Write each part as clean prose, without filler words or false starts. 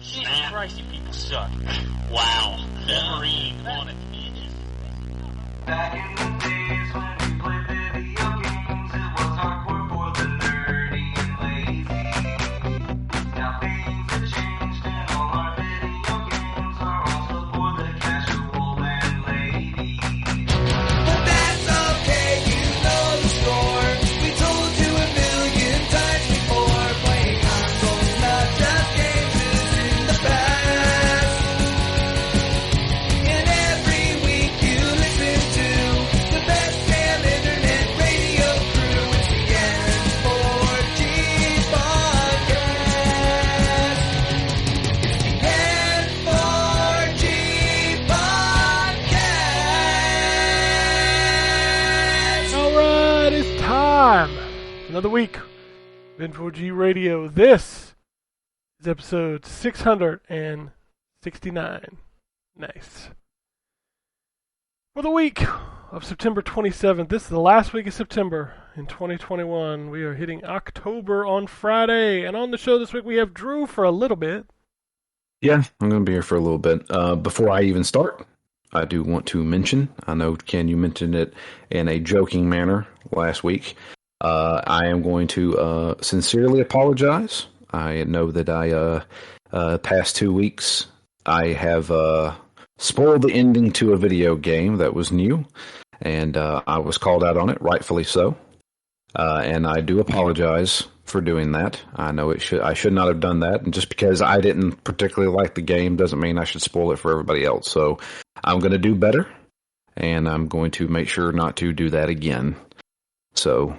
Jesus Christ, you people suck. Wow. Wolverine wanted to be Back in the days when we played video games, it was hardcore for the nerdy and lazy. Now things have changed and all our video games are also for the casual and lady. But that's okay, you know the score. We told you a million times before. Playing consoles, not just games, is in the past. And every week you listen to the best damn internet radio crew. It's the N4G podcast. It's the N4G podcast. Alright, it's time. Another week of N4G Radio. This is episode 669. Nice. For the week of September 27th, this is the last week of September in 2021. We are hitting October on Friday. And on the show this week, we have Drew for a little bit. Yeah, I'm going to be here for a little bit. Before I even start, I do want to mention, I know, Ken, you mentioned it in a joking manner last week. I am going to sincerely apologize. I know that past 2 weeks, I have spoiled the ending to a video game that was new, and I was called out on it, rightfully so. And I do apologize for doing that. I know I should not have done that, and just because I didn't particularly like the game doesn't mean I should spoil it for everybody else. So I'm going to do better, and I'm going to make sure not to do that again. So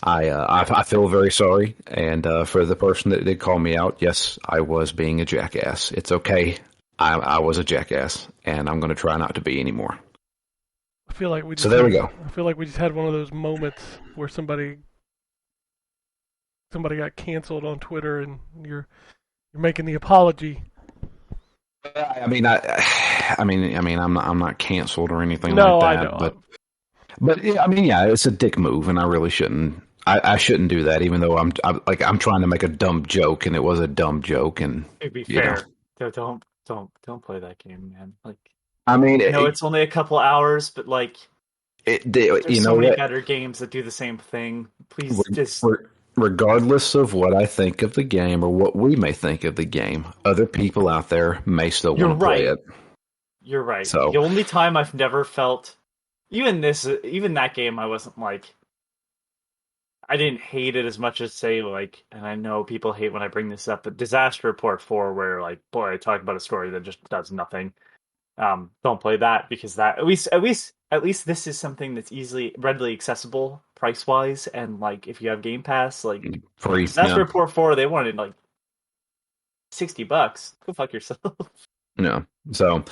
I feel very sorry, and for the person that did call me out, yes, I was being a jackass. It's okay. I was a jackass, and I'm going to try not to be anymore. I feel like we just So there we go. I feel like we just had one of those moments where somebody got canceled on Twitter, and you're making the apology. I mean, I'm not canceled or anything No, like I that. know. But yeah, I mean, yeah, it's a dick move, and I really shouldn't. I shouldn't do that, even though I'm trying to make a dumb joke, and it was a dumb joke. And To be you fair, don't play that game, man. Like, I mean, it's only a couple hours, but like, there's you so know many what? better games that do the same thing. Please, just Regardless of what I think of the game or what we may think of the game, other people out there may still want to play it. You're right. So The only time I've never felt, even that game, I wasn't like, I didn't hate it as much as say like, and I know people hate when I bring this up, but Disaster Report 4, where like, boy, I talk about a story that just does nothing. Don't play that, because that at least this is something that's readily accessible price wise, and like if you have Game Pass, like free. Disaster Report 4, they wanted like $60. Go fuck yourself. No. So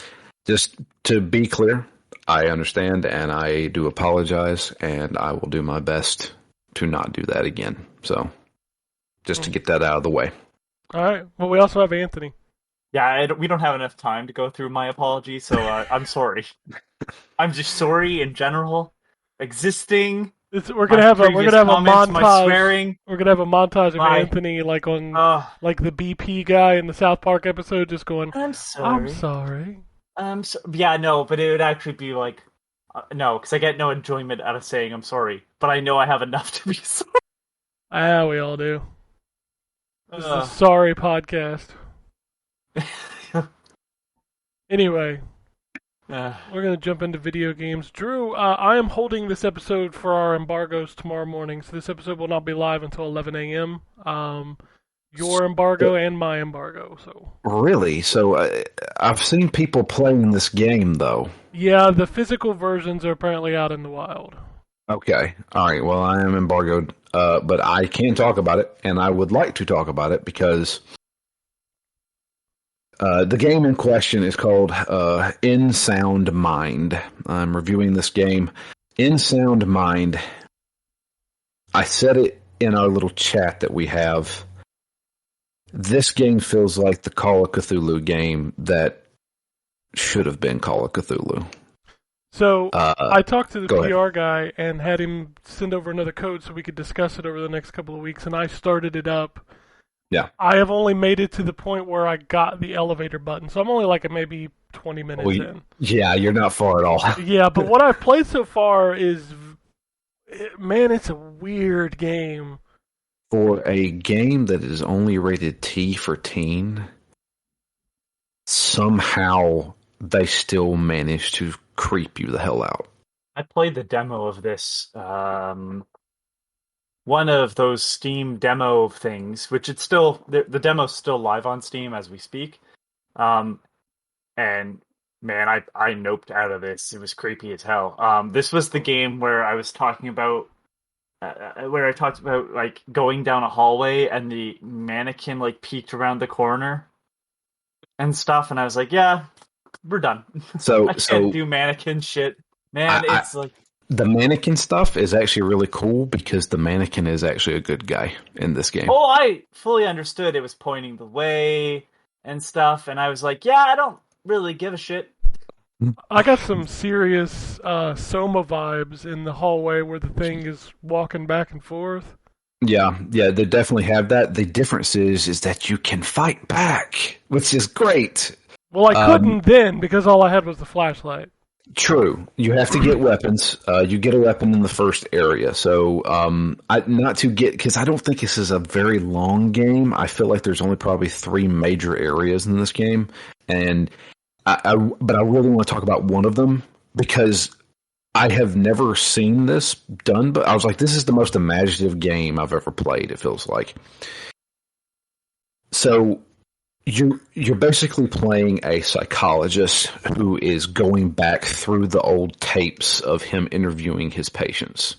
just to be clear, I understand and I do apologize, and I will do my best to not do that again. So just to get that out of the way. All right. Well, we also have Anthony. Yeah, we don't have enough time to go through my apology, so I'm sorry. I'm just sorry in general. Existing. We're gonna have a montage. My swearing. We're gonna have a montage of Anthony, like on like the BP guy in the South Park episode, just going, I'm sorry. Yeah, no, but it would actually be like, no, because I get no enjoyment out of saying I'm sorry, but I know I have enough to be sorry. Ah, we all do. This is a sorry podcast. Anyway, we're going to jump into video games. Drew, I am holding this episode for our embargoes tomorrow morning, so this episode will not be live until 11 a.m. Your embargo and my embargo. So Really? So I've seen people playing this game, though. yeah, the physical versions are apparently out in the wild. Okay. All right. Well, I am embargoed, but I can talk about it, and I would like to talk about it because the game in question is called In Sound Mind. I'm reviewing this game. In Sound Mind, I said it in our little chat that we have. This game feels like the Call of Cthulhu game that should have been Call of Cthulhu. So I talked to the go PR guy and had him send over another code so we could discuss it over the next couple of weeks, and I started it up. Yeah. I have only made it to the point where I got the elevator button, so I'm only like maybe 20 minutes in. Yeah, you're not far at all. Yeah, but what I've played so far is, man, it's a weird game. For a game that is only rated T for teen, somehow they still manage to creep you the hell out. I played the demo of this, one of those Steam demo things, which it's still, the demo's still live on Steam as we speak. And man, I noped out of this. It was creepy as hell. This was the game where I was talking about, like going down a hallway and the mannequin like peeked around the corner and stuff, and I was like, yeah, we're done. So I can't do mannequin shit. Man, it's like the mannequin stuff is actually really cool because the mannequin is actually a good guy in this game. Oh, I fully understood it was pointing the way and stuff, and I was like, yeah, I don't really give a shit. I got some serious Soma vibes in the hallway where the thing is walking back and forth. Yeah, they definitely have that. The difference is that you can fight back, which is great. Well, I couldn't then because all I had was the flashlight. True. You have to get weapons. You get a weapon in the first area. So, because I don't think this is a very long game. I feel like there's only probably 3 major areas in this game. And but I really want to talk about one of them because I have never seen this done. But I was like, this is the most imaginative game I've ever played, it feels like. So you're basically playing a psychologist who is going back through the old tapes of him interviewing his patients.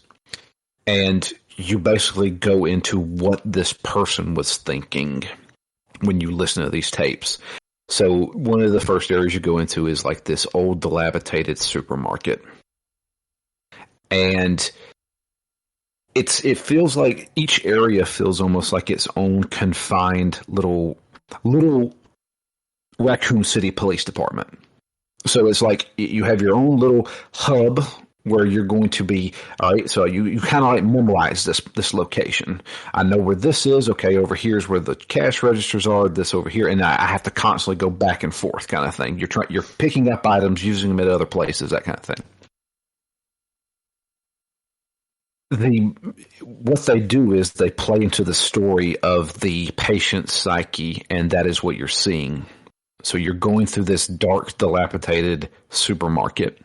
And you basically go into what this person was thinking when you listen to these tapes. So one of the first areas you go into is like this old dilapidated supermarket. And it feels like each area feels almost like its own confined little Raccoon City Police Department. So it's like you have your own little hub where you're going to be, all right, so you kind of like memorize this location. I know where this is. Okay, over here's where the cash registers are, this over here, and I have to constantly go back and forth kind of thing. You're picking up items, using them at other places, that kind of thing. What they do is they play into the story of the patient's psyche, and that is what you're seeing. So you're going through this dark, dilapidated supermarket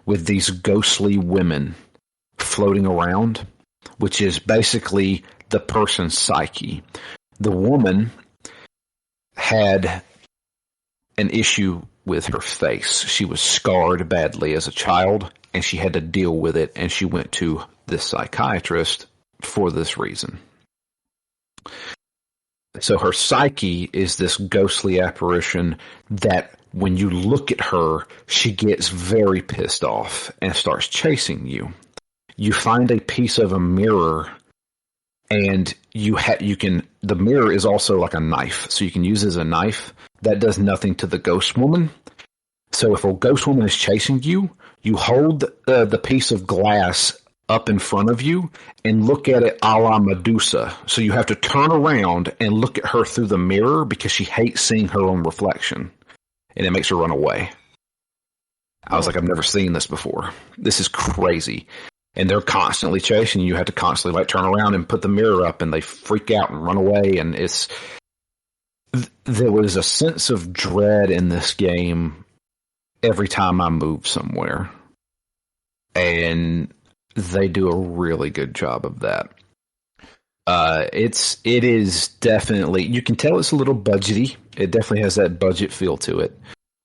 with these ghostly women floating around, which is basically the person's psyche. The woman had an issue with her face. She was scarred badly as a child, and she had to deal with it, and she went to this psychiatrist for this reason. So her psyche is this ghostly apparition that when you look at her, she gets very pissed off and starts chasing you. You find a piece of a mirror, and the mirror is also like a knife, so you can use it as a knife. That does nothing to the ghost woman. So if a ghost woman is chasing you, you hold the piece of glass up in front of you and look at it a la Medusa. So you have to turn around and look at her through the mirror because she hates seeing her own reflection, and it makes her run away. I was like, I've never seen this before. This is crazy. And they're constantly chasing you. You have to constantly like turn around and put the mirror up, and they freak out and run away. And there was a sense of dread in this game every time I moved somewhere. And they do a really good job of that. It is definitely, you can tell it's a little budgety. It definitely has that budget feel to it.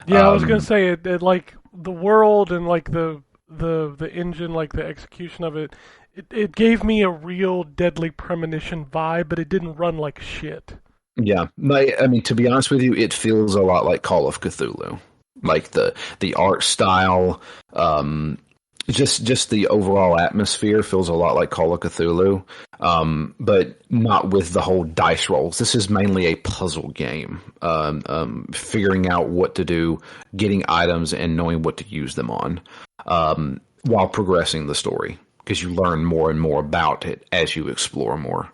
Yeah, I was gonna say it like the world and like the engine, like the execution of it. It gave me a real Deadly Premonition vibe, but it didn't run like shit. Yeah, I mean, to be honest with you, it feels a lot like Call of Cthulhu. Like the art style, just the overall atmosphere feels a lot like Call of Cthulhu, but not with the whole dice rolls. This is mainly a puzzle game, figuring out what to do, getting items, and knowing what to use them on, while progressing the story, because you learn more and more about it as you explore more.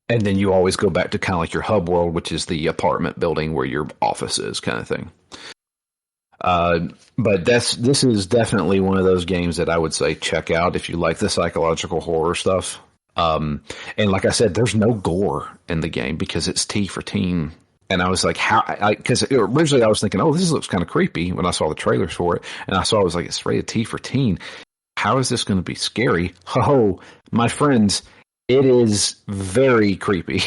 And then you always go back to kind of like your hub world, which is the apartment building where your office is, kind of thing. But this is definitely one of those games that I would say check out if you like the psychological horror stuff. And like I said, there's no gore in the game because it's T for teen. And I was like, because originally I was thinking, oh, this looks kind of creepy when I saw the trailers for it. And I saw it was like, it's rated T for teen. How is this going to be scary? Oh, my friends, it is very creepy.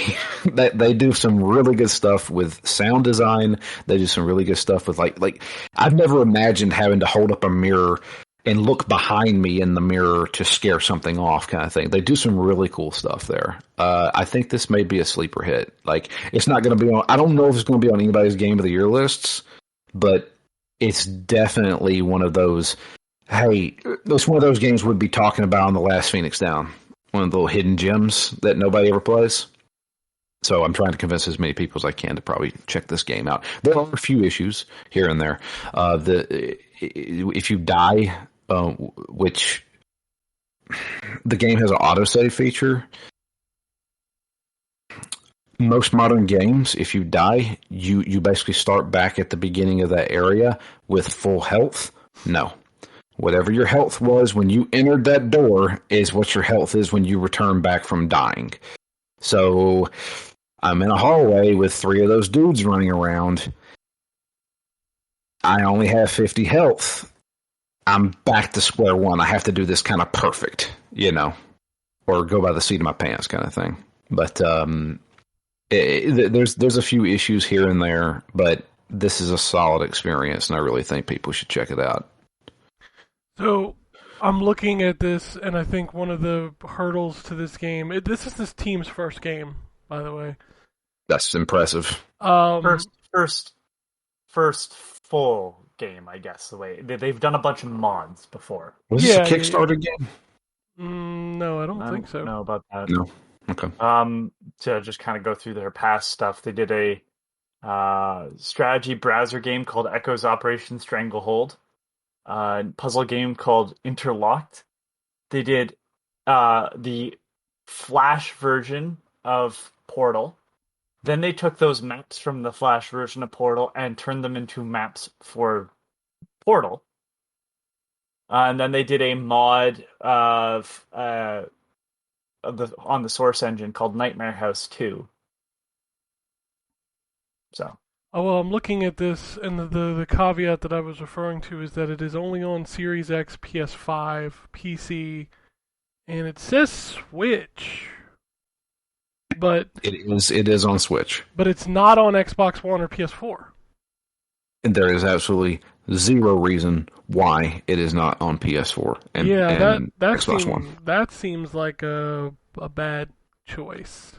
They do some really good stuff with sound design. They do some really good stuff with like I've never imagined having to hold up a mirror and look behind me in the mirror to scare something off, kind of thing. They do some really cool stuff there. I think this may be a sleeper hit. Like, it's not going to be on. I don't know if it's going to be on anybody's Game of the Year lists, but it's definitely one of those. Hey, it's one of those games we'd be talking about on the last Phoenix Down. One of the little hidden gems that nobody ever plays. So I'm trying to convince as many people as I can to probably check this game out. There are a few issues here and there. If you die, which the game has an autosave feature. Most modern games, if you die, you basically start back at the beginning of that area with full health. No. Whatever your health was when you entered that door is what your health is when you return back from dying. So I'm in a hallway with 3 of those dudes running around. I only have 50 health. I'm back to square one. I have to do this kind of perfect, or go by the seat of my pants kind of thing. But there's a few issues here and there, but this is a solid experience, and I really think people should check it out. So, I'm looking at this, and I think one of the hurdles to this game. This is this team's first game, by the way. That's impressive. First full game, I guess. The way they've done a bunch of mods before. Was this a Kickstarter game? No, I don't think so. Know about that. No. Okay. To just kind of go through their past stuff, they did a strategy browser game called Echo's Operation Stranglehold. Puzzle game called Interlocked. They did the Flash version of Portal. Then they took those maps from the Flash version of Portal and turned them into maps for Portal. And then they did a mod of on the Source engine called Nightmare House 2. So. Oh, well, I'm looking at this, and the caveat that I was referring to is that it is only on Series X, PS5, PC, and it says Switch. But it is on Switch. But it's not on Xbox One or PS4. And there is absolutely zero reason why it is not on PS4 and Xbox One. That seems like a bad choice.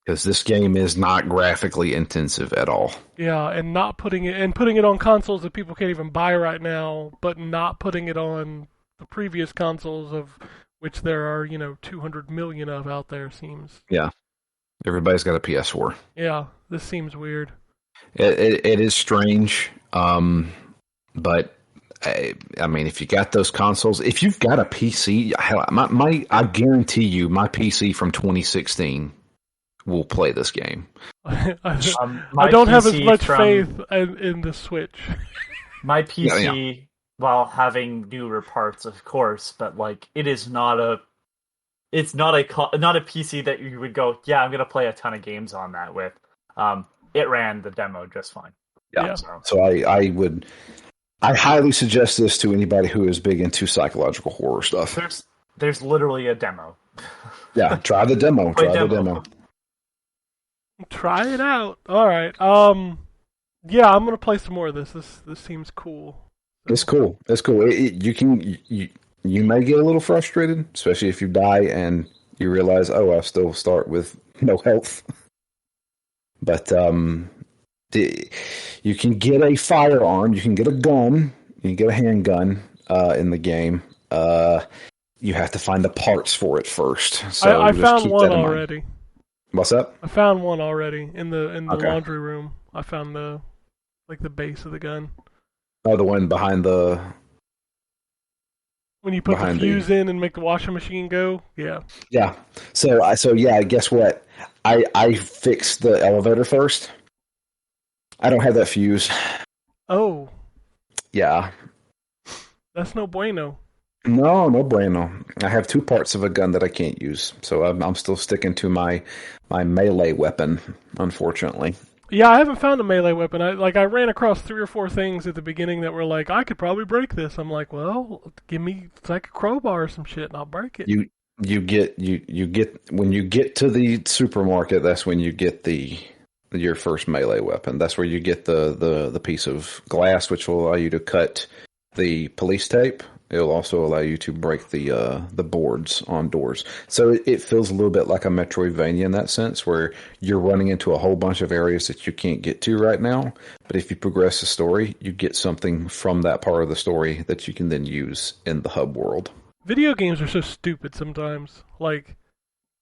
Because this game is not graphically intensive at all. Yeah, and putting it on consoles that people can't even buy right now, but not putting it on the previous consoles of which there are, 200 million of out there seems. Yeah. Everybody's got a PS4. Yeah, this seems weird. It is strange, but I mean, if you got those consoles, if you've got a PC, I guarantee you, my PC from 2016 will play this game. I don't have as much faith in the Switch. My PC, while having newer parts, of course, but it is not a. It's not a PC that you would go, yeah, I'm going to play a ton of games on that with. It ran the demo just fine. Yeah. So I highly suggest this to anybody who is big into psychological horror stuff. There's literally a demo. Yeah, try the demo. Try it out. All right. Yeah, I'm going to play some more of this. This seems cool. It's cool. You may get a little frustrated, especially if you die and you realize, oh, I still start with no health. But you can get a firearm, you can get a gun, you can get a handgun in the game. You have to find the parts for it first. So I found one already. What's that? I found one already in the laundry room. I found the base of the gun. Oh, the one behind the. When you put the fuse in and make the washing machine go, yeah. Yeah. So guess what? I fixed the elevator first. I don't have that fuse. Oh, Yeah. that's no bueno. No bueno. I have two parts of a gun that I can't use, so I'm still sticking to my melee weapon, unfortunately. Yeah, I haven't found a melee weapon. I ran across 3 or 4 things at the beginning that were like, I could probably break this. I'm like, well, give me like a crowbar or some shit, and I'll break it. You get when you get to the supermarket, that's when you get your first melee weapon. That's where you get the piece of glass, which will allow you to cut the police tape. It'll also allow you to break the boards on doors. So it feels a little bit like a Metroidvania in that sense, where you're running into a whole bunch of areas that you can't get to right now. But if you progress the story, you get something from that part of the story that you can then use in the hub world. Video games are so stupid sometimes. Like,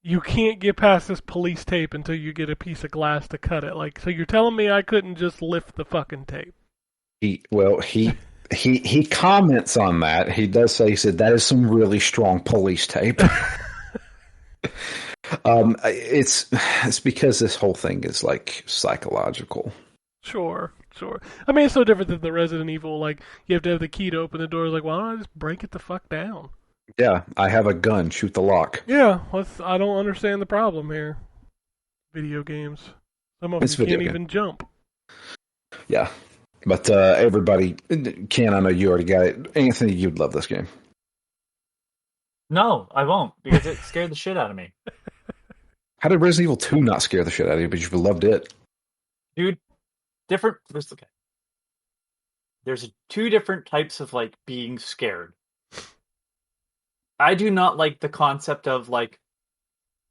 you can't get past this police tape until you get a piece of glass to cut it. Like, so you're telling me I couldn't just lift the fucking tape? He comments on that. He does say, he said, that is some really strong police tape. It's because this whole thing is like psychological. Sure. I mean, it's so different than the Resident Evil. Like, you have to have the key to open the door. Like, why don't I just break it the fuck down? Yeah, I have a gun. Shoot the lock. Yeah, I don't understand the problem here. Video games. Some of them can't even jump. Yeah. But everybody, Ken, I know you already got it. Anthony, you'd love this game. No, I won't, because it scared the shit out of me. How did Resident Evil 2 not scare the shit out of you, but you loved it? Dude, there's 2 different types of, like, being scared. I do not like the concept of, like,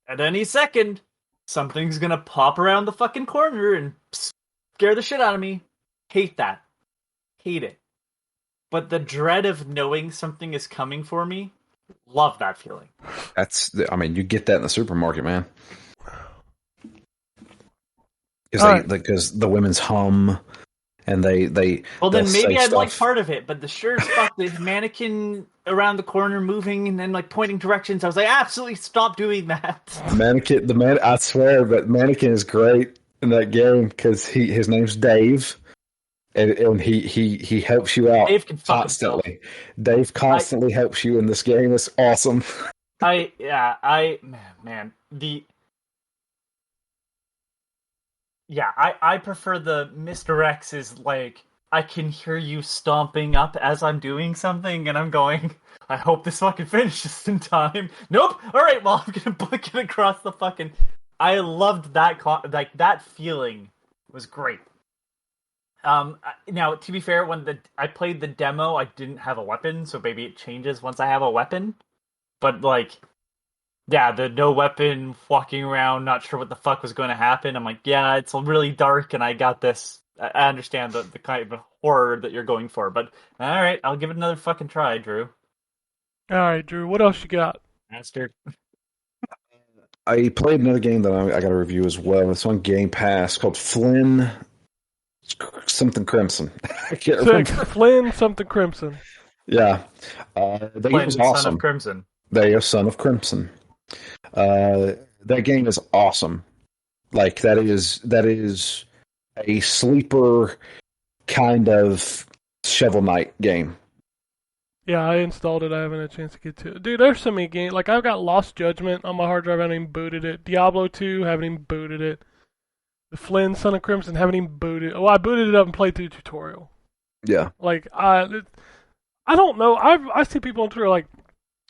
at any second, something's gonna pop around the fucking corner and scare the shit out of me. Hate that. Hate it. But the dread of knowing something is coming for me, love that feeling. You get that in the supermarket, man. Because the women's hum, and they well, then maybe I'd stuff. like part of it, but the sure as fuck, the mannequin around the corner moving and then like pointing directions, I was like, absolutely stop doing that. I swear, but Mannequin is great in that game because his name's Dave. And he helps you out Dave can constantly. Dave constantly helps you in this game. It's awesome. I prefer the Mr. X is like, I can hear you stomping up as I'm doing something, and I'm going, I hope this fucking finishes in time. Nope! Alright, well, I'm gonna book it across the fucking... I loved that, that feeling was great. Now, to be fair, when I played the demo, I didn't have a weapon, so maybe it changes once I have a weapon. But, like, yeah, the no weapon, walking around, not sure what the fuck was going to happen. I'm like, yeah, it's really dark, and I got this. I understand the kind of horror that you're going for, but alright, I'll give it another fucking try, Drew. Alright, Drew, what else you got? Bastard. I played another game that I got to review as well. It's on Game Pass called Flynn something Crimson. I can't remember. Flynn something Crimson. Yeah. That game is awesome. Son of Crimson. There you go, Son of Crimson. That game is awesome. Like, that is a sleeper kind of Shovel Knight game. Yeah, I installed it. I haven't had a chance to get to it. Dude, there's so many games. Like, I've got Lost Judgment on my hard drive. I haven't even booted it. Diablo 2, haven't even booted it. The Flynn, Son of Crimson, haven't even booted it. Oh, I booted it up and played through the tutorial. Yeah. Like, I don't know. I see people on Twitter like,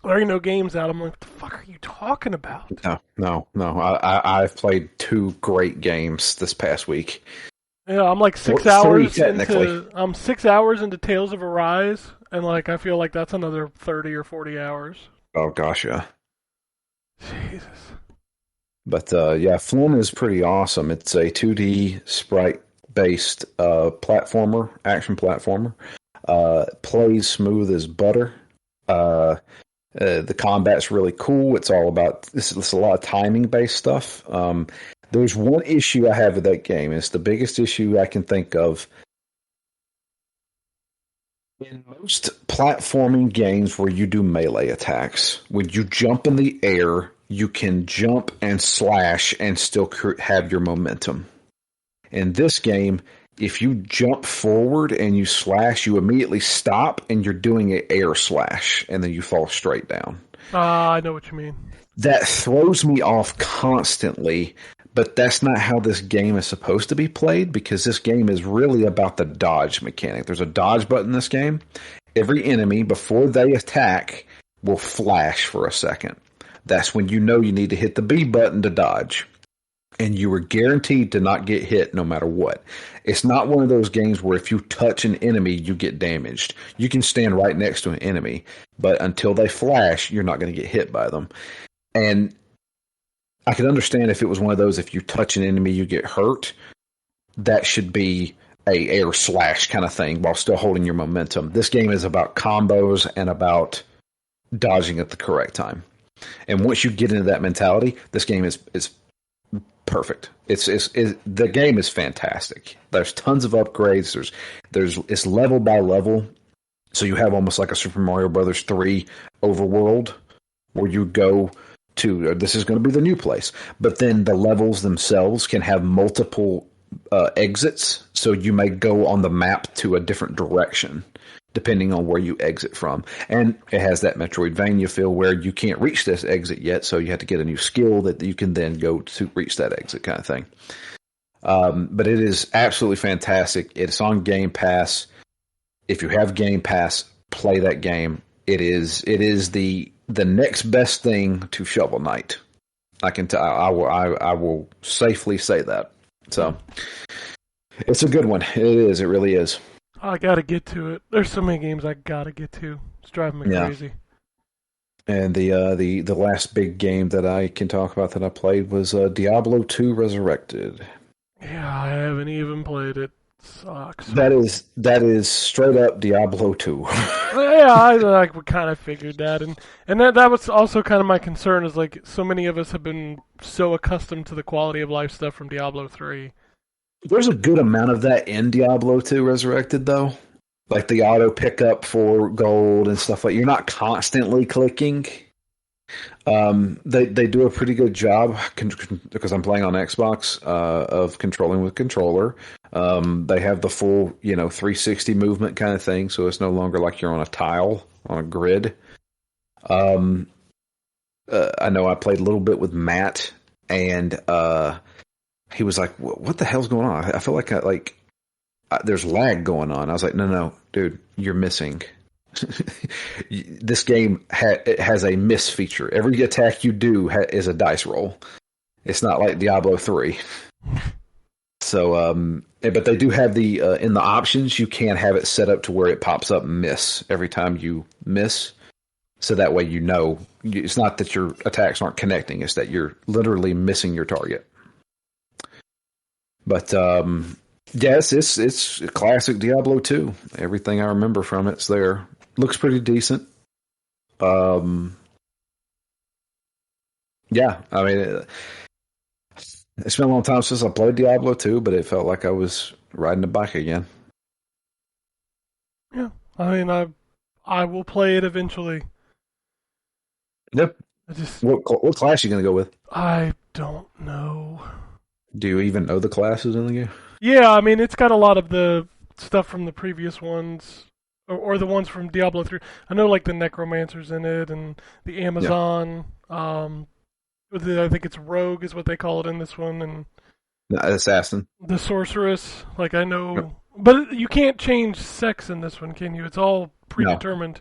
there ain't no games out. I'm like, what the fuck are you talking about? No. I've played 2 great games this past week. Yeah, I'm like 6 hours into. I'm 6 hours into Tales of Arise, and like I feel like that's another 30 or 40 hours. Oh gosh, yeah. Jesus. But yeah, Flynn is pretty awesome. It's a 2D sprite-based action platformer. Plays smooth as butter. The combat's really cool. It's all about it's a lot of timing-based stuff. There's one issue I have with that game. It's the biggest issue I can think of. In most platforming games where you do melee attacks, when you jump in the air, you can jump and slash and still have your momentum. In this game, if you jump forward and you slash, you immediately stop and you're doing an air slash, and then you fall straight down. I know what you mean. That throws me off constantly, but that's not how this game is supposed to be played, because this game is really about the dodge mechanic. There's a dodge button in this game. Every enemy, before they attack, will flash for a second. That's when you know you need to hit the B button to dodge. And you are guaranteed to not get hit no matter what. It's not one of those games where if you touch an enemy, you get damaged. You can stand right next to an enemy, but until they flash, you're not going to get hit by them. And I could understand if it was one of those, if you touch an enemy, you get hurt. That should be a air slash kind of thing while still holding your momentum. This game is about combos and about dodging at the correct time. And once you get into that mentality, this game is perfect. The game is fantastic. There's tons of upgrades. It's level by level, so you have almost like a Super Mario Brothers 3 overworld where you go to. This is going to be the new place, but then the levels themselves can have multiple exits, so you may go on the map to a different direction depending on where you exit from. And it has that Metroidvania feel where you can't reach this exit yet, so you have to get a new skill that you can then go to reach that exit kind of thing. But it is absolutely fantastic. It's on Game Pass. If you have Game Pass, play that game. It is the next best thing to Shovel Knight. I can tell. I will safely say that. So it's a good one. It is. It really is. I gotta get to it. There's so many games I gotta get to. It's driving me crazy. And the last big game that I can talk about that I played was Diablo 2 Resurrected. Yeah, I haven't even played it. Sucks. That is straight up Diablo 2. Yeah, I kind of figured that, and that was also kind of my concern. Is like so many of us have been so accustomed to the quality of life stuff from Diablo 3. There's a good amount of that in Diablo 2 Resurrected, though. Like the auto pickup for gold and stuff like. You're not constantly clicking. They do a pretty good job because I'm playing on Xbox of controlling with controller. They have the full 360 movement kind of thing, so it's no longer like you're on a tile on a grid. I know I played a little bit with Matt, and he was like, "What the hell's going on? I feel like there's lag going on." I was like, "No, dude, you're missing." This game has a miss feature. Every attack you do is a dice roll. It's not like Diablo 3. So, but they do have in the options, you can have it set up to where it pops up miss every time you miss. So that way it's not that your attacks aren't connecting, it's that you're literally missing your target. But yes, it's classic Diablo 2. Everything I remember from it's there. Looks pretty decent. Yeah, I mean, it's been a long time since I played Diablo 2, but it felt like I was riding a bike again. Yeah, I mean, I will play it eventually. Yep. What class are you going to go with? I don't know. Do you even know the classes in the game? Yeah, I mean, it's got a lot of the stuff from the previous ones. Or the ones from Diablo 3. I know, like, the Necromancer's in it, and the Amazon. Yeah. I think it's Rogue is what they call it in this one, and Assassin. The Sorceress. Like, I know, yep. But you can't change sex in this one, can you? It's all predetermined.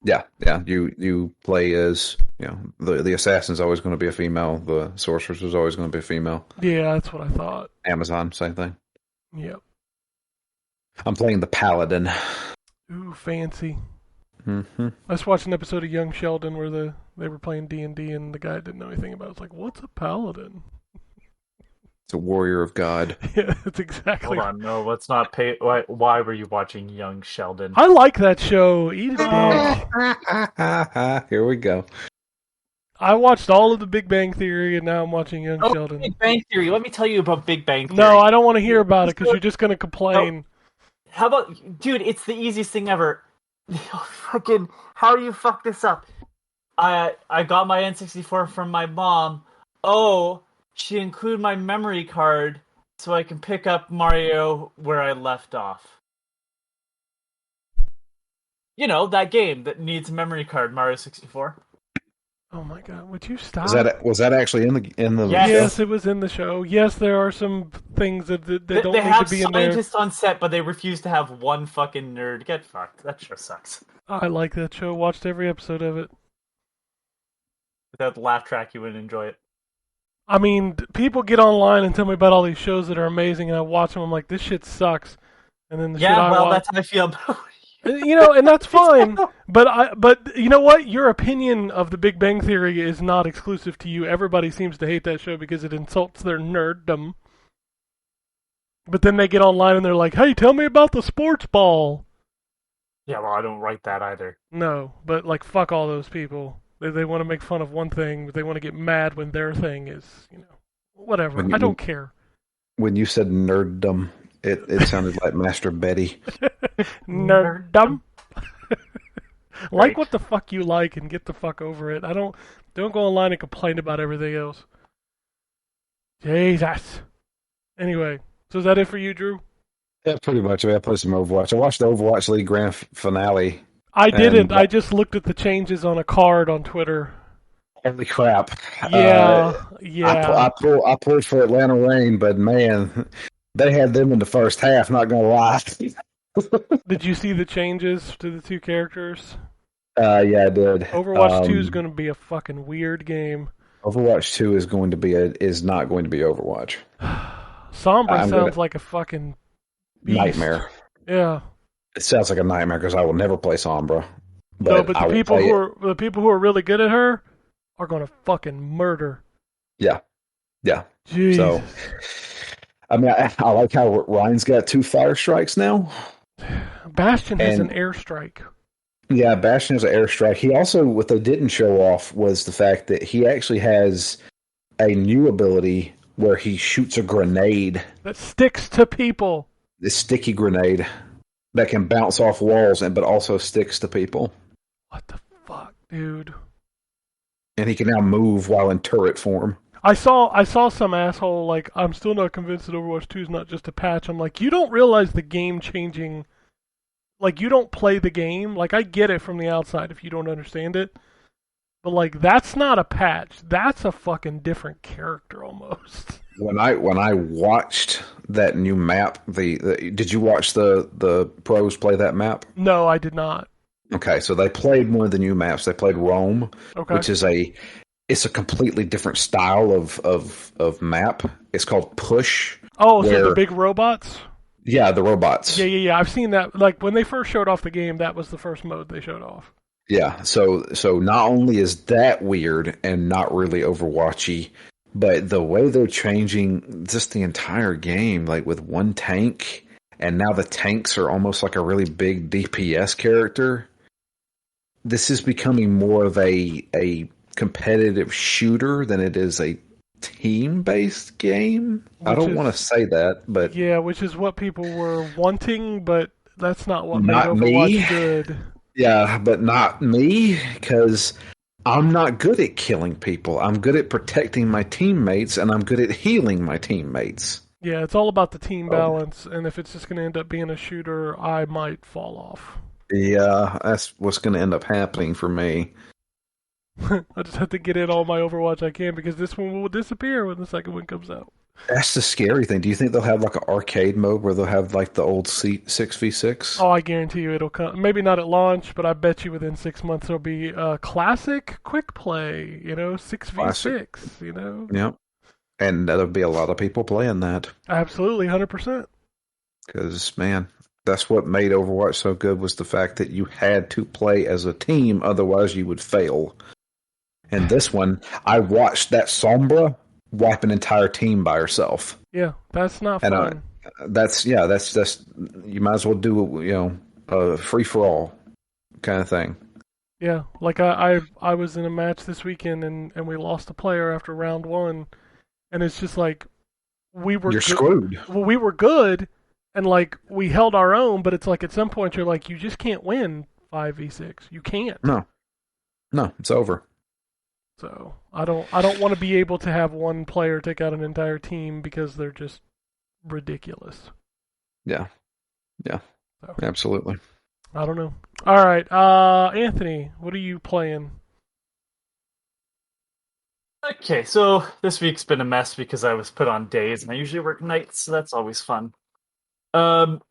No. Yeah. You play as the Assassin's always going to be a female. The Sorceress is always going to be a female. Yeah, that's what I thought. Amazon, same thing. Yep. I'm playing the Paladin. Ooh, fancy. Mm-hmm. I just watched an episode of Young Sheldon where they were playing D&D and the guy didn't know anything about it. It's like, what's a paladin? It's a warrior of God. Yeah, that's exactly. Hold on, no, let's not pay. Why were you watching Young Sheldon? I like that show. Eat a dick. Here we go. I watched all of the Big Bang Theory and now I'm watching Young Sheldon. Big Bang Theory. Let me tell you about Big Bang Theory. No, I don't want to hear about it because you're just going to complain. No. How about, dude, it's the easiest thing ever. Fucking, how do you fuck this up? I got my N64 from my mom. Oh, she included my memory card so I can pick up Mario where I left off. You know, that game that needs a memory card, Mario 64. Oh my god, would you stop? Was that actually in the Yes. Yes, it was in the show. Yes, there are some things that don't They need have to be in there. scientists on set, but they refuse to have one fucking nerd. Get fucked. That show sucks. I like that show. Watched every episode of it. Without the laugh track, you wouldn't enjoy it. I mean, people get online and tell me about all these shows that are amazing, and I watch them. I'm like, this shit sucks. And then the shit I watch, that's how I feel about you know, and that's fine. But you know what? Your opinion of The Big Bang Theory is not exclusive to you. Everybody seems to hate that show because it insults their nerddom. But then they get online and they're like, "Hey, tell me about the sports ball." Yeah, well, I don't write that either. No, but like, fuck all those people. They want to make fun of one thing, but they want to get mad when their thing is, you know, whatever. I don't care. When you said nerddom, it sounded like Master Betty. Nerddom. Like Right. what the fuck you like and get the fuck over it. Don't go online and complain about everything else. Jesus. Anyway, so is that it for you, Drew? Yeah, pretty much. I mean, I played some Overwatch. I watched the Overwatch League grand finale. I didn't. And- I just looked at the changes on a card on Twitter. Holy crap! Yeah, yeah. I pulled for Atlanta Reign, but man, they had them in the first half. Not gonna lie. Did you see the changes to the two characters? Yeah, I did. Overwatch 2 is going to be a fucking weird game. Overwatch 2 is not going to be Overwatch. Sombra sounds like a fucking beast. Nightmare. Yeah. It sounds like a nightmare because I will never play Sombra. No, but I will the people play who it. are the people who are really good at her are going to fucking murder. Yeah. Jeez. So, I mean, I like how Ryan's got 2 fire strikes now. Bastion has and- an airstrike. Yeah, Bastion has an airstrike. He also, what they didn't show off was the fact that he actually has a new ability where he shoots a grenade, That sticks to people. this sticky grenade that can bounce off walls but also sticks to people. What the fuck, dude? And he can now move while in turret form. I saw some asshole like, I'm still not convinced that Overwatch 2 is not just a patch. I'm like, you don't realize the game changing. Like, you don't play the game. Like, I get it from the outside if you don't understand it. But, like, that's not a patch. That's a fucking different character almost. When I watched that new map, did you watch the pros play that map? No, I did not. Okay, so they played one of the new maps. They played Rome, Okay. which is a completely different style of map. It's called Push. Oh, so the where- big robots? Yeah, the robots. Yeah. I've seen that. Like, when they first showed off the game, that was the first mode they showed off. Yeah, so not only is that weird and not really Overwatchy, but the way they're changing just the entire game, like with one tank, and now the tanks are almost like a really big DPS character. This is becoming more of a competitive shooter than it is a team-based game. I don't want to say that, but Yeah, which is what people were wanting, but that's not what made Not Overwatch me. good. yeah, but not me, because I'm not good at killing people. I'm good at protecting my teammates, and I'm good at healing my teammates. Yeah, it's all about the team Oh. balance, and if it's just going to end up being a shooter, I might fall off. Yeah, that's what's going to end up happening for me. I just have to get in all my Overwatch I can because this one will disappear when the second one comes out. That's the scary thing. Do you think they'll have like an arcade mode where they'll have like the old 6v6? Oh, I guarantee you it'll come. Maybe not at launch, but I bet you within 6 months there'll be a classic quick play, 6v6, Yep. And there'll be a lot of people playing that. Absolutely, 100%. Because, man, that's what made Overwatch so good was the fact that you had to play as a team, otherwise you would fail. And this one, I watched that Sombra wipe an entire team by herself. Yeah, that's not And fun. that's you might as well do a free for all kind of thing. Yeah, like I was in a match this weekend and we lost a player after round 1, and it's just like we were You're screwed. Well, we were good, and like we held our own, but it's like at some point you're like, you just can't win 5v6. You can't. No, it's over. So I don't want to be able to have one player take out an entire team because they're just ridiculous. Yeah. Yeah. So, Absolutely. I don't know. All right, Anthony, what are you playing? Okay, so this week's been a mess because I was put on days, and I usually work nights, so that's always fun. Um,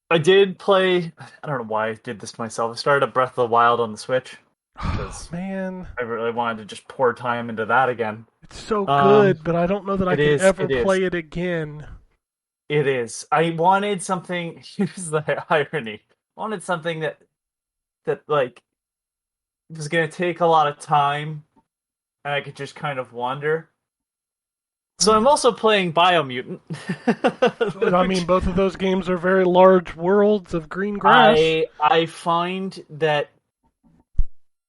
I did play. I don't know why I did this to myself. I started up Breath of the Wild on the Switch Oh, because man, I really wanted to just pour time into that again. it's so Um, good, but I don't know that I it can is. ever It is. play it again. It is. I wanted something. Here's the irony. I wanted something that like was gonna take a lot of time, and I could just kind of wander. So I'm also playing Biomutant. I mean, which both of those games are very large worlds of green grass. I find that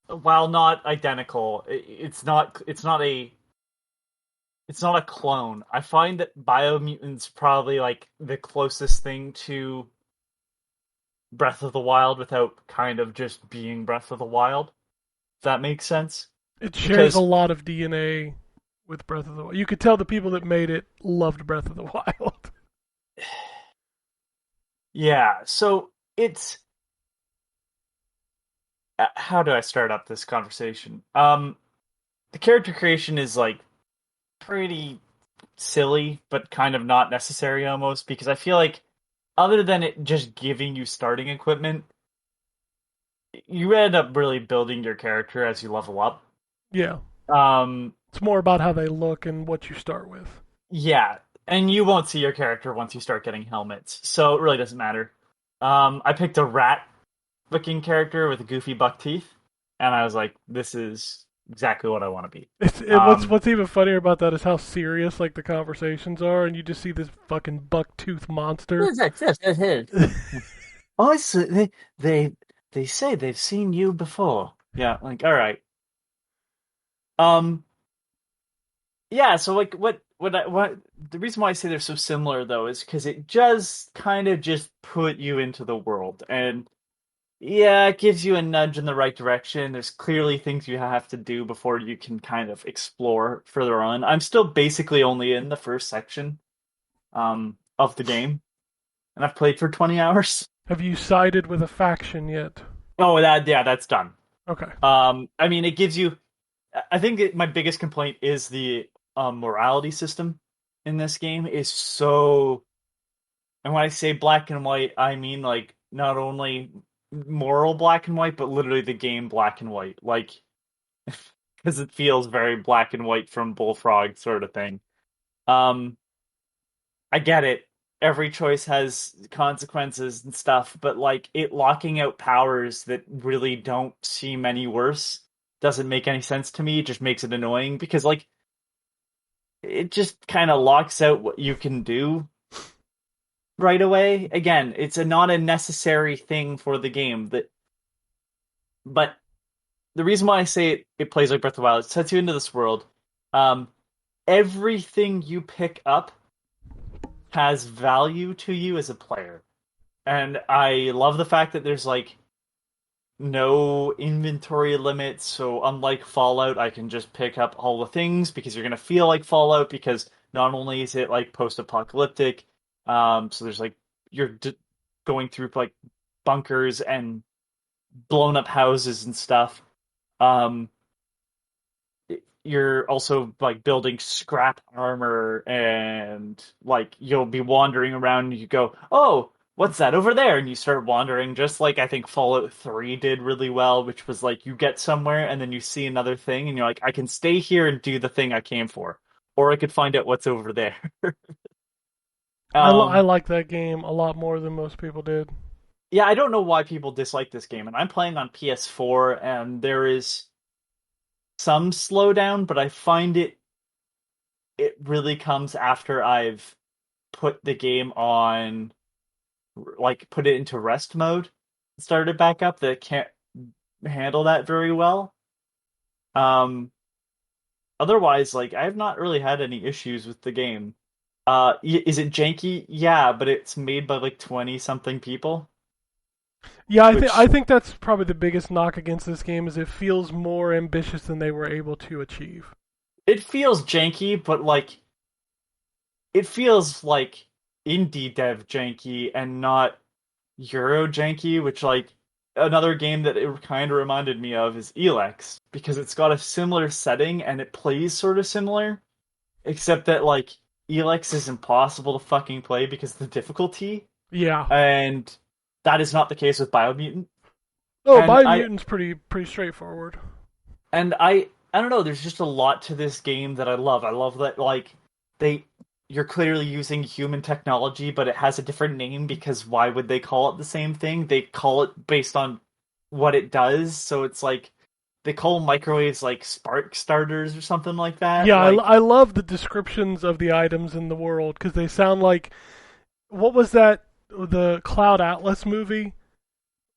while not identical, it's not a clone. I find that Biomutant's probably like the closest thing to Breath of the Wild without kind of just being Breath of the Wild. If that makes sense. It shares a Because lot of DNA with Breath of the Wild. You could tell the people that made it loved Breath of the Wild. yeah, so it's how do I start up this conversation? The character creation is like pretty silly, but kind of not necessary almost because I feel like other than it just giving you starting equipment, you end up really building your character as you level up. Yeah, Um, it's more about how they look and what you start with. yeah, and you won't see your character once you start getting helmets, so it really doesn't matter. I picked a rat-looking character with goofy buck teeth, and I was like, "This is exactly what I want to be." What's even funnier about that is how serious like the conversations are, and you just see this fucking buck tooth monster. Oh, they say they've seen you before. Yeah, like all right. Um, yeah. So like, what the reason why I say they're so similar though is because it just kind of just put you into the world, and yeah, it gives you a nudge in the right direction. There's clearly things you have to do before you can kind of explore further on. I'm still basically only in the first section, of the game, and I've played for 20 hours. Have you sided with a faction yet? Oh, yeah, that's done. Okay. I mean, it gives you. I think my biggest complaint is the morality system in this game is so. And when I say black and white, I mean like not only moral black and white, but literally the game black and white. Like, because it feels very black and white from Bullfrog sort of thing. Um, I get it. Every choice has consequences and stuff, but like it locking out powers that really don't seem any worse doesn't make any sense to me. It just makes it annoying because like it just kind of locks out what you can do right away. Again, it's not a necessary thing for the game that but the reason why I say it plays like Breath of the Wild, it sets you into this world. Um Everything you pick up has value to you as a player. And I love the fact that there's like no inventory limits, so unlike Fallout, I can just pick up all the things because you're gonna feel like Fallout because not only is it like post-apocalyptic, so there's like you're going through like bunkers and blown up houses and stuff. Um, you're also like building scrap armor and like you'll be wandering around and you go, "Oh, what's that over there?" And you start wandering just like I think Fallout 3 did really well, which was like you get somewhere and then you see another thing and you're like, "I can stay here and do the thing I came for, or I could find out what's over there." I um like that game a lot more than most people did. yeah, I don't know why people dislike this game and I'm playing on PS4 and there is some slowdown, but I find it really comes after I've put the game on, like, put it into rest mode, started back up, that can't handle that very well. Um, Otherwise, like, I have not really had any issues with the game. Is it janky? Yeah, but it's made by like 20 something people. Yeah, Which I think that's probably the biggest knock against this game is it feels more ambitious than they were able to achieve. it feels janky, but like it feels like indie dev janky and not Euro janky, which like another game that it kind of reminded me of is Elex because it's got a similar setting and it plays sort of similar, except that like Elex is impossible to fucking play because of the difficulty, Yeah. and that is not the case with Biomutant. Oh, And I Biomutant's pretty straightforward. and I don't know, there's just a lot to this game that I love. I love that like they you're clearly using human technology, but it has a different name because why would they call it the same thing? They call it based on what it does, so it's like they call microwaves like spark starters or something like that. Yeah, Like I love the descriptions of the items in the world because they sound like what was that the Cloud Atlas movie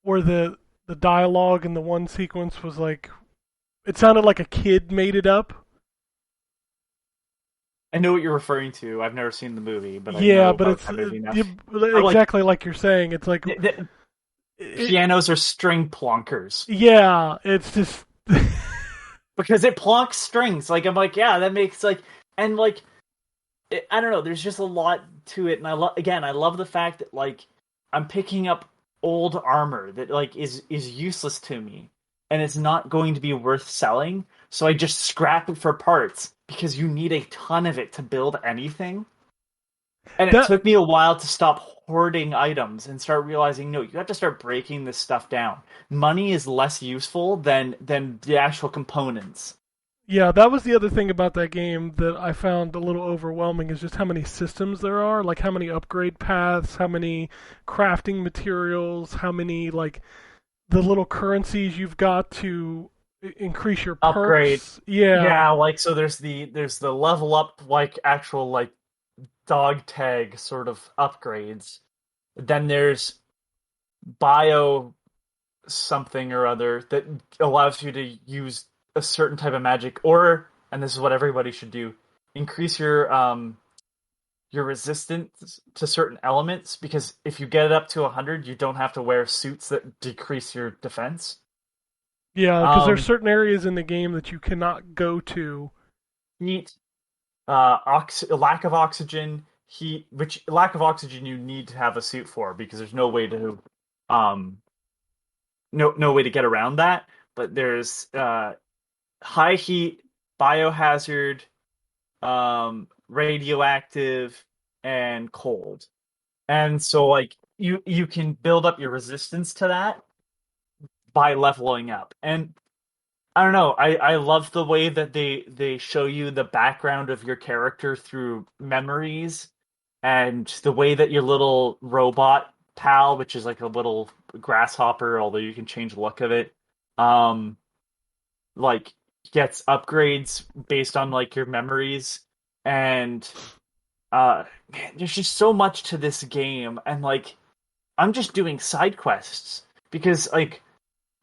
where the dialogue in the one sequence was like it sounded like a kid made it up. I know what you're referring to. I've never seen the movie, but I Yeah, know but about it's that movie enough. Like exactly like you're saying. It's like the it, pianos are string plonkers yeah, it's just because it plonks strings. Like I'm like, yeah, that makes like and like I don't know. There's just a lot to it, and I love the fact that like I'm picking up old armor that like is useless to me, and it's not going to be worth selling. So I just scrap it for parts because you need a ton of it to build anything. And it that took me a while to stop hoarding items and start realizing, no, you have to start breaking this stuff down. Money is less useful than the actual components. yeah, that was the other thing about that game that I found a little overwhelming is just how many systems there are, like how many upgrade paths, how many crafting materials, how many like the little currencies you've got to increase your Upgrade. perks. Yeah. Yeah, like so there's the level up like actual like dog tag sort of upgrades. Then there's bio something or other that allows you to use a certain type of magic or and this is what everybody should do, increase your resistance to certain elements because if you get it up to 100, you don't have to wear suits that decrease your defense. Yeah, because there's Um certain areas in the game that you cannot go to. heat lack of oxygen, heat, which lack of oxygen you need to have a suit for because there's no way to um no way to get around that. But there's high heat, biohazard, radioactive, and cold. And so like you can build up your resistance to that by leveling up. And I don't know. I love the way that they show you the background of your character through memories and the way that your little robot pal, which is like a little grasshopper, although you can change the look of it, um, like gets upgrades based on like your memories and man, there's just so much to this game and like I'm just doing side quests because like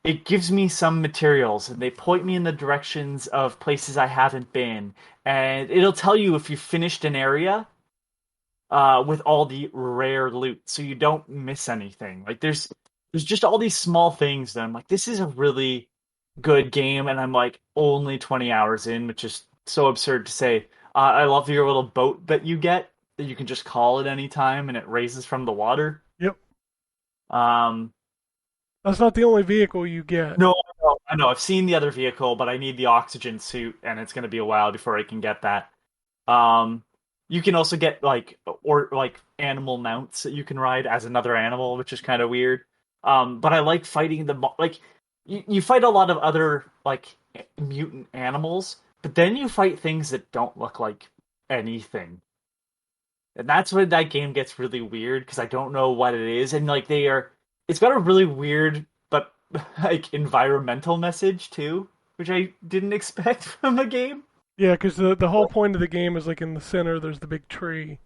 it gives me some materials and they point me in the directions of places I haven't been and it'll tell you if you finished an area with all the rare loot so you don't miss anything. Like there's just all these small things that I'm like this is a really good game and I'm like only 20 hours in, which is so absurd to say. I love your little boat that you get that you can just call at any time and it raises from the water. Yep. Um That's not the only vehicle you get. No, I know. I've seen the other vehicle, but I need the oxygen suit, and it's going to be a while before I can get that. Um, you can also get like animal mounts that you can ride as another animal, which is kind of weird. But I like fighting like you fight a lot of other like mutant animals, but then you fight things that don't look like anything. And that's when that game gets really weird because I don't know what it is, and like it's got a really weird but like environmental message too, which I didn't expect from a game. Yeah, because the whole point of the game is like in the center there's the big tree,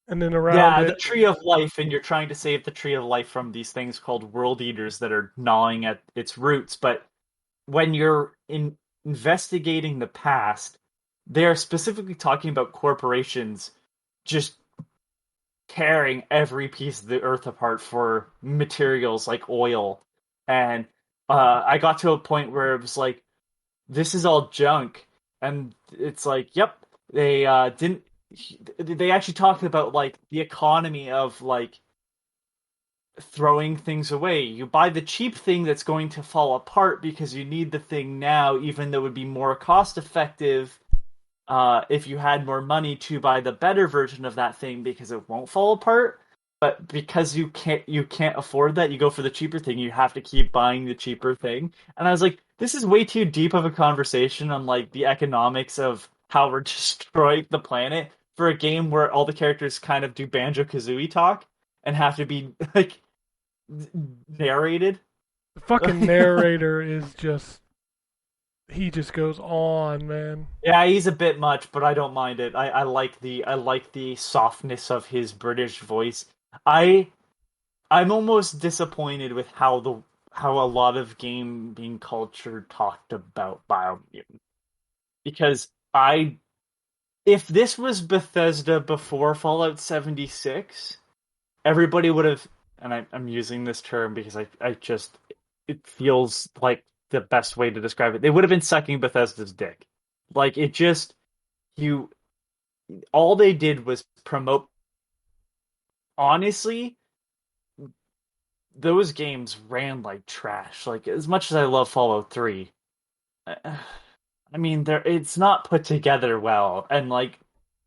and then around Yeah, the it. tree of life, and you're trying to save the tree of life from these things called world eaters that are gnawing at its roots. But when you're investigating the past, they are specifically talking about corporations just tearing every piece of the earth apart for materials like oil. And I got to a point where it was like, this is all junk. And it's like, yep, they didn't. They actually talked about like the economy of like throwing things away. You buy the cheap thing that's going to fall apart because you need the thing now, even though it would be more cost effective if you had more money to buy the better version of that thing because it won't fall apart. But because you can't afford that, you go for the cheaper thing. You have to keep buying the cheaper thing. And I was like, this is way too deep of a conversation on like the economics of how we're destroying the planet for a game where all the characters kind of do Banjo-Kazooie talk and have to be like narrated. The fucking narrator is just. He just goes on, man. Yeah, he's a bit much, but I don't mind it. I like the softness of his British voice. I'm almost disappointed with how a lot of gaming culture talked about Biomutant. Because if this was Bethesda before Fallout 76, everybody would have, and I'm using this term because I just, it feels like the best way to describe it. They would have been sucking Bethesda's dick. Like, it just, all they did was promote. Honestly, those games ran like trash. Like, as much as I love Fallout 3, I mean, it's not put together well. And, like,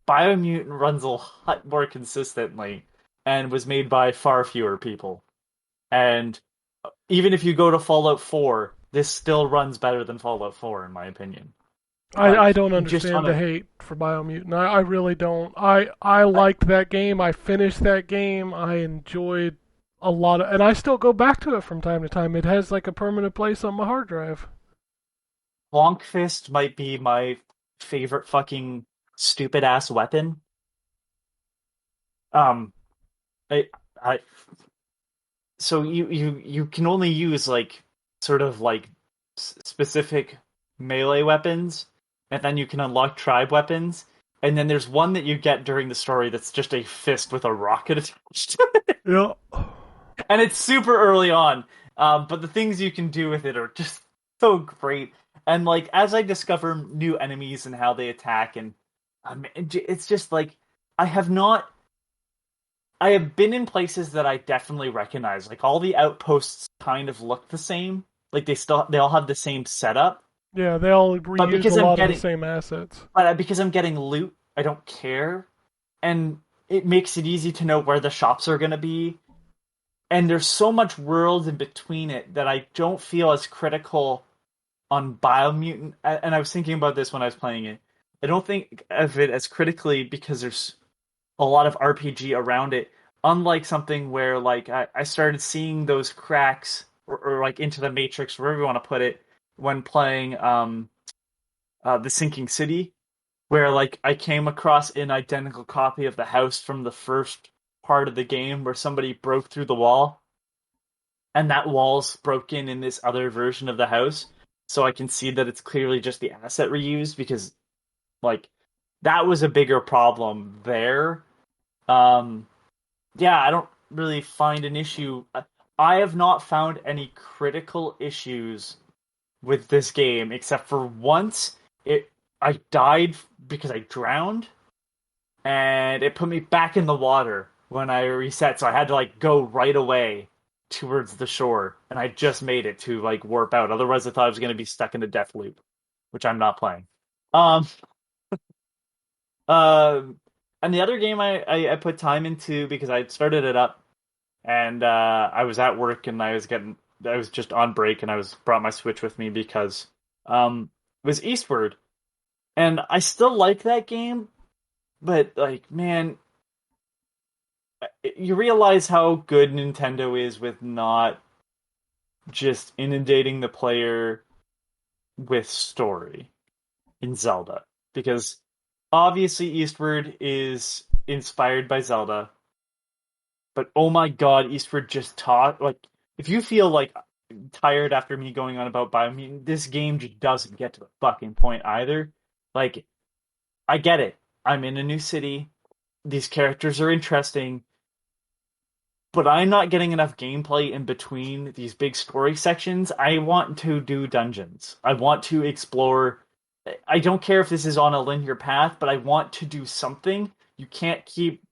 Biomutant runs a lot more consistently and was made by far fewer people. And even if you go to Fallout 4, this still runs better than Fallout 4, in my opinion. I don't understand the hate for Biomutant. I really don't. I liked that game. I finished that game. I enjoyed a lot of, and I still go back to it from time to time. It has like a permanent place on my hard drive. Bonkfist might be my favorite fucking stupid ass weapon. Um, I so you can only use like sort of like specific melee weapons, and then you can unlock tribe weapons, and then there's one that you get during the story that's just a fist with a rocket attached to it. Yeah. And it's super early on, but the things you can do with it are just so great. And like as I discover new enemies and how they attack, and it's just like I have been in places that I definitely recognize. Like all the outposts kind of look the same. Like they all have the same setup. Yeah, they all reuse a lot of the same assets. But because I'm getting loot, I don't care, and it makes it easy to know where the shops are going to be. And there's so much world in between it that I don't feel as critical on Biomutant. And I was thinking about this when I was playing it. I don't think of it as critically because there's a lot of RPG around it. Unlike something where like I started seeing those cracks or like into the Matrix, wherever you want to put it, when playing The Sinking City, where like I came across an identical copy of the house from the first part of the game where somebody broke through the wall, and that wall's broken in this other version of the house, so I can see that it's clearly just the asset reused, because like that was a bigger problem there. Yeah, I don't really find an issue. I have not found any critical issues with this game, except for once I died because I drowned, and it put me back in the water when I reset, so I had to like go right away towards the shore, and I just made it to like warp out. Otherwise, I thought I was going to be stuck in a death loop, which I'm not playing. Um, and the other game I put time into because I started it up, and I was at work and I was just on break, and I brought my Switch with me because it was Eastward, and I still like that game, but like man, you realize how good Nintendo is with not just inundating the player with story in Zelda, because obviously Eastward is inspired by Zelda, but oh my god, Eastward just taught, like, if you feel like tired after me going on about Biomutant, this game just doesn't get to the fucking point either. Like, I get it. I'm in a new city. These characters are interesting. but I'm not getting enough gameplay in between these big story sections. I want to do dungeons. I want to explore. I don't care if this is on a linear path, but I want to do something. You can't keep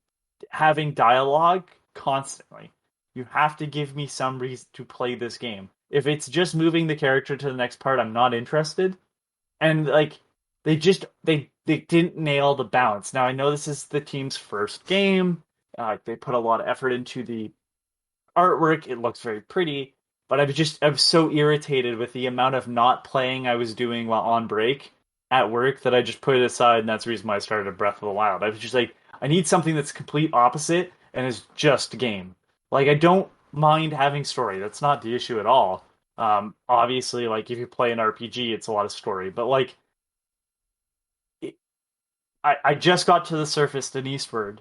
having dialogue constantly. You have to give me some reason to play this game. If it's just moving the character to the next part, I'm not interested. And like they didn't nail the balance. Now I know this is the team's first game. They put a lot of effort into the artwork. It looks very pretty, but I'm so irritated with the amount of not playing I was doing while on break at work that I just put it aside, and that's the reason why I started Breath of the Wild. I was just like, I need something that's complete opposite and is just a game. Like, I don't mind having story. That's not the issue at all. Obviously, like, if you play an RPG, it's a lot of story. But, like, I just got to the surface in Eastward,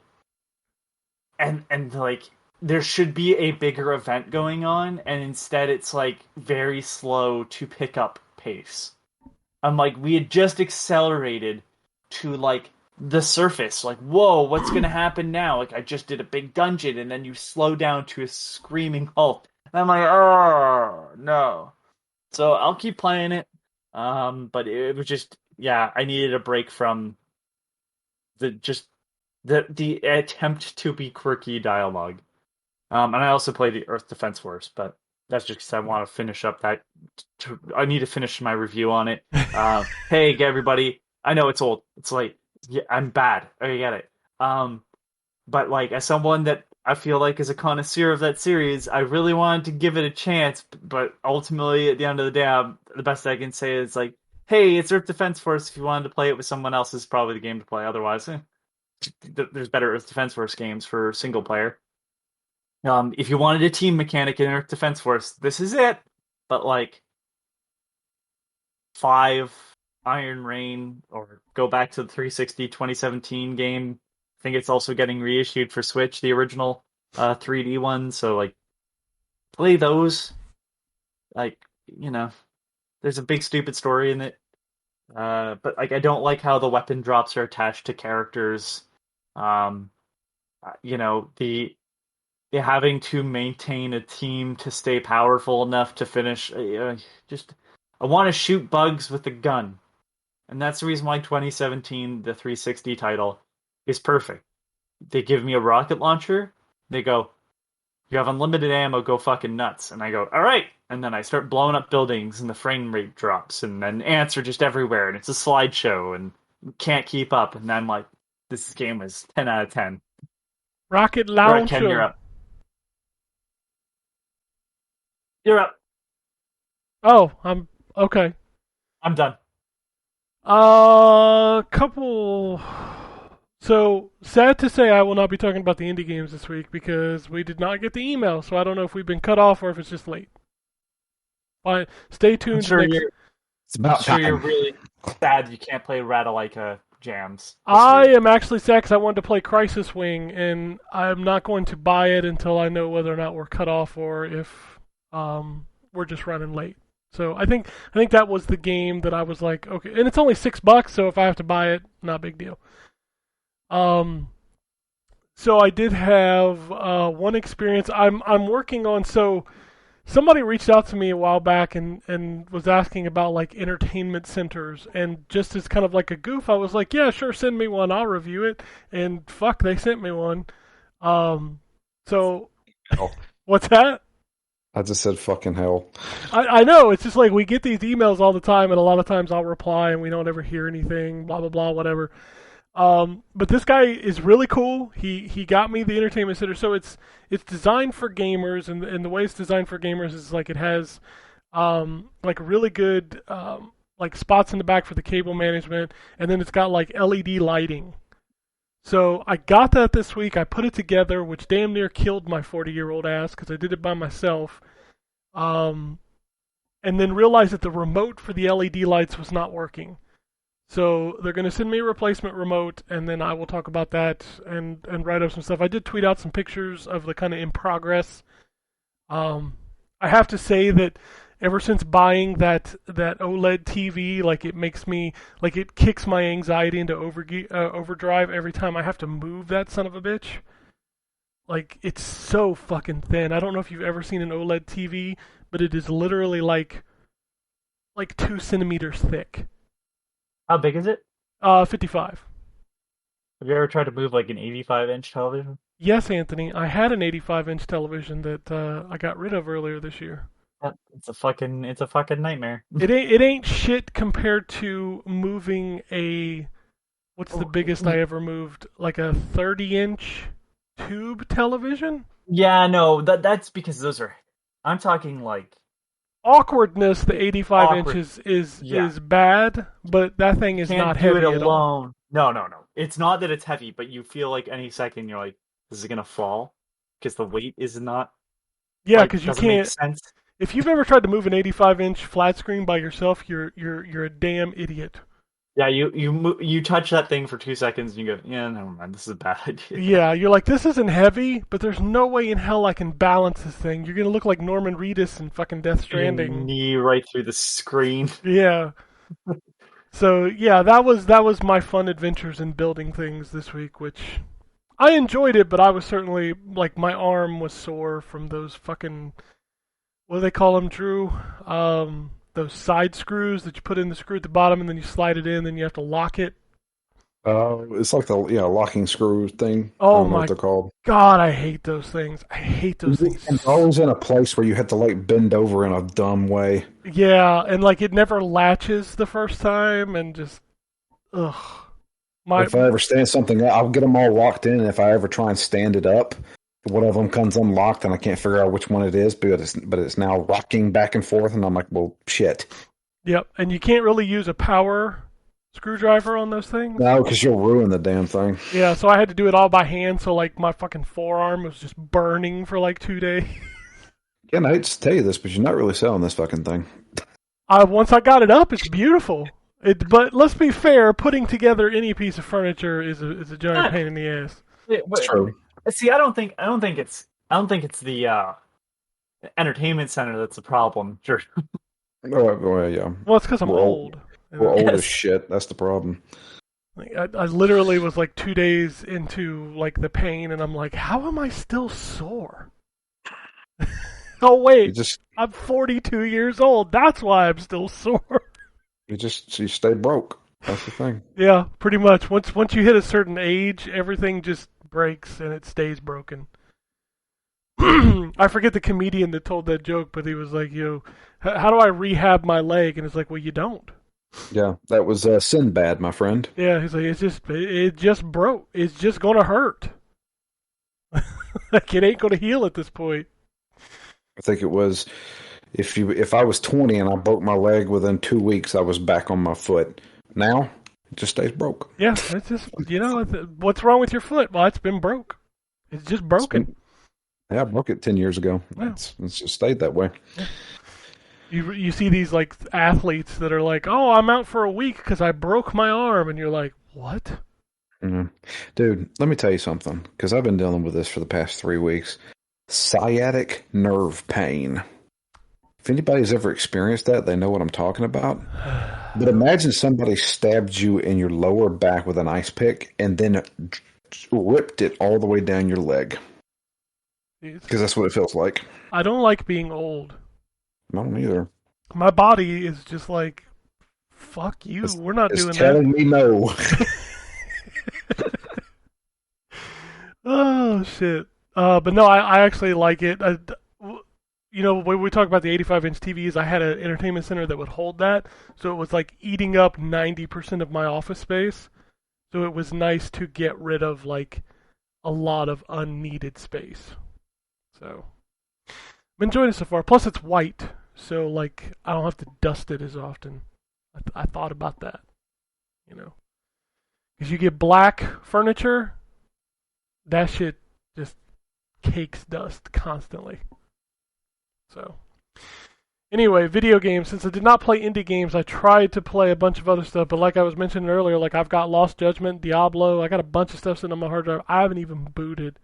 and like, there should be a bigger event going on, and instead it's, like, very slow to pick up pace. I'm like, we had just accelerated to, like, the surface. Like, whoa, what's going to happen now? Like, I just did a big dungeon, and then you slow down to a screaming halt. And I'm like, oh, no. So I'll keep playing it. But it was just, yeah, I needed a break from the attempt to be quirky dialogue. And I also played the Earth Defense Force, but that's just because I want to finish up that. I need to finish my review on it. Hey, everybody! I know it's old, it's late. Yeah, I'm bad. I get it. But like, as someone that I feel like is a connoisseur of that series, I really wanted to give it a chance. But ultimately, at the end of the day, the best I can say is like, hey, it's Earth Defense Force. If you wanted to play it with someone else, is probably the game to play. Otherwise, there's better Earth Defense Force games for single player. If you wanted a team mechanic in Earth Defense Force, this is it. But like 5 Iron Rain, or go back to the 360 2017 game. I think it's also getting reissued for Switch, the original 3D one. So like, play those. Like, you know, there's a big stupid story in it. But like, I don't like how the weapon drops are attached to characters. You know, the having to maintain a team to stay powerful enough to finish. I want to shoot bugs with a gun. And that's the reason why 2017, the 360 title, is perfect. They give me a rocket launcher. They go, you have unlimited ammo, go fucking nuts. And I go, all right. And then I start blowing up buildings, and the frame rate drops, and then ants are just everywhere, and it's a slideshow, and can't keep up. And I'm like, this game is 10 out of 10. Rocket All right, launcher. Ken, you're up. You're up. Oh, I'm okay. I'm done. Couple. So, sad to say I will not be talking about the indie games this week because we did not get the email, so I don't know if we've been cut off or if it's just late. Fine. Stay tuned. It's about time. You're really sad you can't play Ratalaika jams. I am actually sad because I wanted to play Crisis Wing, and I'm not going to buy it until I know whether or not we're cut off or if we're just running late. So I think that was the game that I was like, okay, and it's only $6, so if I have to buy it, not a big deal. So I did have one experience. I'm working on. So somebody reached out to me a while back and was asking about like entertainment centers, and just as kind of like a goof, I was like, yeah, sure, send me one, I'll review it. And fuck, they sent me one. So what's that? I just said fucking hell. I know, it's just like we get these emails all the time, and a lot of times I'll reply and we don't ever hear anything, blah, blah, blah, whatever. But this guy is really cool. He got me the entertainment center. So it's designed for gamers, and the way it's designed for gamers is like it has like really good like spots in the back for the cable management, and then it's got like LED lighting. So I got that this week. I put it together, which damn near killed my 40-year-old ass because I did it by myself. And then realized that the remote for the LED lights was not working. So they're going to send me a replacement remote, and then I will talk about that and write up some stuff. I did tweet out some pictures of the kind of in progress. I have to say that ever since buying that OLED TV, like it makes me, like it kicks my anxiety into overdrive every time I have to move that son of a bitch. Like, it's so fucking thin. I don't know if you've ever seen an OLED TV, but it is literally like 2 centimeters thick. How big is it? 55. Have you ever tried to move like an 85-inch television? Yes, Anthony. I had an 85-inch television that I got rid of earlier this year. It's a fucking nightmare. It ain't shit compared to moving what's the biggest I ever moved? Like a 30-inch tube television? Yeah, no, that's because those are. I'm talking like Awkwardness, the 85 Awkward. inches is Yeah. bad, but that thing is can't not do heavy it at all. alone. No. It's not that it's heavy, but you feel like any second you're like, this is gonna fall because the weight is not. Yeah, like, because you doesn't make can't. sense. If you've ever tried to move an 85-inch flat screen by yourself, you're a damn idiot. Yeah, you touch that thing for 2 seconds and you go, yeah, never mind, this is a bad idea. Yeah, you're like, this isn't heavy, but there's no way in hell I can balance this thing. You're gonna look like Norman Reedus in fucking Death Your Stranding. knee right through the screen. Yeah. So yeah, that was my fun adventures in building things this week, which I enjoyed it, but I was certainly like my arm was sore from those fucking what do they call them, Drew? Those side screws that you put in the screw at the bottom and then you slide it in, then you have to lock it. It's like the locking screw thing. Oh I don't know my what they're called. God, I hate those things. I hate those things. It's always in a place where you have to like bend over in a dumb way. Yeah, and like it never latches the first time, and just ugh. If I ever stand something up, I'll get them all locked in. And if I ever try and stand it up, one of them comes unlocked, and I can't figure out which one it is. But it's now rocking back and forth, and I'm like, well, shit. Yep, and you can't really use a power screwdriver on those things. No, because you'll ruin the damn thing. Yeah, so I had to do it all by hand. So like my fucking forearm was just burning for like 2 days. Yeah, and I hate to tell you this, but you're not really selling this fucking thing. Once I got it up, it's beautiful. But let's be fair, putting together any piece of furniture is a giant pain in the ass. It's true. See, I don't think it's the entertainment center that's the problem. Sure. Oh, yeah. Well, it's because I'm We're old. We're old Yes. as shit. That's the problem. Like, I literally was like 2 days into like the pain, and I'm like, how am I still sore? Oh wait, I'm 42 years old. That's why I'm still sore. You stay broke. That's the thing. Yeah, pretty much. Once you hit a certain age, everything just breaks and it stays broken. I forget the comedian that told that joke, but he was like, how do I rehab my leg? And it's like, well, you don't. Yeah, that was Sinbad, my friend. Yeah, he's like, it just broke. It's just gonna hurt. Like it ain't gonna heal at this point. I think it was if I was 20 and I broke my leg within 2 weeks, I was back on my foot. Now it just stays broke. Yeah, it's just what's wrong with your foot? Well, it's been broke. It's just broken. I broke it 10 years ago. Yeah. It's just stayed that way. Yeah. You see these like athletes that are like, oh, I'm out for a week because I broke my arm, and you're like, what? Mm-hmm. Dude, let me tell you something, because I've been dealing with this for the past 3 weeks. Sciatic nerve pain. If anybody's ever experienced that, they know what I'm talking about. But imagine somebody stabbed you in your lower back with an ice pick and then ripped it all the way down your leg. Because that's what it feels like. I don't like being old. I don't either. My body is just like, fuck you. We're not doing that. It's telling me no. Oh, shit. But no, I actually like it. When we talk about the 85-inch TVs, I had an entertainment center that would hold that. So it was like eating up 90% of my office space. So it was nice to get rid of like a lot of unneeded space. So I'm enjoying it so far. Plus it's white. So like I don't have to dust it as often. I thought about that. Because you get black furniture, that shit just cakes dust constantly. So, anyway, video games. Since I did not play indie games, I tried to play a bunch of other stuff. But like I was mentioning earlier, like I've got Lost Judgment, Diablo. I got a bunch of stuff sitting on my hard drive. I haven't even booted.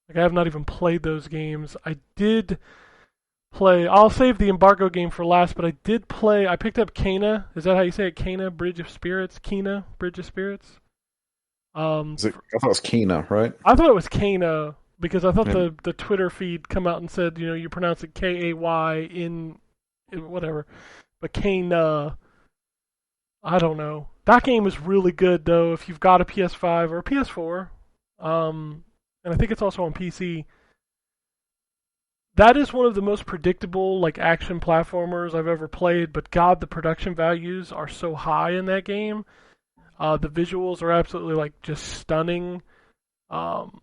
Like I have not even played those games. I did play. I'll save the embargo game for last. But I did play. I picked up Kena. Is that how you say it? Kena Bridge of Spirits. Kena Bridge of Spirits. I thought it was Kena, right? I thought it was Kena, Because I thought Yeah. the Twitter feed come out and said, you pronounce it Kay in whatever, but Kane. I don't know. That game is really good though. If you've got a PS5 or a PS4, and I think it's also on PC. That is one of the most predictable like action platformers I've ever played. But God, the production values are so high in that game. The visuals are absolutely like just stunning. Um,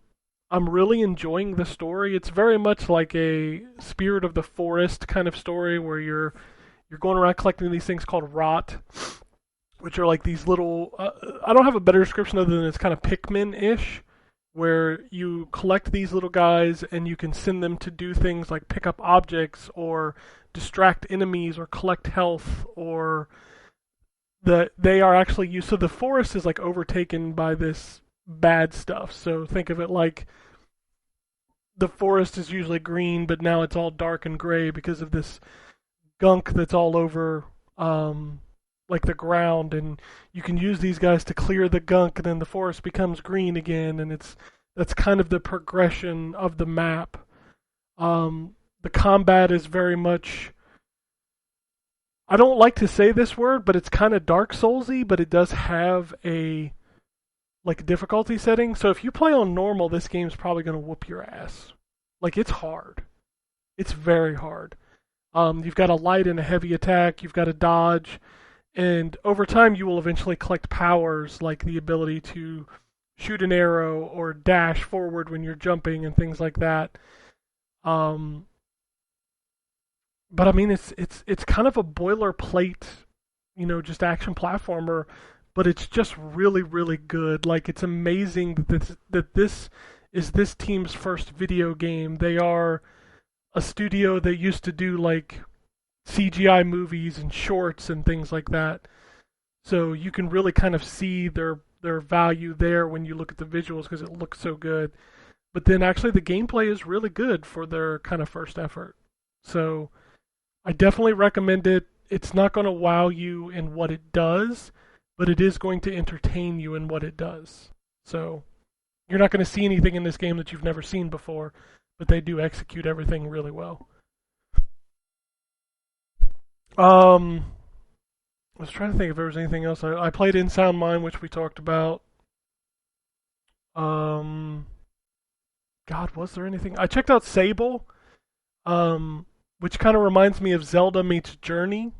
I'm really enjoying the story. It's very much like a Spirit of the Forest kind of story where you're going around collecting these things called rot, which are like these little. I don't have a better description other than it's kind of Pikmin-ish, where you collect these little guys and you can send them to do things like pick up objects or distract enemies or collect health or they are actually used. So the forest is like overtaken by this bad stuff. So think of it like the forest is usually green, but now it's all dark and gray because of this gunk that's all over like the ground, and you can use these guys to clear the gunk, and then the forest becomes green again, and that's kind of the progression of the map. The combat is very much. I don't like to say this word, but it's kind of Dark Soulsy, but it does have a like difficulty setting. So if you play on normal, this game's probably going to whoop your ass. Like it's hard. It's very hard. You've got a light and a heavy attack. You've got a dodge. And over time, you will eventually collect powers like the ability to shoot an arrow or dash forward when you're jumping and things like that. But I mean, it's kind of a boilerplate, just action platformer, but it's just really, really good. Like it's amazing that this is this team's first video game. They are a studio that used to do like CGI movies and shorts and things like that. So you can really kind of see their value there when you look at the visuals because it looks so good. But then actually the gameplay is really good for their kind of first effort. So I definitely recommend it. It's not going to wow you in what it does, but it is going to entertain you in what it does. So you're not going to see anything in this game that you've never seen before, but they do execute everything really well. I was trying to think if there was anything else. I played In Sound Mind, which we talked about. God, was there anything? I checked out Sable, which kind of reminds me of Zelda meets Journey.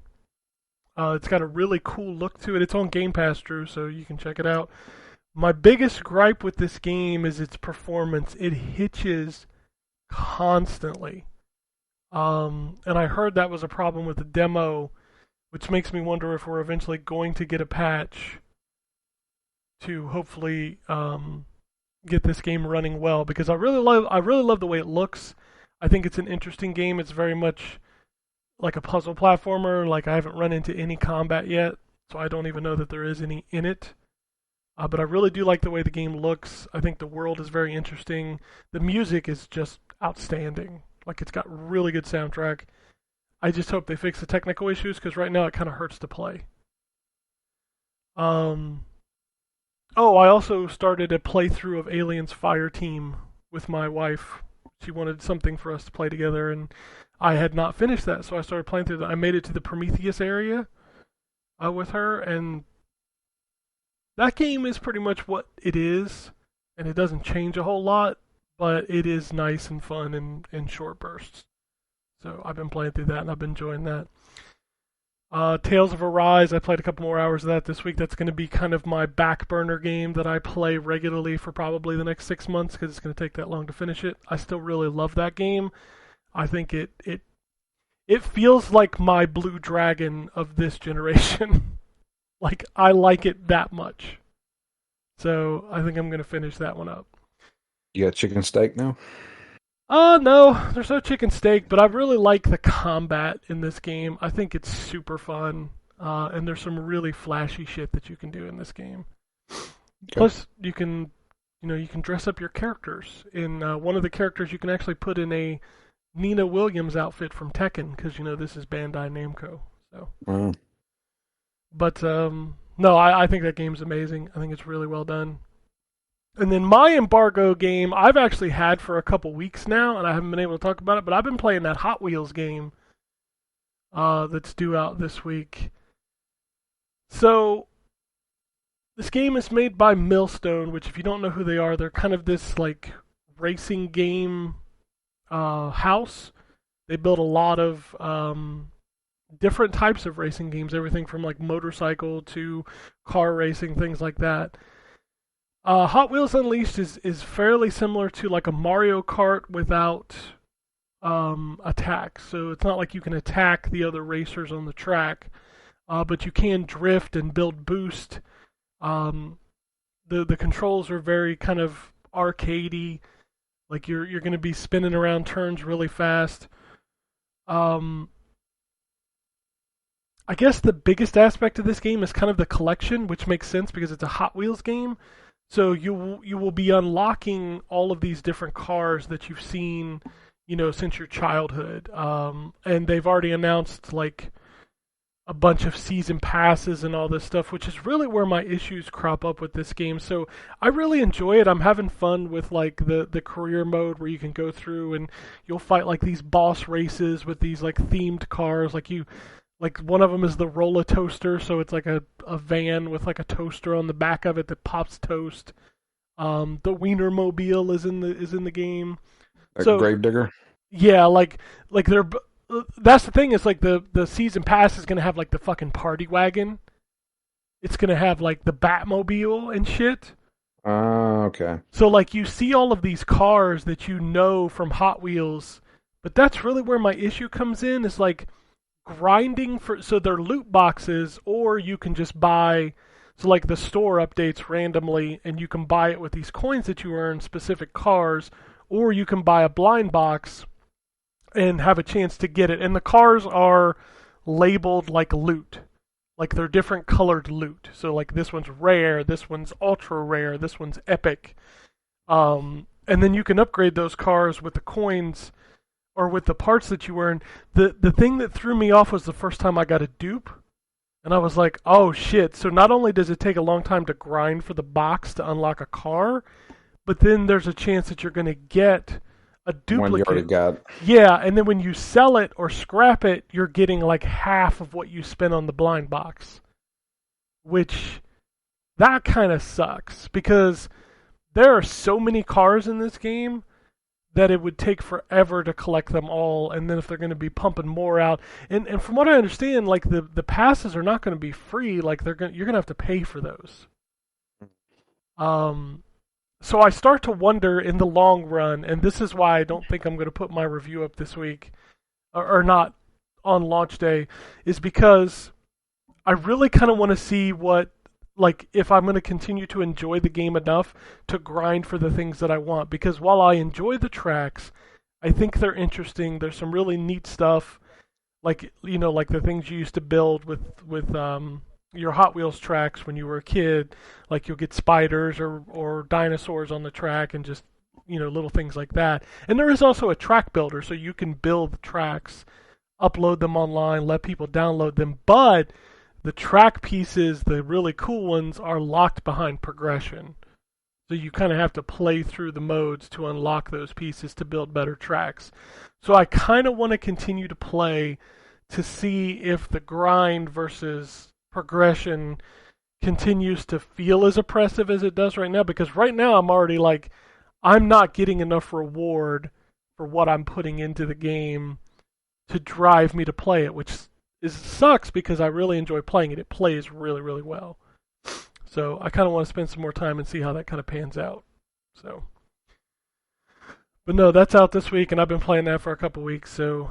It's got a really cool look to it. It's on Game Pass, Drew, so you can check it out. My biggest gripe with this game is its performance. It hitches constantly. And I heard that was a problem with the demo, which makes me wonder if we're eventually going to get a patch to hopefully get this game running well, because I really love the way it looks. I think it's an interesting game. It's very much like a puzzle platformer. Like I haven't run into any combat yet, so I don't even know that there is any in it. But I really do like the way the game looks. I think the world is very interesting. The music is just outstanding. Like it's got really good soundtrack. I just hope they fix the technical issues because right now it kind of hurts to play. Oh, I also started a playthrough of Aliens Fireteam with my wife. She wanted something for us to play together, and I had not finished that, so I started playing through that. I made it to the Prometheus area with her, and that game is pretty much what it is, and it doesn't change a whole lot, but it is nice and fun in short bursts. So I've been playing through that, and I've been enjoying that. Tales of Arise, I played a couple more hours of that this week. That's going to be kind of my back burner game that I play regularly for probably the next 6 months because it's going to take that long to finish it. I still really love that game. I think it feels like my Blue Dragon of this generation. Like, I like it that much. So I think I'm going to finish that one up. You got chicken steak now? No, there's no chicken steak, but I really like the combat in this game. I think it's super fun, and there's some really flashy shit that you can do in this game. Okay. Plus, you can dress up your characters. In one of the characters, you can actually put in a Nina Williams outfit from Tekken, because this is Bandai Namco. So, Wow. but no, I think that game's amazing. I think it's really well done. And then my embargo game, I've actually had for a couple weeks now, and I haven't been able to talk about it, but I've been playing that Hot Wheels game that's due out this week. So, this game is made by Millstone, which if you don't know who they are, they're kind of this like racing game house. They build a lot of different types of racing games, everything from like motorcycle to car racing, things like that. Hot Wheels Unleashed is fairly similar to like a Mario Kart without attack. So it's not like you can attack the other racers on the track, but you can drift and build boost. The controls are very kind of arcadey, like you're going to be spinning around turns really fast. I guess the biggest aspect of this game is kind of the collection, which makes sense because it's a Hot Wheels game. So you will be unlocking all of these different cars that you've seen, since your childhood. And they've already announced like a bunch of season passes and all this stuff, which is really where my issues crop up with this game. So I really enjoy it. I'm having fun with like the career mode where you can go through and you'll fight like these boss races with these like themed cars. Like one of them is the roller toaster, so it's like a van with like a toaster on the back of it that pops toast. The Wienermobile is in the game. Like So Gravedigger. yeah, like they're that's the thing is like the season pass is gonna have like the fucking party wagon. It's gonna have like the Batmobile and shit. Okay. So like you see all of these cars that you know from Hot Wheels, but that's really where my issue comes in. Is like grinding so they're loot boxes, or you can just buy. So like the store updates randomly, and you can buy it with these coins that you earn specific cars, or you can buy a blind box and have a chance to get it. And the cars are labeled like loot. Like they're different colored loot. So like this one's rare, this one's ultra rare, this one's epic. And then you can upgrade those cars with the coins or with the parts that you earn. The thing that threw me off was the first time I got a dupe. And I was like, oh shit. So not only does it take a long time to grind for the box to unlock a car, but then there's a chance that you're going to get a duplicate. One you already got. Yeah, and then when you sell it or scrap it, you're getting like half of what you spent on the blind box. Which, that kind of sucks, because there are so many cars in this game that it would take forever to collect them all, and then if they're going to be pumping more out, and from what I understand, like the passes are not going to be free, like you're going to have to pay for those. So I start to wonder in the long run, and this is why I don't think I'm going to put my review up this week, or not on launch day, is because I really kind of want to see if I'm going to continue to enjoy the game enough to grind for the things that I want. Because while I enjoy the tracks, I think they're interesting. There's some really neat stuff, like the things you used to build with your Hot Wheels tracks when you were a kid. Like you'll get spiders or dinosaurs on the track, and just little things like that. And there is also a track builder, so you can build tracks, upload them online, let people download them, but the track pieces, the really cool ones, are locked behind progression. So you kind of have to play through the modes to unlock those pieces to build better tracks. So I kind of want to continue to play to see if the grind versus progression continues to feel as oppressive as it does right now. Because right now I'm already like, I'm not getting enough reward for what I'm putting into the game to drive me to play it, which sucks because I really enjoy playing it. It plays really, really well. So I kind of want to spend some more time and see how that kind of pans out. So, but no, that's out this week, and I've been playing that for a couple weeks. So,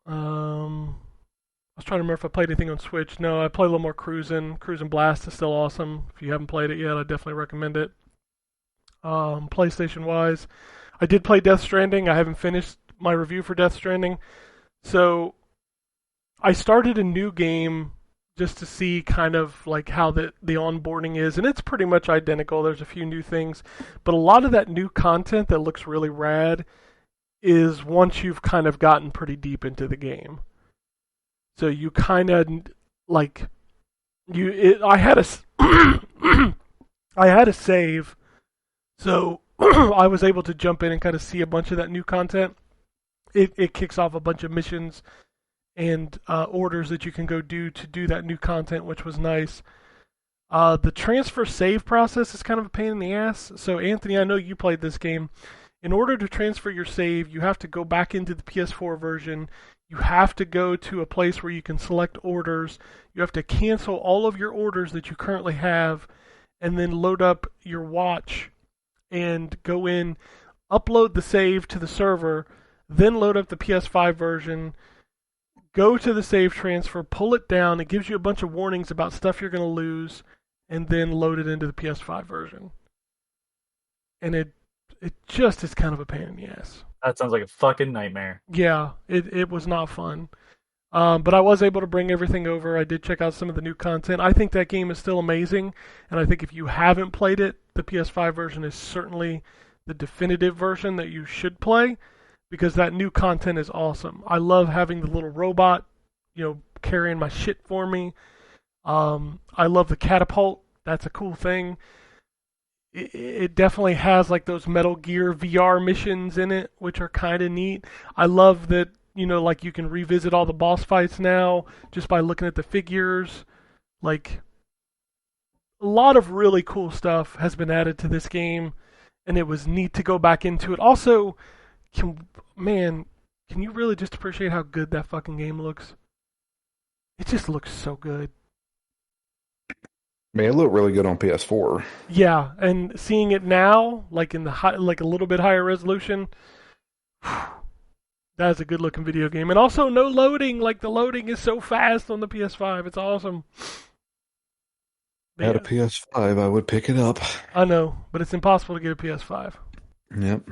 I was trying to remember if I played anything on Switch. No, I played a little more Cruisin'. Cruisin' Blast is still awesome. If you haven't played it yet, I definitely recommend it. PlayStation-wise, I did play Death Stranding. I haven't finished my review for Death Stranding. So I started a new game just to see kind of like how the onboarding is, and it's pretty much identical. There's a few new things, but a lot of that new content that looks really rad is once you've kind of gotten pretty deep into the game. So you kind of like I had a I had a save So I was able to jump in and kind of see a bunch of that new content. It kicks off a bunch of missions and orders that you can go do to do that new content, which was nice. The transfer save process is kind of a pain in the ass. So Anthony, I know you played this game. In order to transfer your save, you have to go back into the PS4 version. You have to go to a place where you can select orders. You have to cancel all of your orders that you currently have, and then load up your watch and go in, upload the save to the server, then load up the PS5 version, go to the save transfer, pull it down. It gives you a bunch of warnings about stuff you're going to lose, and then load it into the PS5 version. And it just is kind of a pain in the ass. That sounds like a fucking nightmare. Yeah, it was not fun. But I was able to bring everything over. I did check out some of the new content. I think that game is still amazing, and I think if you haven't played it, the PS5 version is certainly the definitive version that you should play, because that new content is awesome. I love having the little robot, carrying my shit for me. I love the catapult. That's a cool thing. It definitely has like those Metal Gear VR missions in it, which are kind of neat. I love that, like you can revisit all the boss fights now just by looking at the figures. Like, a lot of really cool stuff has been added to this game, and it was neat to go back into it. Also, can you really just appreciate how good that fucking game looks? It just looks so good. Man, it looked really good on PS4. Yeah, and seeing it now, like in the like a little bit higher resolution, that's a good looking video game. And also no loading. Like, the loading is so fast on the PS5. It's awesome. Had a PS5, I would pick it up. I know, but it's impossible to get a PS5. Yep.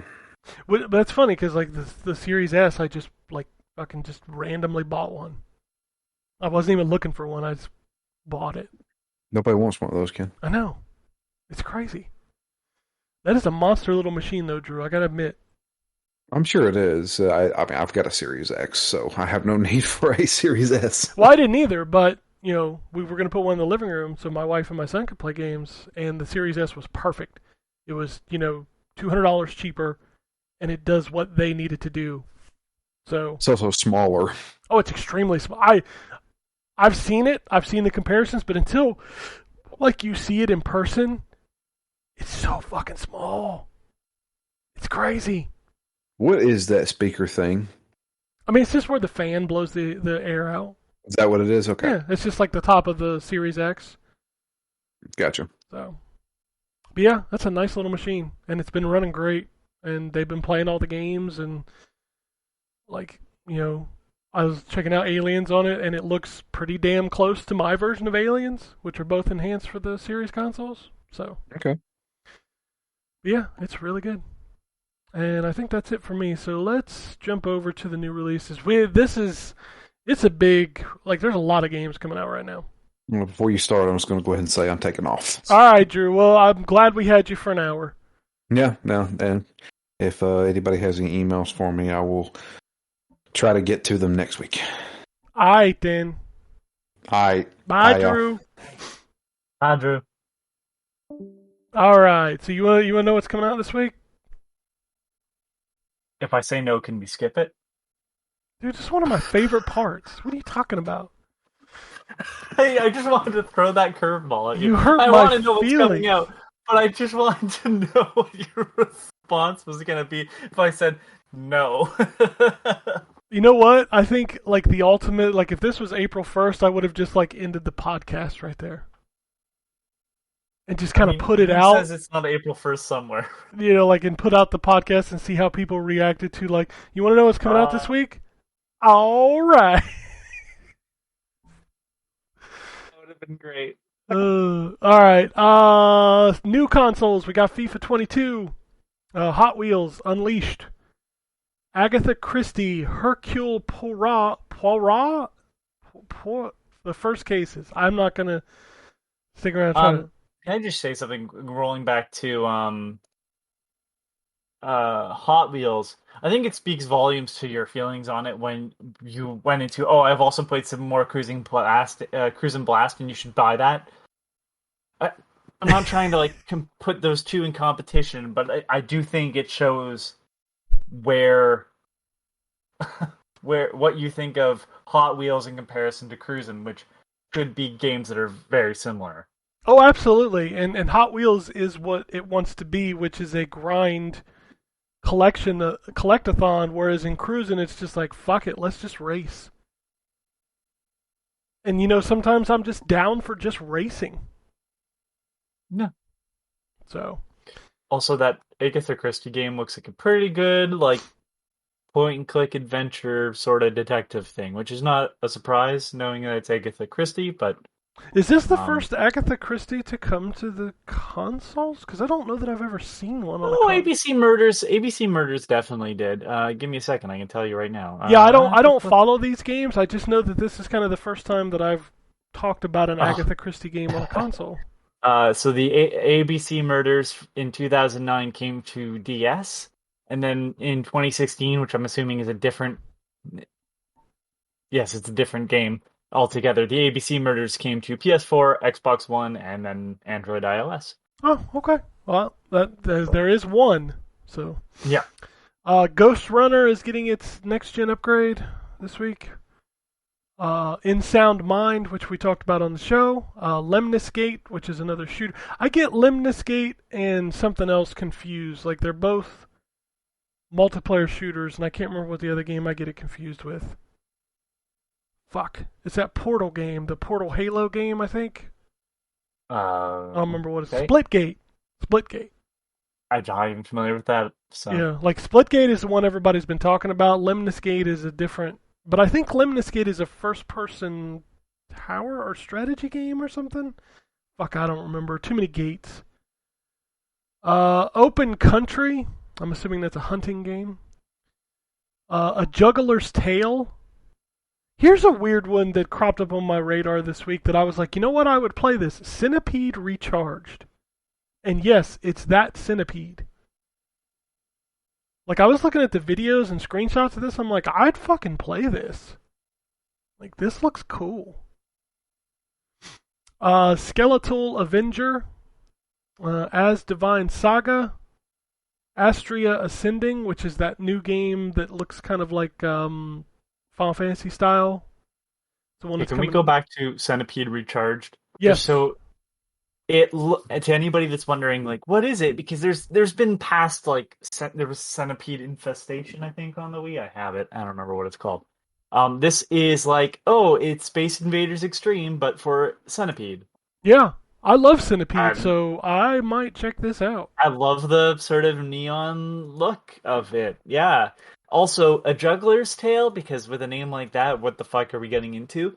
But that's funny because like the Series S, I just like fucking just randomly bought one. I wasn't even looking for one. I just bought it. Nobody wants one of those, Ken. I know. It's crazy. That is a monster little machine, though, Drew. I gotta admit. I'm sure it is. I mean, I've got a Series X, so I have no need for a Series S. Well, I didn't either, but, we were going to put one in the living room so my wife and my son could play games, and the Series S was perfect. It was, $200 cheaper, and it does what they needed to do. So It's also smaller. Oh, it's extremely small. I've seen it. I've seen the comparisons, but until like you see it in person, it's so fucking small. It's crazy. What is that speaker thing? I mean, it's just where the fan blows the air out. Is that what it is? Okay. Yeah, it's just like the top of the Series X. Gotcha. So, but yeah, that's a nice little machine, and it's been running great, and they've been playing all the games, and like, I was checking out Aliens on it, and it looks pretty damn close to my version of Aliens, which are both enhanced for the series consoles. So, Okay. yeah, it's really good. And I think that's it for me. So let's jump over to the new releases. It's a big, there's a lot of games coming out right now. Well, before you start, I'm just going to go ahead and say I'm taking off. All right, Drew. Well, I'm glad we had you for an hour. Yeah, no, and if anybody has any emails for me, I will try to get to them next week. All right, then. All right. Bye, y'all. Drew. Hi, Drew. All right. So you want to know what's coming out this week? If I say no, can we skip it? Dude, it's one of my favorite parts. What are you talking about? Hey, I just wanted to throw that curveball at you. You hurt I my want to know what's feelings. coming out, but I just wanted to know what your response was going to be if I said no. You know what? I think the ultimate, if this was April 1st, I would have just ended the podcast right there. And just kind of put it who out. says it's not April 1st somewhere? And put out the podcast and see how people reacted to you want to know what's coming out this week? All right. That would have been great. All right. New consoles. We got FIFA 22, Hot Wheels Unleashed, Agatha Christie, Hercule Poirot. The first cases. I'm not gonna stick around trying to. Can I just say something? Rolling back to Hot Wheels, I think it speaks volumes to your feelings on it when you went into, I've also played some more Cruise and Blast, and you should buy that. I'm not trying to like put those two in competition, but I do think it shows where what you think of Hot Wheels in comparison to Cruisin', which could be games that are very similar. Oh, absolutely. And Hot Wheels is what it wants to be, which is a grind collectathon, whereas in Cruisin' it's just like, fuck it, let's just race. And sometimes I'm just down for just racing. No. So. Also, that Agatha Christie game looks like a pretty good, like, point-and-click adventure sort of detective thing, which is not a surprise, knowing that it's Agatha Christie, but... Is this the first Agatha Christie to come to the consoles? Because I don't know that I've ever seen one on the console. ABC Murders definitely did. Give me a second, I can tell you right now. Yeah, I don't follow these games. I just know that this is kind of the first time that I've talked about an Agatha Christie game on a console. So the ABC Murders in 2009 came to DS, and then in 2016, which I'm assuming is a different... Yes, it's a different game altogether. The ABC Murders came to PS4, Xbox One, and then Android iOS. Oh, okay. Well, there is one. So yeah. Ghost Runner is getting its next-gen upgrade this week. In Sound Mind, which we talked about on the show. Lemnis Gate, which is another shooter. I get Lemnis Gate and something else confused. Like, they're both multiplayer shooters, and I can't remember what the other game I get it confused with. Fuck. It's that Portal game, the Portal Halo game, I think. I don't remember what it's... Okay. Splitgate. I'm not even familiar with that. So. Yeah, like Splitgate is the one everybody's been talking about. Lemnis Gate is a different... But I think Lemnis Gate is a first-person tower or strategy game or something. Fuck, I don't remember. Too many gates. Open Country. I'm assuming that's a hunting game. A Juggler's Tale. Here's a weird one that cropped up on my radar this week that I was like, you know what, I would play this. Centipede Recharged. And yes, it's that Centipede. Like, I was looking at the videos and screenshots of this, I'm like, I'd fucking play this. Like, this looks cool. Skeletal Avenger. As Divine Saga. Astria Ascending, which is that new game that looks kind of like Final Fantasy style. The one Can we go back to Centipede Recharged? Yes. So, to anybody that's wondering, like, what is it? Because there's been past, like, there was Centipede Infestation, I think, on the Wii. I have it. I don't remember what it's called. This is like, it's Space Invaders Extreme, but for Centipede. Yeah, I love Centipede, so I might check this out. I love the sort of neon look of it. Yeah. Also, A Juggler's Tale, because with a name like that, what the fuck are we getting into?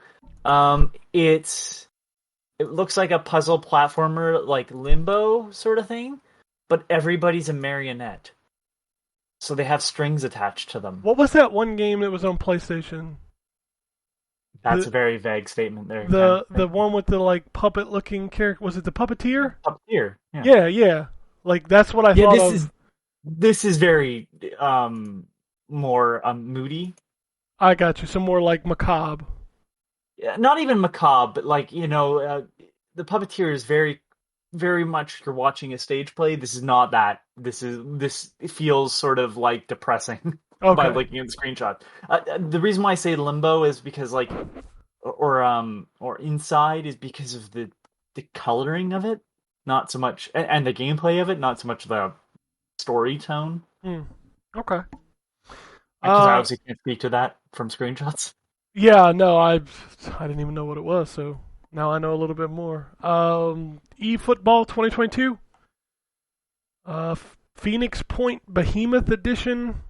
It looks like a puzzle platformer, like Limbo sort of thing, but everybody's a marionette. So they have strings attached to them. What was that one game that was on PlayStation? That's a very vague statement there. The one with the, like, puppet-looking character. Was it the Puppeteer? Puppeteer, yeah. Yeah. Like, that's what I thought of. This is very more moody. I got you. Some more, like, macabre. Not even macabre, but like, the Puppeteer is very, very much you're watching a stage play. This is not that. This feels sort of like depressing by looking at the screenshot. The reason why I say Limbo is because like, or Inside is because of the coloring of it, not so much, and the gameplay of it, not so much the story tone. Okay. Because I obviously can't speak to that from screenshots. Yeah, no, I didn't even know what it was, so now I know a little bit more. eFootball 2022. Phoenix Point Behemoth Edition.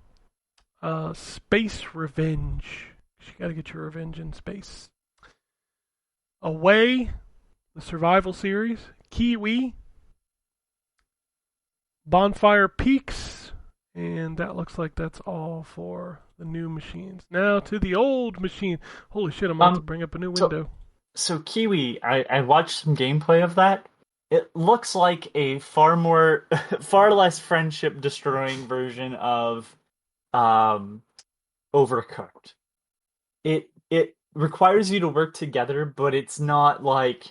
Space Revenge. You gotta get your revenge in space. Away, the Survival Series. Kiwi. Bonfire Peaks. And that looks like that's all for the new machines. Now to the old machine. Holy shit, I'm about to bring up a new window. So Kiwi, I watched some gameplay of that. It looks like a far less friendship destroying version of Overcooked. It requires you to work together, but it's not like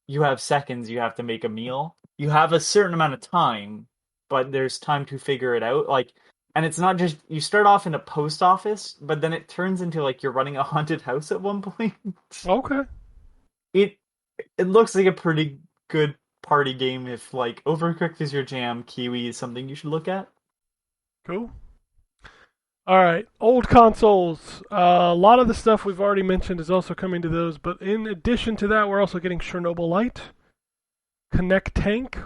you have seconds, you have to make a meal. You have a certain amount of time, but there's time to figure it out. Like, and it's not just you start off in a post office, but then it turns into like you're running a haunted house at one point. Okay. It it looks like a pretty good party game if like Overcooked is your jam, Kiwi is something you should look at. Cool. All right, old consoles. A lot of the stuff we've already mentioned is also coming to those, but in addition to that, we're also getting Chernobyl Light, Connect Tank,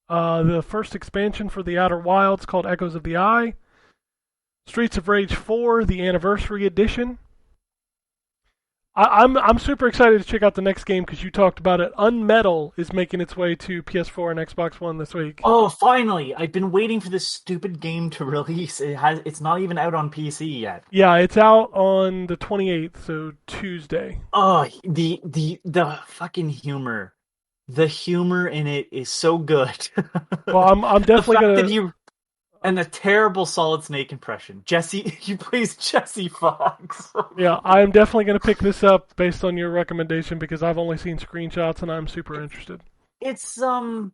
the first expansion for the Outer Wilds called Echoes of the Eye, Streets of Rage 4, the Anniversary Edition. I'm super excited to check out the next game because you talked about it. Unmetal is making its way to PS4 and Xbox One this week. Oh, finally! I've been waiting for this stupid game to release. It's not even out on PC yet. Yeah, it's out on the 28th, so Tuesday. Oh, the fucking humor. The humor in it is so good. Well, I'm the definitely fact gonna. that you and the terrible Solid Snake impression. He plays Jesse Fox. Yeah, I'm definitely gonna pick this up based on your recommendation because I've only seen screenshots and I'm super interested. It's the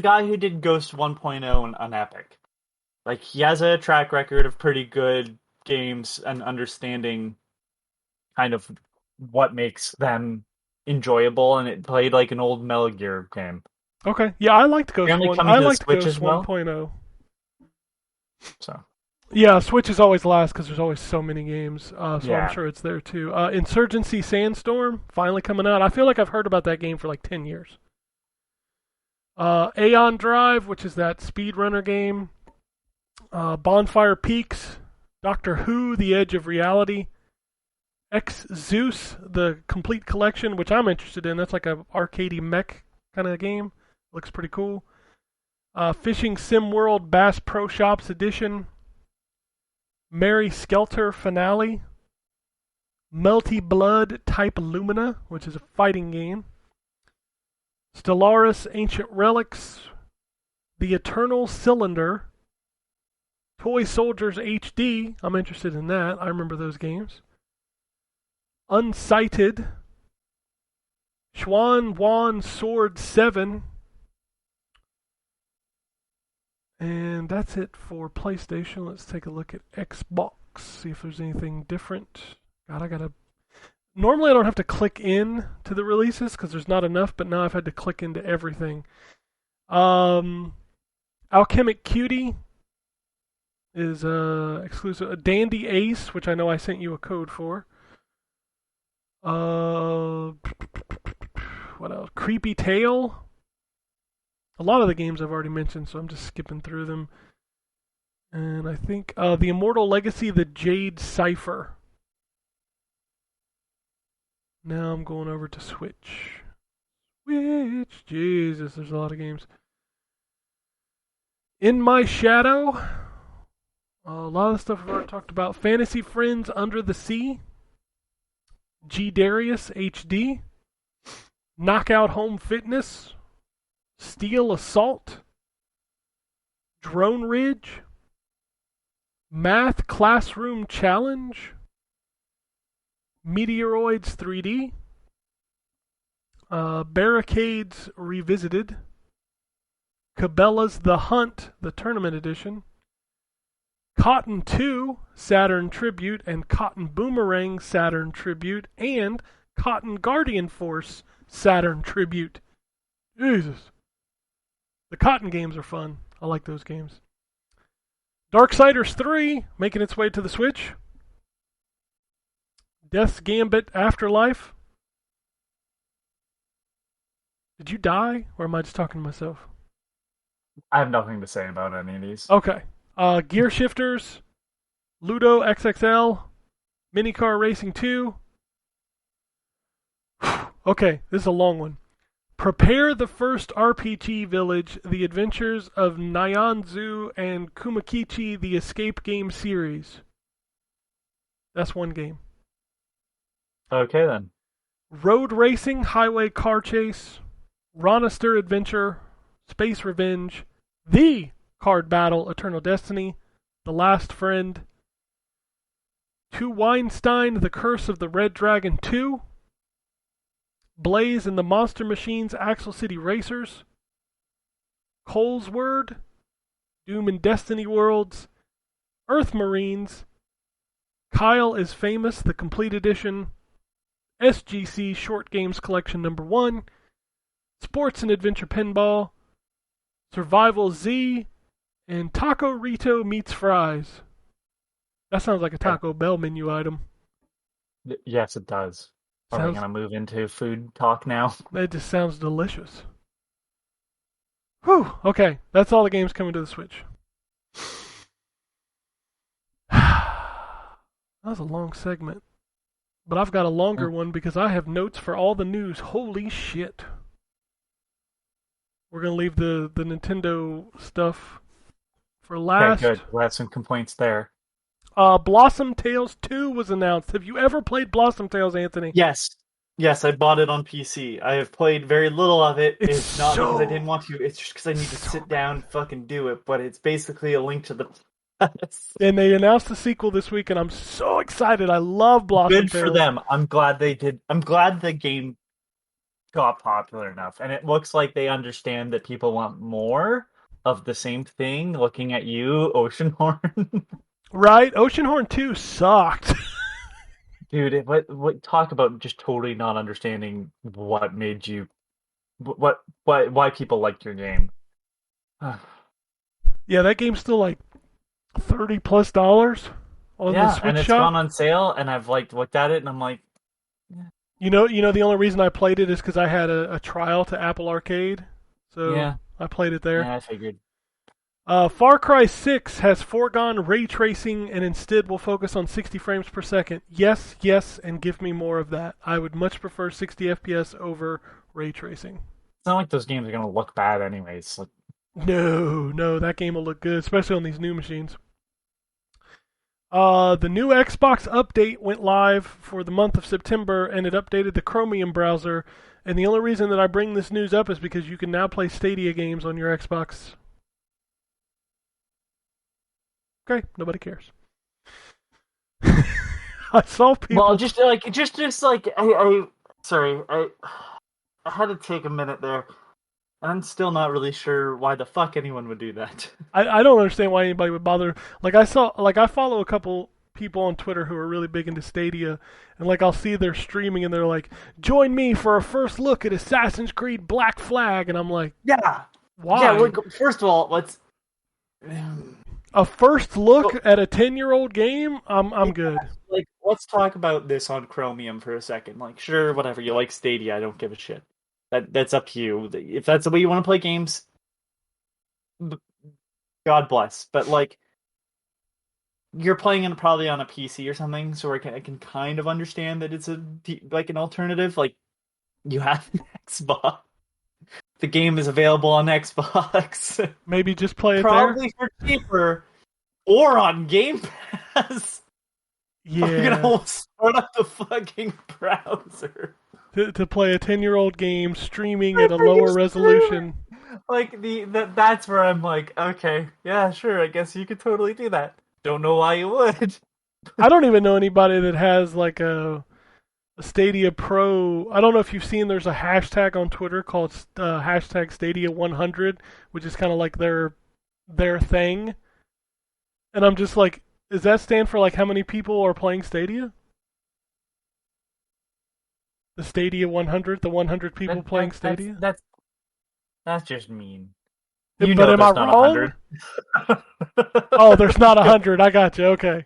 guy who did Ghost 1.0 on Epic. Like he has a track record of pretty good games and understanding kind of what makes them enjoyable, and it played like an old Metal Gear game. Okay, yeah, I liked Ghost Apparently 1. coming I to the liked Switch Ghost as well? 1.0. So Yeah, Switch is always last because there's always so many games, so Yeah. I'm sure it's there too. Insurgency Sandstorm, finally coming out. I feel like I've heard about that game for like 10 years. Aeon Drive, which is that speedrunner game. Bonfire Peaks, Doctor Who, The Edge of Reality. X Zeus, the complete collection, which I'm interested in. That's like a arcadey mech kind of game. Looks pretty cool. Fishing Sim World Bass Pro Shops Edition. Mary Skelter Finale. Melty Blood Type Lumina, which is a fighting game. Stellaris Ancient Relics. The Eternal Cylinder. Toy Soldiers HD. I'm interested in that. I remember those games. Unsighted. Xuan Wan Sword 7. And that's it for PlayStation. Let's take a look at Xbox. See if there's anything different. God, I gotta... Normally I don't have to click in to the releases because there's not enough, but now I've had to click into everything. Alchemic Cutie is exclusive. Dandy Ace, which I know I sent you a code for. What else? Creepy Tale. A lot of the games I've already mentioned, so I'm just skipping through them. And I think The Immortal Legacy, The Jade Cipher. Now I'm going over to Switch. Switch. Jesus, there's a lot of games. In My Shadow. A lot of the stuff we've already talked about. Fantasy Friends Under the Sea. G Darius HD. Knockout Home Fitness. Steel Assault. Drone Ridge. Math Classroom Challenge. Meteoroids 3D. Barricades Revisited. Cabela's The Hunt, the Tournament Edition. Cotton 2, Saturn Tribute, and Cotton Boomerang Saturn Tribute, and Cotton Guardian Force Saturn Tribute. Jesus. The Cotton games are fun. I like those games. Darksiders 3, making its way to the Switch. Death's Gambit Afterlife. Did you die, or am I just talking to myself? I have nothing to say about any of these. Okay. Gear Shifters, Ludo XXL, Minicar Racing 2. Okay, this is a long one. Prepare the First RPG Village, The Adventures of Nyanzu and Kumakichi, the Escape Game Series. That's one game. Okay then. Road Racing, Highway Car Chase, Ronister Adventure, Space Revenge, The Card Battle, Eternal Destiny, The Last Friend, To Weinstein, The Curse of the Red Dragon 2, Blaze and the Monster Machines Axle City Racers, Cole's Word, Doom and Destiny Worlds, Earth Marines, Kyle is Famous, the Complete Edition, SGC Short Games Collection number 1, Sports and Adventure Pinball, Survival Z, and Taco Rito Meets Fries. That sounds like a Taco Bell menu item. Yes, it does. Are we Sounds- going to move into food talk now? That just sounds delicious. Whew, okay, that's all the games coming to the Switch. That was a long segment. But I've got a longer one because I have notes for all the news. Holy shit. We're going to leave the Nintendo stuff for last. Okay, good. We had some complaints there. Blossom Tales 2 was announced. Have you ever played Blossom Tales, Anthony? Yes. Yes, I bought it on PC. I have played very little of it. It's not because I didn't want to. It's just because I need to sit down and fucking do it. But it's basically a link to the past. And they announced the sequel this week, and I'm so excited. I love Blossom Good Tales. for them. I'm glad they did. I'm glad the game got popular enough. And it looks like they understand that people want more of the same thing. Looking at you, Oceanhorn. Right? Oceanhorn 2 sucked. Dude, what talk about just totally not understanding what made you, why people liked your game. Yeah, that game's still like $30+ on the Switch and it's shop. gone on sale, and I've looked at it, and I'm like, You know, the only reason I played it is because I had a trial to Apple Arcade, so Yeah. I played it there. yeah, I figured. Far Cry 6 has foregone ray tracing and instead will focus on 60 frames per second. Yes, yes, and give me more of that. I would much prefer 60 FPS over ray tracing. It's not like those games are gonna look bad anyways. Like, No, that game will look good, especially on these new machines. The new Xbox update went live for the month of September, and it updated the Chromium browser. And the only reason that I bring this news up is because you can now play Stadia games on your Xbox. Okay, nobody cares. I saw people. well, just like I sorry, I had to take a minute there. And I'm still not really sure why the fuck anyone would do that. I don't understand why anybody would bother. I follow a couple people on Twitter who are really big into Stadia, and I'll see they're streaming and they're like, "Join me for a first look at Assassin's Creed Black Flag," and I'm like, Yeah. "Why?" Yeah, look, first of all, let's A first look at a 10-year-old game? I'm good. let's talk about this on Chromium for a second. Sure, whatever, you like Stadia, I don't give a shit. That's up to you. If that's the way you want to play games, God bless. But you're playing it probably on a PC or something, so I can kind of understand that it's an alternative. You have an Xbox. The game is available on Xbox. Maybe just play it Probably for cheaper, or on Game Pass. there. I'm Yeah, gonna start up the fucking browser. to play a 10-year-old game streaming at a lower resolution. That's where I'm like, okay, yeah, sure, I guess you could totally do that. Don't know why you would. I don't even know anybody that has a Stadia Pro. I don't know if you've seen. There's a hashtag on Twitter called hashtag Stadia 100, which is kind of like their thing. And I'm just like, does that stand for how many people are playing Stadia? The Stadia 100, the 100 people playing Stadia. That's just mean. But You know am I there's not wrong? 100. Oh, there's not 100. I got you. Okay.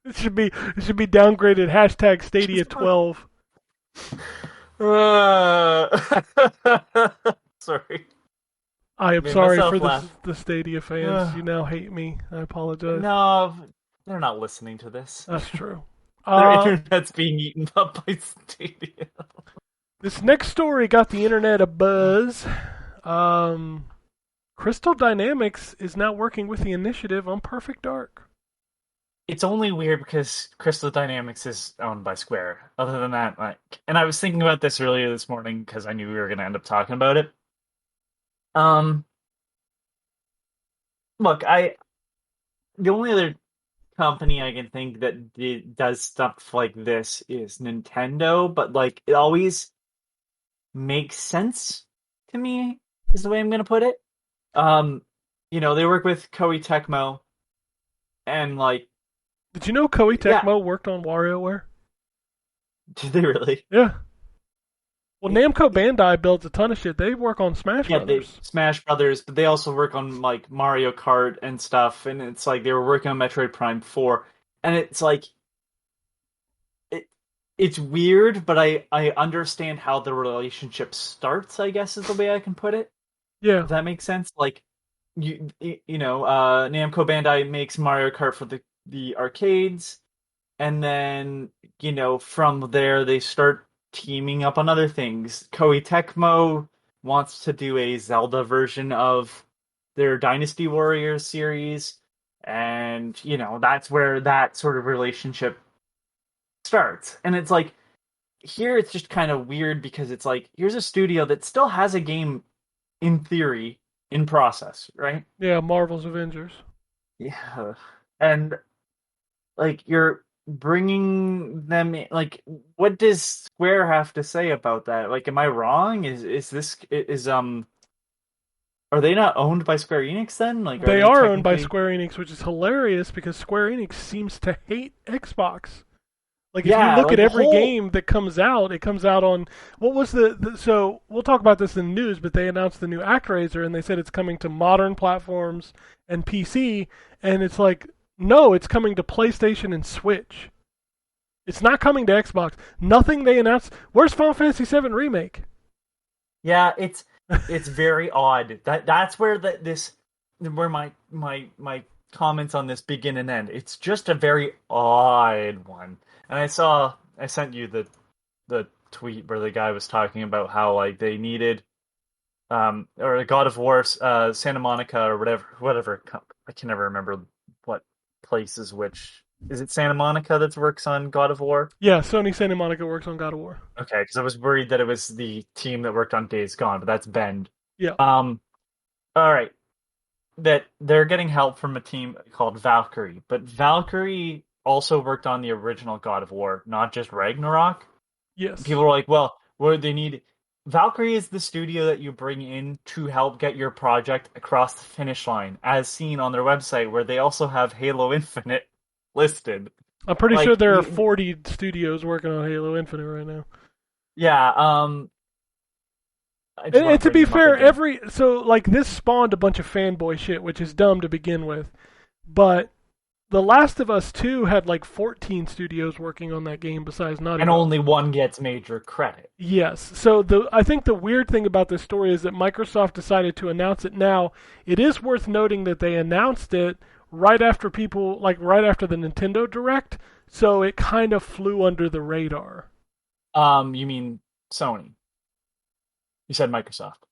It should be downgraded. Hashtag Stadia 12. Sorry. I am Made sorry myself for laugh. the Stadia fans. You now hate me. I apologize. No, they're not listening to this. That's true. Their internet's being eaten up by Stadia. This next story got the internet a buzz. Crystal Dynamics is now working with the Initiative on Perfect Dark. It's only weird because Crystal Dynamics is owned by Square. Other than that, and I was thinking about this earlier this morning because I knew we were going to end up talking about it. Look, the only other company I can think that does stuff like this is Nintendo, but like it always makes sense to me, is the way I'm gonna put it. They work with Koei Tecmo, and like, Did you know Koei Yeah. Tecmo worked on WarioWare? did they really? Yeah. Well, Namco Bandai builds a ton of shit. They work on Smash Yeah, they Brothers. Smash Brothers, but they also work on like Mario Kart and stuff, and it's like they were working on Metroid Prime 4, and it's like it's weird, but I understand how the relationship starts, I guess is the way I can put it. Yeah. If that makes sense. Like Namco Bandai makes Mario Kart for the arcades, and then from there they start teaming up on other things. Koei Tecmo wants to do a Zelda version of their Dynasty Warriors series, and that's where that sort of relationship starts. And it's like here it's just kind of weird because it's like here's a studio that still has a game in theory in process, right? Yeah, Marvel's Avengers. Yeah. And like you're bringing them in, like what does Square have to say about that? Like am I wrong? Is are they not owned by Square Enix then? Like They are owned by technically- Square Enix, which is hilarious because Square Enix seems to hate Xbox. Like if Yeah, you look like at the every whole- game that comes out, it comes out on what was so we'll talk about this in the news, but they announced the new ActRaiser and they said it's coming to modern platforms and PC, and it's like no, it's coming to PlayStation and Switch. It's not coming to Xbox. Nothing they announced. Where's Final Fantasy VII Remake? Yeah, it's very odd. That's where where my comments on this begin and end. It's just a very odd one. And I sent you the tweet where the guy was talking about how like they needed or God of War Santa Monica or whatever I can never remember what place is which. Is it Santa Monica that works on God of War? Yeah, Sony Santa Monica works on God of War. Okay, because I was worried that it was the team that worked on Days Gone, but that's Bend. Yeah. All right. That they're getting help from a team called Valkyrie, but Valkyrie also worked on the original God of War, not just Ragnarok. Yes. People are like, well, what they need. Valkyrie is the studio that you bring in to help get your project across the finish line, as seen on their website, where they also have Halo Infinite listed. I'm pretty like, sure there are you- 40 studios working on Halo Infinite right now. Yeah. I just wanna And to bring be them up fair, again. this spawned a bunch of fanboy shit, which is dumb to begin with. But The Last of Us 2 had like 14 studios working on that game besides Naughty And Dog. only one gets major credit. Yes. So I think the weird thing about this story is that Microsoft decided to announce it now. It is worth noting that they announced it right after the Nintendo Direct, so it kind of flew under the radar. You mean Sony? You said Microsoft.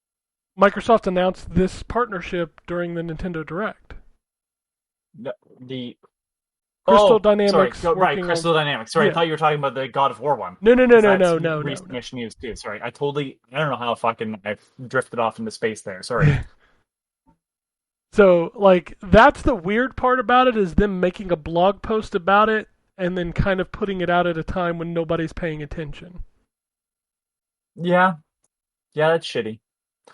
Microsoft announced this partnership during the Nintendo Direct. No, the Crystal Dynamics Sorry, right, working Crystal on- Dynamics. Sorry, Yeah. I thought you were talking about the God of War one. No. 'Cause that's No. recent news too. Sorry, I don't know how I drifted off into space there. Sorry. So, like, that's the weird part about it, is them making a blog post about it and then kind of putting it out at a time when nobody's paying attention. Yeah, that's shitty.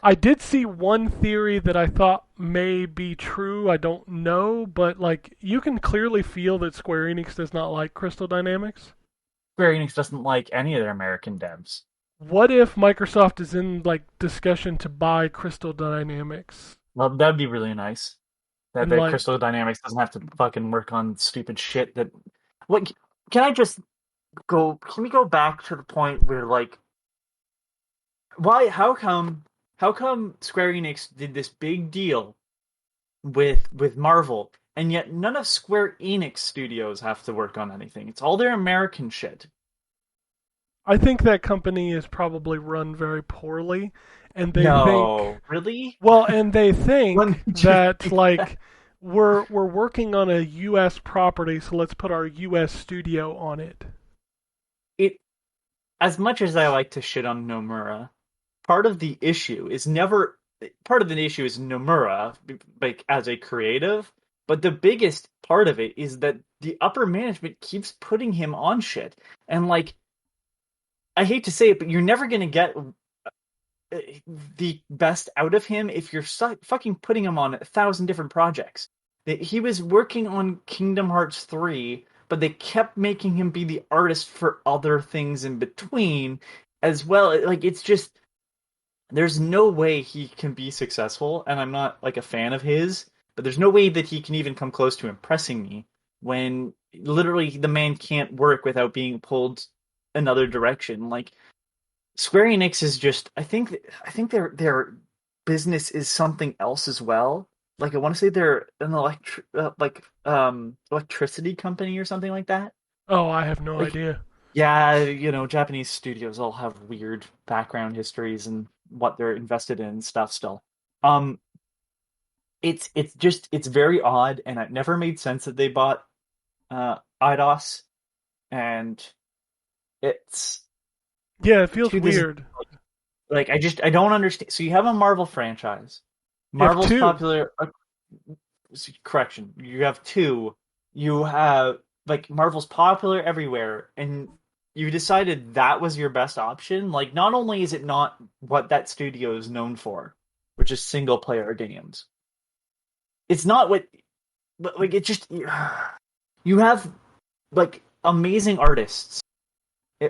I did see one theory that I thought may be true. I don't know, but, like, you can clearly feel that Square Enix does not like Crystal Dynamics. Square Enix doesn't like any of their American devs. What if Microsoft is in, like, discussion to buy Crystal Dynamics? Well, that'd be really nice. That And, like- Crystal Dynamics doesn't have to fucking work on stupid shit that. What? Can I just go? Can we go back to the point where like, why? How come Square Enix did this big deal with Marvel, and yet none of Square Enix studios have to work on anything? It's all their American shit. I think that company is probably run very poorly, and they No, think... really? Well, and they think When did you that think like we're working on a U.S. property, so let's put our U.S. studio on it. As much as I like to shit on Nomura, part of the issue is Nomura, like as a creative, But the biggest part of it is that the upper management keeps putting him on shit. And, like, I hate to say it, but you're never going to get the best out of him if you're fucking putting him on 1,000 different projects. He was working on Kingdom Hearts 3, but they kept making him be the artist for other things in between as well. Like, it's just, there's no way he can be successful, and I'm not, like, a fan of his, but there's no way that he can even come close to impressing me when literally the man can't work without being pulled another direction. Like, Square Enix is just, I think their business is something else as well. Like, I want to say they're an electricity company or something like that. Oh, I have no idea. Yeah, Japanese studios all have weird background histories and what they're invested in and stuff still. It's very odd, and it never made sense that they bought Eidos, and it's... Yeah, it feels weird. Like, I don't understand. So you have a Marvel franchise. Marvel's popular. Correction. You have two. You have, like, Marvel's popular everywhere, and you decided that was your best option. Like, not only is it not what that studio is known for, which is single player games, it's not what, but, like, it just, you have, like, amazing artists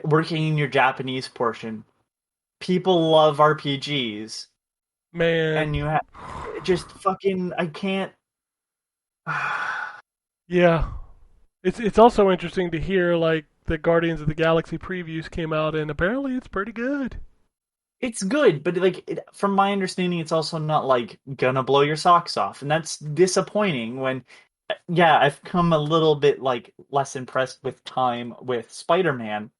working in your Japanese portion. People love RPGs. Man. And you have just fucking, I can't. Yeah. It's also interesting to hear, like, the Guardians of the Galaxy previews came out, and apparently it's pretty good. It's good, but, like, from my understanding, it's also not, like, gonna blow your socks off. And that's disappointing when, yeah, I've come a little bit, like, less impressed with time with Spider-Man.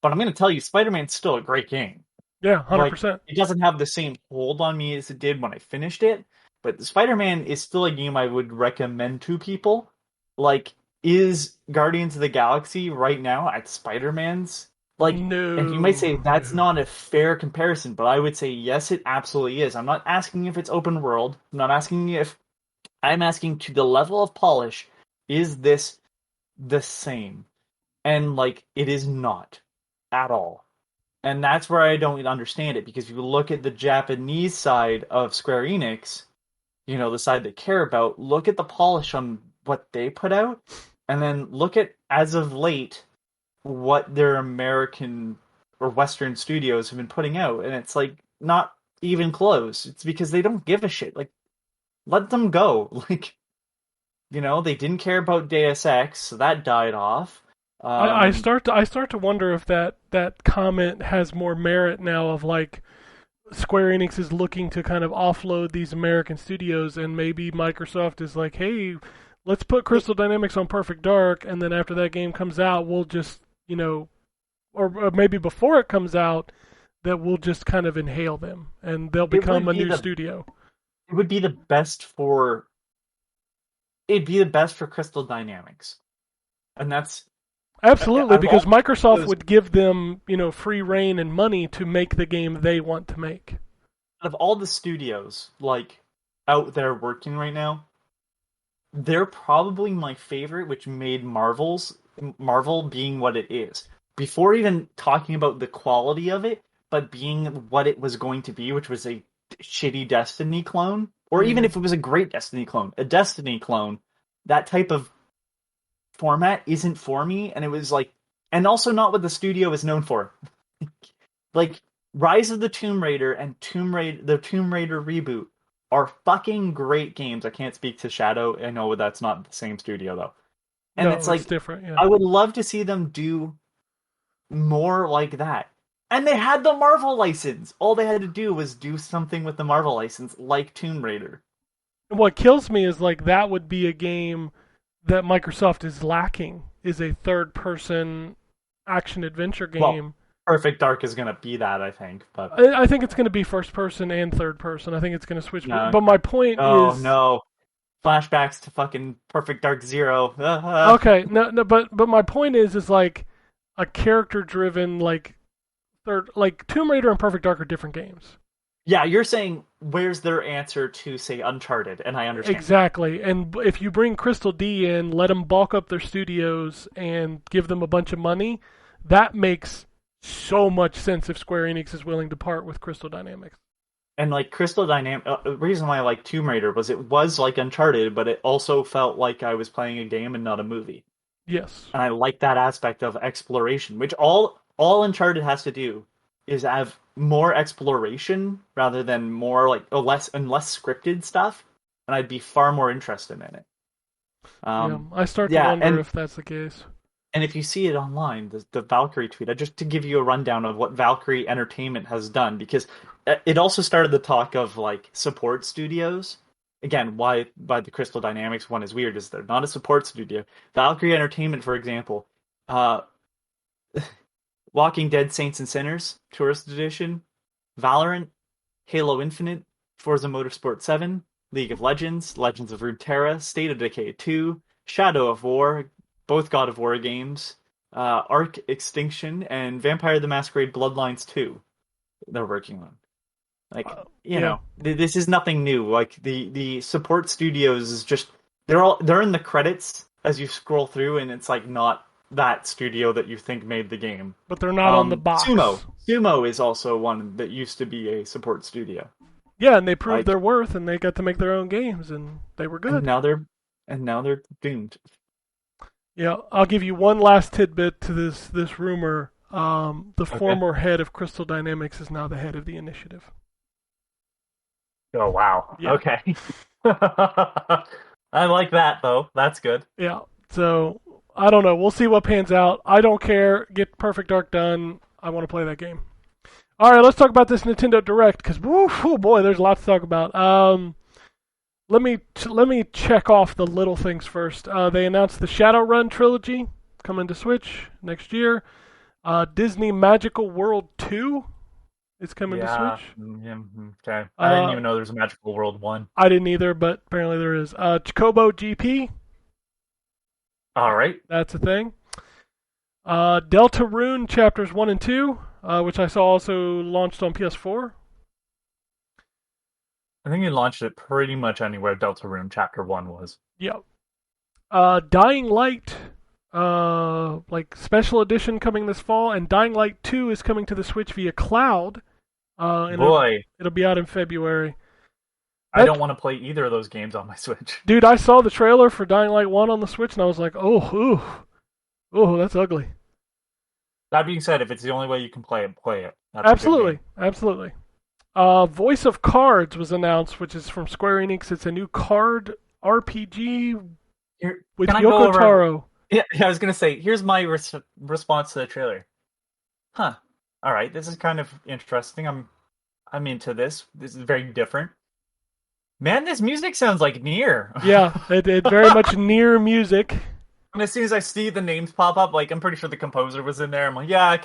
But I'm going to tell you, Spider-Man's still a great game. Yeah, 100%. Like, it doesn't have the same hold on me as it did when I finished it, but Spider-Man is still a game I would recommend to people. Like, is Guardians of the Galaxy right now at Spider-Man's? Like, no. And you might say that's not a fair comparison, but I would say yes, it absolutely is. I'm not asking if it's open world. I'm asking to the level of polish, is this the same? And, like, it is not at all. And that's where I don't understand it, because if you look at the Japanese side of Square Enix, the side they care about, look at the polish on what they put out, and then look at, as of late, what their American or Western studios have been putting out, and it's, like, not even close. It's because they don't give a shit. Like, let them go. Like, they didn't care about Deus Ex, so that died off. I start to wonder if that comment has more merit now, of, like, Square Enix is looking to kind of offload these American studios, and maybe Microsoft is like, hey, let's put Crystal Dynamics on Perfect Dark, and then after that game comes out, we'll just, or maybe before it comes out, that we'll just kind of inhale them, and they'll become a new studio. It would be the best for... It'd be the best for Crystal Dynamics. And that's... Absolutely, because Microsoft would give them, free reign and money to make the game they want to make. Out of all the studios, like, out there working right now, they're probably my favorite, which made Marvel being what it is. Before even talking about the quality of it, but being what it was going to be, which was a shitty Destiny clone, or even if it was a great Destiny clone, a Destiny clone, that type of format isn't for me, and it was like, and also not what the studio is known for. Like, Rise of the Tomb Raider and the Tomb Raider reboot are fucking great games. I can't speak to Shadow. I know that's not the same studio though. And no, it's like different. Yeah. I would love to see them do more like that. And they had the Marvel license. All they had to do was do something with the Marvel license, like Tomb Raider. What kills me is, like, that would be a game that Microsoft is lacking, is a third-person action-adventure game. Well, Perfect Dark is going to be that, I think. But I think it's going to be first-person and third-person. I think it's going to switch. No. But my point is... Oh, no. Flashbacks to fucking Perfect Dark Zero. Okay, no, but my point is like, a character-driven, like, Tomb Raider and Perfect Dark are different games. Yeah, you're saying where's their answer to say Uncharted, and I understand. Exactly. And if you bring Crystal D in, let them bulk up their studios and give them a bunch of money, that makes so much sense if Square Enix is willing to part with Crystal Dynamics. And like Crystal Dynamics, the reason why I like Tomb Raider was it was like Uncharted, but it also felt like I was playing a game and not a movie. Yes. And I like that aspect of exploration, which all Uncharted has to do is have more exploration rather than more like less scripted stuff, and I'd be far more interested in it. I start to wonder if that's the case. And if you see it online, the Valkyrie tweet, just to give you a rundown of what Valkyrie Entertainment has done, because it also started the talk of like support studios. Again, why the Crystal Dynamics one is weird is they're not a support studio. Valkyrie Entertainment, for example, Walking Dead Saints and Sinners, Tourist Edition, Valorant, Halo Infinite, Forza Motorsport 7, League of Legends, Legends of Runeterra, State of Decay 2, Shadow of War, both God of War games, Ark Extinction, and Vampire the Masquerade Bloodlines 2 they're working on. Like, you know, this is nothing new. Like, the support studios is just, they're in the credits as you scroll through, and it's like not that studio that you think made the game. But they're not on the box. Sumo is also one that used to be a support studio. Yeah, and they proved their worth, and they got to make their own games, and they were good. And now they're doomed. Yeah, I'll give you one last tidbit to this rumor. The former head of Crystal Dynamics is now the head of the initiative. Oh, wow. Yeah. Okay. I like that, though. That's good. Yeah, so I don't know. We'll see what pans out. I don't care. Get Perfect Dark done. I want to play that game. All right, let's talk about this Nintendo Direct, because, oh boy, there's a lot to talk about. Let me check off the little things first. They announced the Shadowrun trilogy coming to Switch next year. Disney Magical World 2 is coming to Switch. Yeah, okay. I didn't even know there was a Magical World 1. I didn't either, but apparently there is. Chocobo GP. All right. That's a thing. Deltarune Chapters 1 and 2, which I saw also launched on PS4. I think you launched it pretty much anywhere Deltarune Chapter 1 was. Yep. Dying Light, like special edition coming this fall, and Dying Light 2 is coming to the Switch via cloud. It'll be out in February. I don't want to play either of those games on my Switch. Dude, I saw the trailer for Dying Light 1 on the Switch, and I was like, oh, that's ugly. That being said, if it's the only way you can play it, play it. That's Absolutely. Voice of Cards was announced, which is from Square Enix. It's a new card RPG with Yoko Taro. Yeah, I was going to say, here's my response to the trailer. Huh. All right, this is kind of interesting. I'm into this. This is very different. Man, this music sounds like Nier. Yeah, it very much Nier music. And as soon as I see the names pop up, like, I'm pretty sure the composer was in there. I'm like, yeah,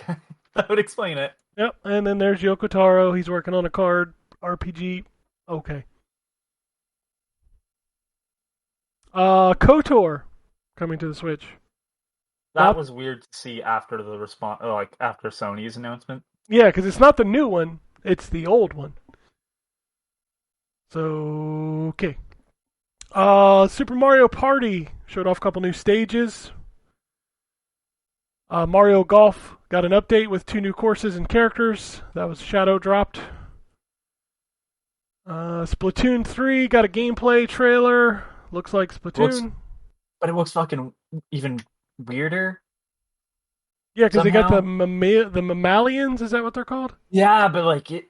that would explain it. Yep, and then there's Yoko Taro. He's working on a card RPG. Okay. KOTOR coming to the Switch. That was weird to see after the response, after Sony's announcement. Yeah, because it's not the new one; it's the old one. So okay. Super Mario Party showed off a couple new stages. Mario Golf got an update with 2 new courses and characters. That was shadow dropped. Splatoon 3 got a gameplay trailer. Looks like Splatoon. But it looks fucking even weirder. Yeah, because they got the mammalians. Is that what they're called? Yeah, but like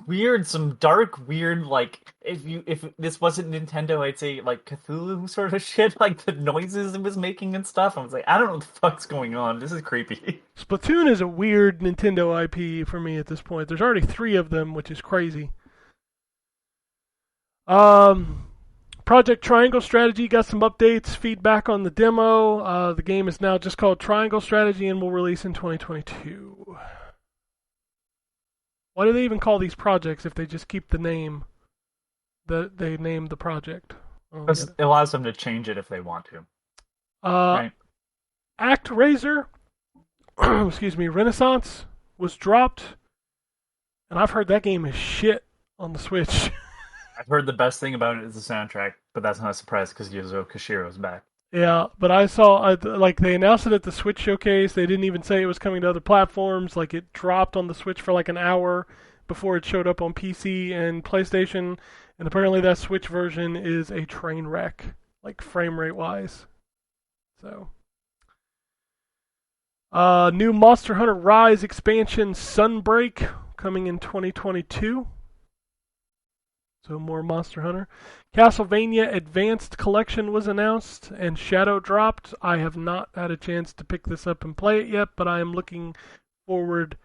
weird, some dark, weird. Like if this wasn't Nintendo, I'd say like Cthulhu sort of shit. Like the noises it was making and stuff. I was like, I don't know what the fuck's going on. This is creepy. Splatoon is a weird Nintendo IP for me at this point. There's already 3 of them, which is crazy. Project Triangle Strategy got some updates, feedback on the demo. The game is now just called Triangle Strategy and will release in 2022. Why do they even call these projects if they just keep the name that they named the project? Because it allows them to change it if they want to. Right. ActRaiser, excuse me, Renaissance was dropped, and I've heard that game is shit on the Switch. I've heard the best thing about it is the soundtrack, but that's not a surprise because Yuzo Koshiro's back. Yeah, but I saw like they announced it at the Switch showcase. They didn't even say it was coming to other platforms. Like it dropped on the Switch for like an hour before it showed up on PC and PlayStation. And apparently that Switch version is a train wreck, like frame rate wise. So, new Monster Hunter Rise expansion Sunbreak coming in 2022. So more Monster Hunter. Castlevania Advanced Collection was announced and Shadow dropped. I have not had a chance to pick this up and play it yet, but I am looking forward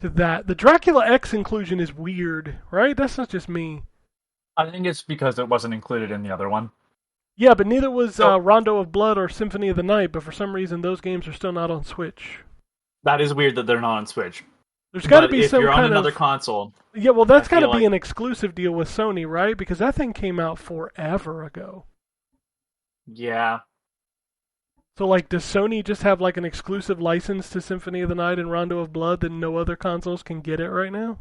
to that. The Dracula X inclusion is weird, right? That's not just me. I think it's because it wasn't included in the other one. Yeah, but neither was Rondo of Blood or Symphony of the Night, but for some reason those games are still not on Switch. That is weird that they're not on Switch. There's got to be if some you're on kind another of console, yeah. Well, that's got to feel be like- an exclusive deal with Sony, right? Because that thing came out forever ago. yeah, So, like, does Sony just have like an exclusive license to Symphony of the Night and Rondo of Blood that no other consoles can get it right now?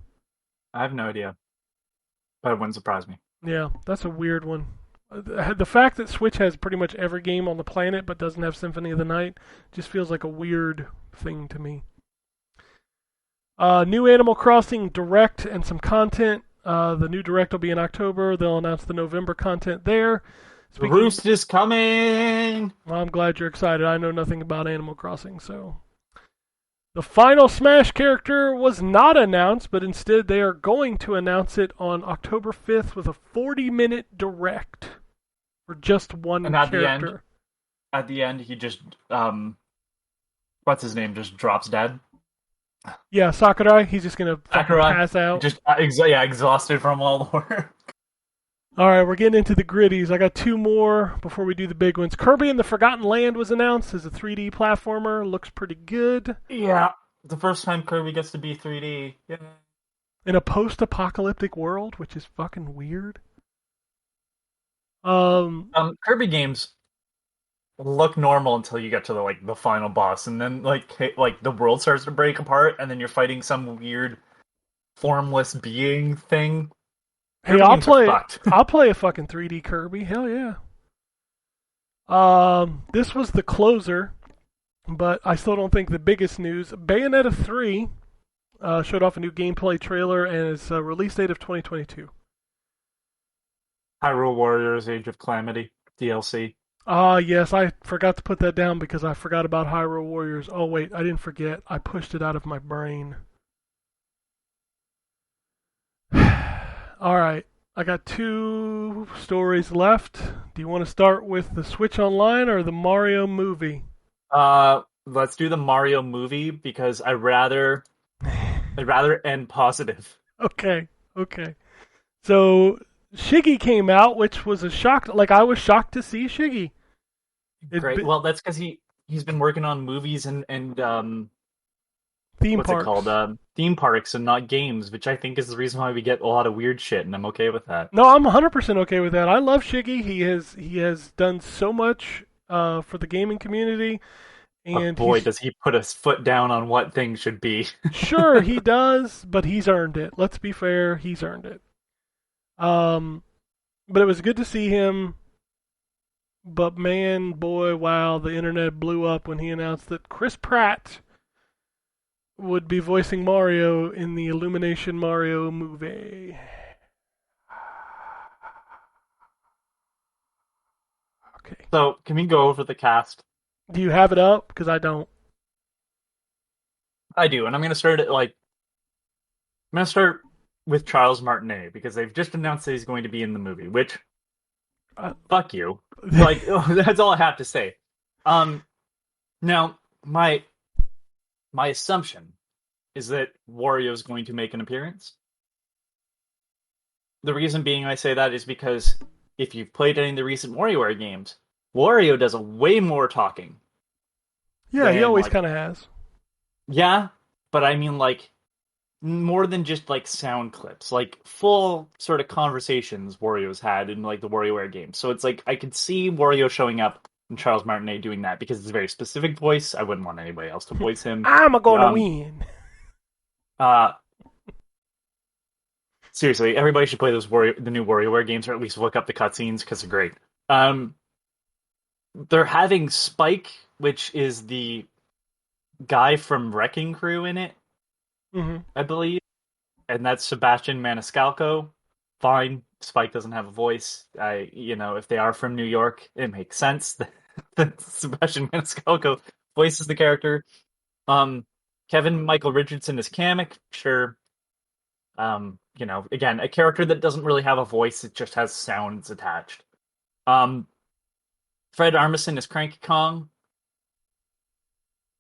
I have no idea, but it wouldn't surprise me. Yeah, that's a weird one. The fact that Switch has pretty much every game on the planet but doesn't have Symphony of the Night just feels like a weird thing to me. New Animal Crossing Direct and some content. The new Direct will be in October. They'll announce the November content there. The Roost is coming! Well, I'm glad you're excited. I know nothing about Animal Crossing, so. The final Smash character was not announced, but instead they are going to announce it on October 5th with a 40-minute Direct for just one And at character. At the end, he just, what's his name, just drops dead. Yeah, Sakurai. He's just going to Sakurai, pass out. Just, exhausted from all the work. All right, we're getting into the gritties. I got two more before we do the big ones. Kirby and the Forgotten Land was announced as a 3D platformer. Looks pretty good. Yeah, the first time Kirby gets to be 3D. Yeah. In a post-apocalyptic world, which is fucking weird. Kirby games look normal until you get to the final boss, and then the world starts to break apart, and then you're fighting some weird formless being thing. Hey, Kirby I'll games are play. fucked. I'll play a fucking 3D Kirby. Hell yeah. This was the closer, but I still don't think the biggest news. Bayonetta 3 showed off a new gameplay trailer and its release date of 2022. Hyrule Warriors: Age of Calamity DLC. Yes, I forgot to put that down because I forgot about Hyrule Warriors. Oh wait, I didn't forget. I pushed it out of my brain. All right, I got two stories left. Do you want to start with the Switch Online or the Mario movie? Let's do the Mario movie because I'd rather end positive. Okay. So Shiggy came out, which was a shock. Like I was shocked to see Shiggy. Great. Well, that's because he's been working on movies and theme what's parks. it called? Theme parks and not games, which I think is the reason why we get a lot of weird shit, and I'm okay with that. No, I'm 100% okay with that. I love Shiggy. He has done so much for the gaming community. And boy, does he put his foot down on what things should be. Sure, he does, but he's earned it. Let's be fair, he's earned it. But it was good to see him. But man, boy, wow, the internet blew up when he announced that Chris Pratt would be voicing Mario in the Illumination Mario movie. Okay. So, can we go over the cast? Do you have it up? Because I don't. I do, and I'm going to start with Charles Martinet because they've just announced that he's going to be in the movie, which fuck you. That's all I have to say. Now my assumption is that Wario is going to make an appearance. The reason being I say that is because if you've played any of the recent WarioWare games, Wario does a way more talking. Yeah, he than, always kind of has. Yeah, but I mean more than just sound clips, full sort of conversations Wario's had in the WarioWare games. So it's I could see Wario showing up and Charles Martinet doing that because it's a very specific voice. I wouldn't want anybody else to voice him. I'm gonna win. seriously, everybody should play the new WarioWare games, or at least look up the cutscenes because they're great. They're having Spike, which is the guy from Wrecking Crew, in it, Hmm. I believe, and that's Sebastian Maniscalco. Fine, Spike doesn't have a voice. If they are from New York, it makes sense that Sebastian Maniscalco voices the character. Kevin Michael Richardson is Kamek, sure. Again, a character that doesn't really have a voice; it just has sounds attached. Fred Armisen is Cranky Kong.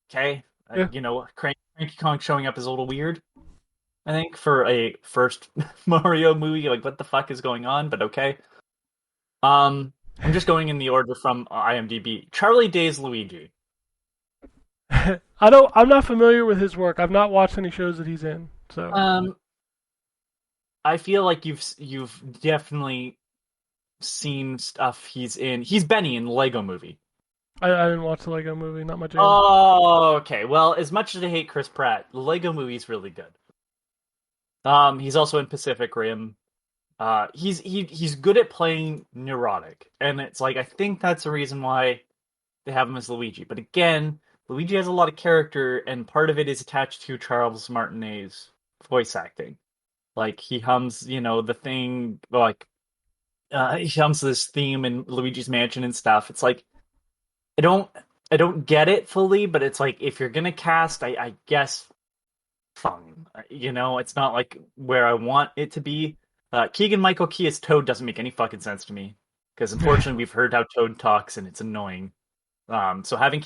Okay, Yeah. Cranky Kong showing up is a little weird. I think for a first Mario movie, like what the fuck is going on? But okay. I'm just going in the order from IMDb. Charlie Day's Luigi. I'm not familiar with his work. I've not watched any shows that he's in. So I feel like you've definitely seen stuff he's in. He's Benny in the Lego Movie. I didn't watch the Lego Movie. Not much. Oh, okay. Well, as much as I hate Chris Pratt, the Lego Movie's really good. He's also in Pacific Rim. He's good at playing neurotic, and it's like I think that's the reason why they have him as Luigi. But again, Luigi has a lot of character, and part of it is attached to Charles Martinet's voice acting. Like he hums, the thing, like he hums this theme in Luigi's Mansion and stuff. It's like I don't get it fully, but it's like if you're gonna cast, I guess fine. It's not like where I want it to be. Keegan-Michael Key as Toad doesn't make any fucking sense to me because unfortunately we've heard how Toad talks and it's annoying. So having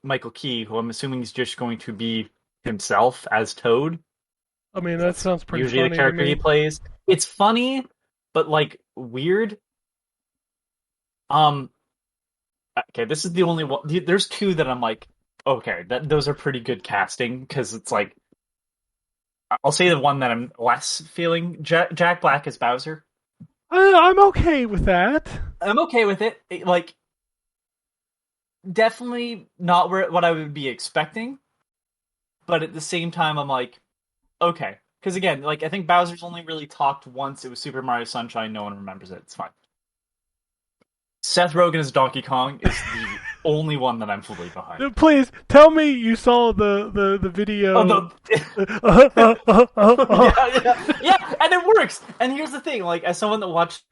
Michael Key, who I'm assuming is just going to be himself as Toad. I mean, that sounds pretty Usually funny the to character me. he plays. It's funny, but like weird. Okay, this is the only one. There's two that I'm like, okay, those are pretty good casting because it's like, I'll say the one that I'm less feeling. Jack Black as Bowser. I'm okay with that. I'm okay with it. Like, definitely not what I would be expecting, but at the same time, I'm like, okay, because again, like I think Bowser's only really talked once. It was Super Mario Sunshine. No one remembers it. It's fine. Seth Rogen as Donkey Kong is the only one that I'm fully behind. Please tell me you saw the video. Oh, yeah, and it works. And here's the thing: like, as someone that watched,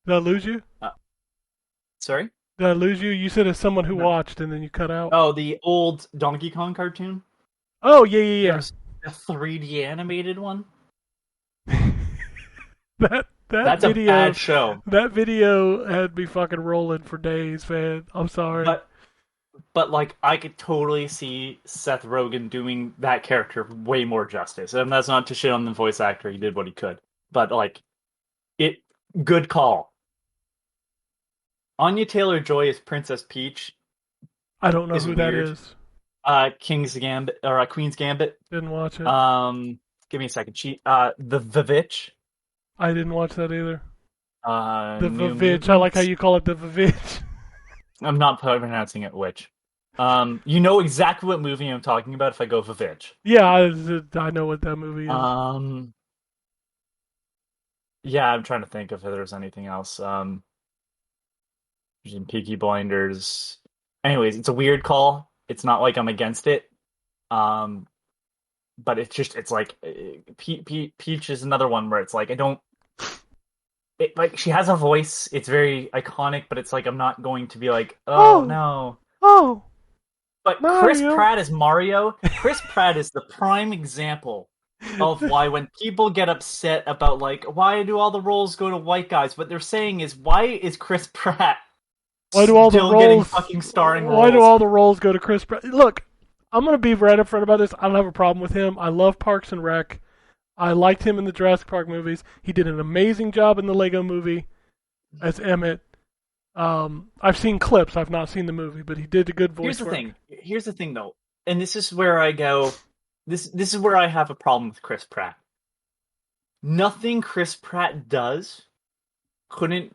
Did I lose you? sorry, Did I lose you? You said as someone who No. watched, and then you cut out. oh, the old Donkey Kong cartoon. Oh yeah. There's a 3D animated one. That's a video. bad show. That video had me fucking rolling for days, man. I'm sorry. But like I could totally see Seth Rogen doing that character way more justice. And that's not to shit on the voice actor, he did what he could. But like good call. Anya Taylor-Joy as Princess Peach. I don't know is who weird. that is. King's Gambit or Queen's Gambit. Didn't watch it. Give me a second. The Vivitch. I didn't watch that either. The New Vivitch. I like how you call it the Vivitch. I'm not pronouncing it which. You know exactly what movie I'm talking about if I go Vivitch. Yeah, I know what that movie is. Yeah, I'm trying to think if there's anything else. There's in Peaky Blinders. Anyways, it's a weird call. It's not like I'm against it. But it's like Peach is another one where it's like like she has a voice. It's very iconic, but it's like I'm not going to be like, oh no. Oh. But Mario. Chris Pratt as Mario. Chris Pratt is the prime example of why when people get upset about like why do all the roles go to white guys, what they're saying is why is Chris Pratt Why do all the still roles getting fucking starring roles? Why do all the roles go to Chris Pratt? Look, I'm gonna be right up front about this. I don't have a problem with him. I love Parks and Rec. I liked him in the Jurassic Park movies. He did an amazing job in the Lego movie as Emmett. I've seen clips. I've not seen the movie, but he did a good voice work. Here's the thing, though, and this is where I go. This is where I have a problem with Chris Pratt. Nothing Chris Pratt does couldn't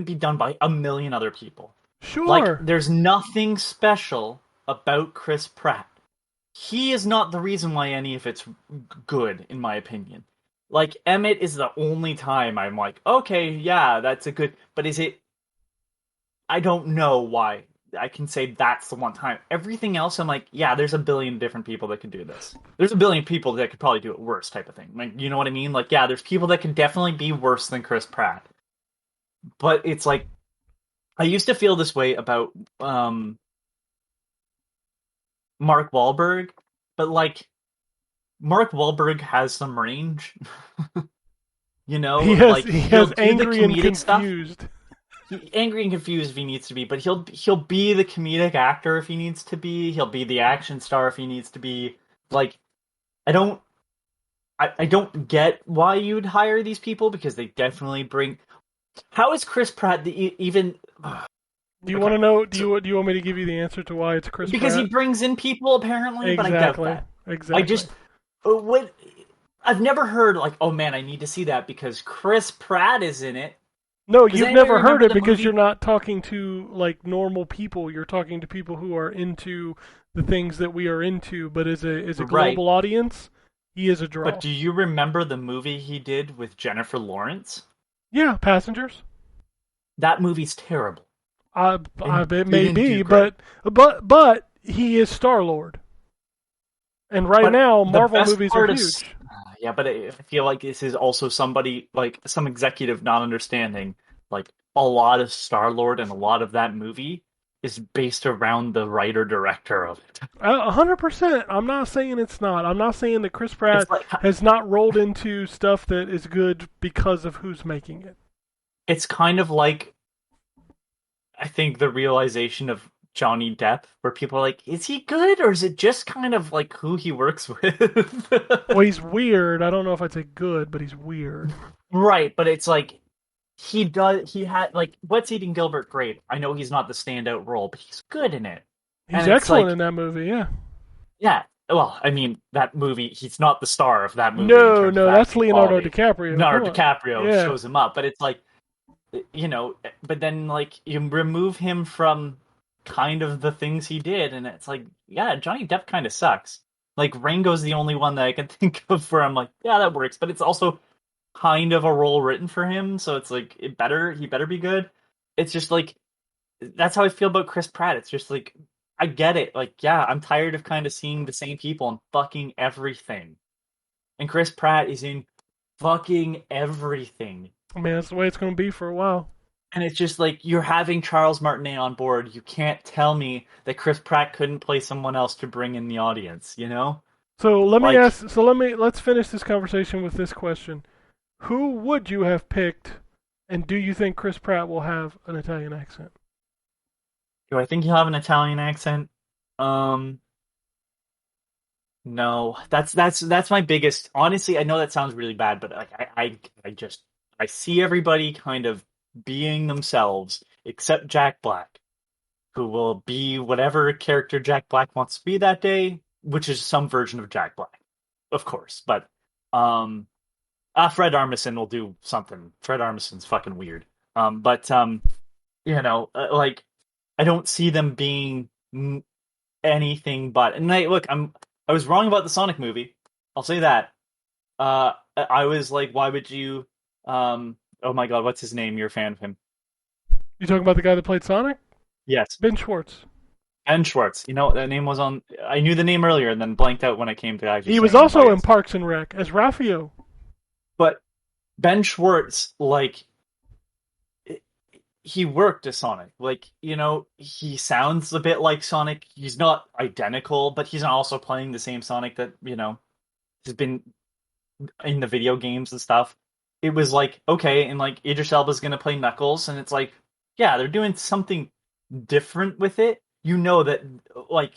be done by a million other people. Sure. Like, there's nothing special about Chris Pratt. he is not the reason why any of it's good, in my opinion. Like, Emmett is the only time I'm like, okay, yeah, that's a good... But is it... I don't know why I can say that's the one time. Everything else, I'm like, yeah, there's a billion different people that can do this. There's a billion people that could probably do it worse, type of thing. Like, you know what I mean? Like, yeah, there's people that can definitely be worse than Chris Pratt. But it's like, I used to feel this way about Mark Wahlberg, but like, Mark Wahlberg has some range. You know? He like, has he'll do the angry and comedic stuff. confused. Angry and confused if he needs to be, but he'll be the comedic actor if he needs to be. He'll be the action star if he needs to be. Like, I don't get why you'd hire these people, because they definitely bring. How is Chris Pratt even? Do you want to know? Do you want me to give you the answer to why it's Chris Because Pratt? he brings in people apparently, but I doubt that. Exactly. I just what I've never heard like, oh man, I need to see that because Chris Pratt is in it. No, Does you've anybody never heard remember it the because movie- you're not talking to like normal people. You're talking to people who are into the things that we are into. But as a Right. global audience, he is a draw. But do you remember the movie he did with Jennifer Lawrence? Yeah, Passengers. That movie's terrible. It may didn't be, do great. but he is Star-Lord. And right But now, the Marvel best movies are part is- huge. Yeah, but I feel like this is also somebody, like, some executive not understanding, like, a lot of Star-Lord and a lot of that movie is based around the writer-director of it. 100%. I'm not saying it's not. I'm not saying that Chris Pratt It's like- has not rolled into stuff that is good because of who's making it. It's kind of like, I think, the realization of Johnny Depp, where people are like, is he good, or is it just kind of like who he works with? Well, he's weird. I don't know if I'd say good, but he's weird. Right, but it's like, he had, like, What's Eating Gilbert, great. I know he's not the standout role, but he's good in it. He's And it's excellent like- in that movie, yeah. Yeah, well, I mean, that movie, he's not the star of that movie. in No, terms of that's acting Leonardo quality. DiCaprio. Leonardo Come on. DiCaprio Yeah. shows him up, but it's like, you know, but then, like, you remove him from kind of the things he did, and it's like, yeah, Johnny Depp kind of sucks. Like, Rango's the only one that I can think of where I'm like, yeah, that works, but it's also kind of a role written for him, so it's like, he better be good. It's just like, that's how I feel about Chris Pratt. It's just like, I get it. Like, yeah, I'm tired of kind of seeing the same people in fucking everything. And Chris Pratt is in fucking everything. I mean, that's the way it's going to be for a while. And it's just like, you're having Charles Martinet on board. You can't tell me that Chris Pratt couldn't play someone else to bring in the audience, you know? So let me Like- let's finish this conversation with this question. Who would you have picked, and do you think Chris Pratt will have an Italian accent? Do I think he'll have an Italian accent? No. That's my biggest. Honestly, I know that sounds really bad, but like I see everybody kind of being themselves, except Jack Black, who will be whatever character Jack Black wants to be that day, which is some version of Jack Black, of course. But Fred Armisen will do something. Fred Armisen's fucking weird. You know, like, I don't see them being anything but. And I was wrong about the Sonic movie. I'll say that. I was like, why would you? Oh my god, what's his name? You're a fan of him. You talking about the guy that played Sonic? Yes, Ben Schwartz. Ben Schwartz. You know, that name was on. I knew the name earlier and then blanked out when I came to actually. He was saying also it. in Parks and Rec as Raphael. But Ben Schwartz, like, he worked as Sonic. Like, you know, he sounds a bit like Sonic. He's not identical, but he's also playing the same Sonic that, you know, has been in the video games and stuff. It was like, okay, and like Idris Elba's gonna play Knuckles, and it's like, yeah, they're doing something different with it. You know that, like,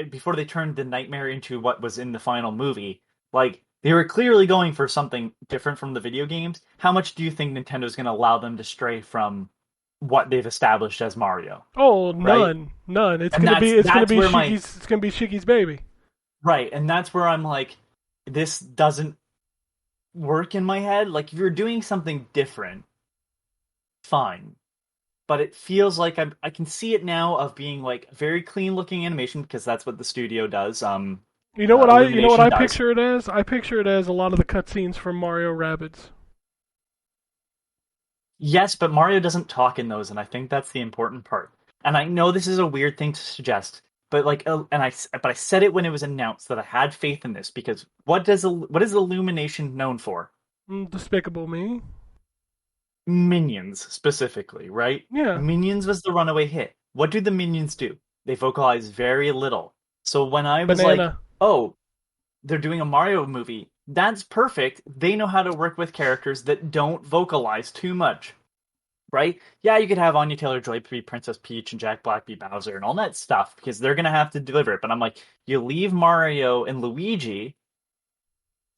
before they turned the Nightmare into what was in the final movie, like, they were clearly going for something different from the video games. How much do you think Nintendo's going to allow them to stray from what they've established as Mario? Oh, Right? none. It's And gonna be that's where my- Shiggy's baby. Right, and that's where I'm like, this doesn't work in my head. Like, if you're doing something different, fine. but it feels like I can see it now of being like very clean looking animation because that's what the studio does. You know what I Illumination does. picture it as? I picture it as a lot of the cutscenes from Mario Rabbids. Yes, but Mario doesn't talk in those, and I think that's the important part. And I know this is a weird thing to suggest, but I said it when it was announced that I had faith in this because what is Illumination known for? Despicable Me. Minions specifically, right? Yeah. Minions was the runaway hit. What do the Minions do? They vocalize very little. So when I was like, Banana. oh, they're doing a Mario movie, that's perfect. They know how to work with characters that don't vocalize too much. Right? Yeah, you could have Anya Taylor-Joy be Princess Peach and Jack Black be Bowser and all that stuff because they're gonna have to deliver it. But I'm like, you leave Mario and Luigi,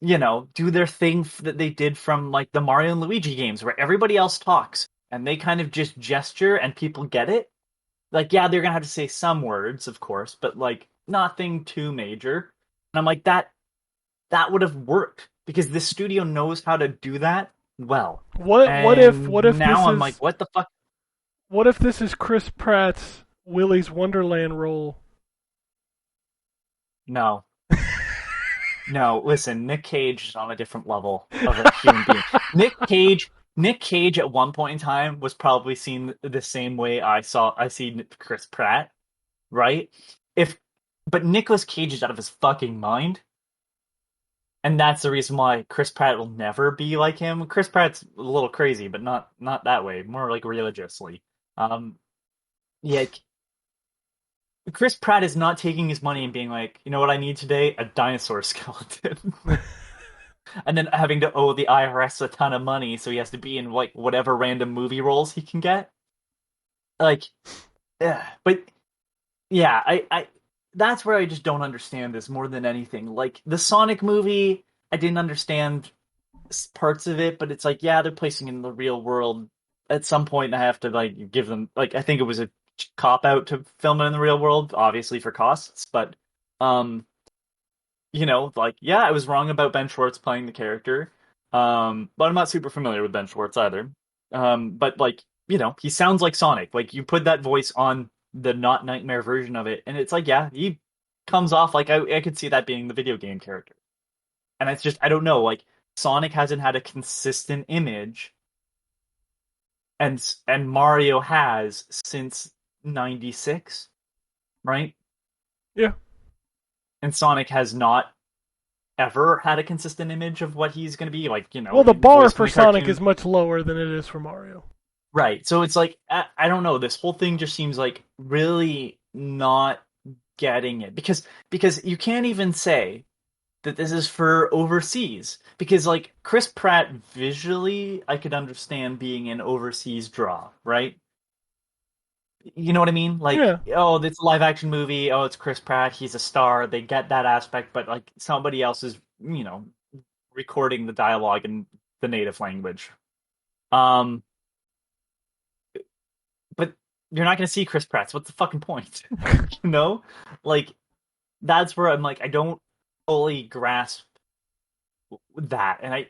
do their thing that they did from like the Mario and Luigi games where everybody else talks and they kind of just gesture and people get it. Like, yeah, they're gonna have to say some words, of course, but like nothing too major. And I'm like, that would have worked because this studio knows how to do that well. What if now this I'm is like, what the fuck? what if this is Chris Pratt's Willy's Wonderland role? No. No, listen, Nick Cage is on a different level of a human being. Nick Cage at one point in time was probably seen the same way I see Chris Pratt, right? But Nicolas Cage is out of his fucking mind. And that's the reason why Chris Pratt will never be like him. Chris Pratt's a little crazy, but not that way, more like religiously. Yeah, Chris Pratt is not taking his money and being like, you know what I need today? A dinosaur skeleton. And then having to owe the IRS a ton of money, so he has to be in like whatever random movie roles he can get. Like, but yeah, I that's where I just don't understand this more than anything. Like the Sonic movie, I didn't understand parts of it, but it's like, yeah, they're placing it in the real world. At some point, I have to like give them like I think it was a cop out to film it in the real world, obviously for costs, but like yeah, I was wrong about Ben Schwartz playing the character. But I'm not super familiar with Ben Schwartz either. But like, he sounds like Sonic. Like you put that voice on the not Nightmare version of it, and it's like, yeah, he comes off like I could see that being the video game character. And it's just I don't know, like Sonic hasn't had a consistent image, and Mario has since '96, right? Yeah. And Sonic has not ever had a consistent image of what he's going to be like. Well, the bar voiced in for the Sonic cartoon. is much lower than it is for Mario. Right. So it's like I don't know. This whole thing just seems like really not getting it because you can't even say that this is for overseas because like Chris Pratt visually I could understand being an overseas draw, right? You know what I mean? Like, Yeah. oh, it's a live action movie. Oh, it's Chris Pratt. He's a star. They get that aspect, but like somebody else is, recording the dialogue in the native language. But you're not going to see Chris Pratt. So what's the fucking point? Like that's where I'm like, I don't fully grasp that, and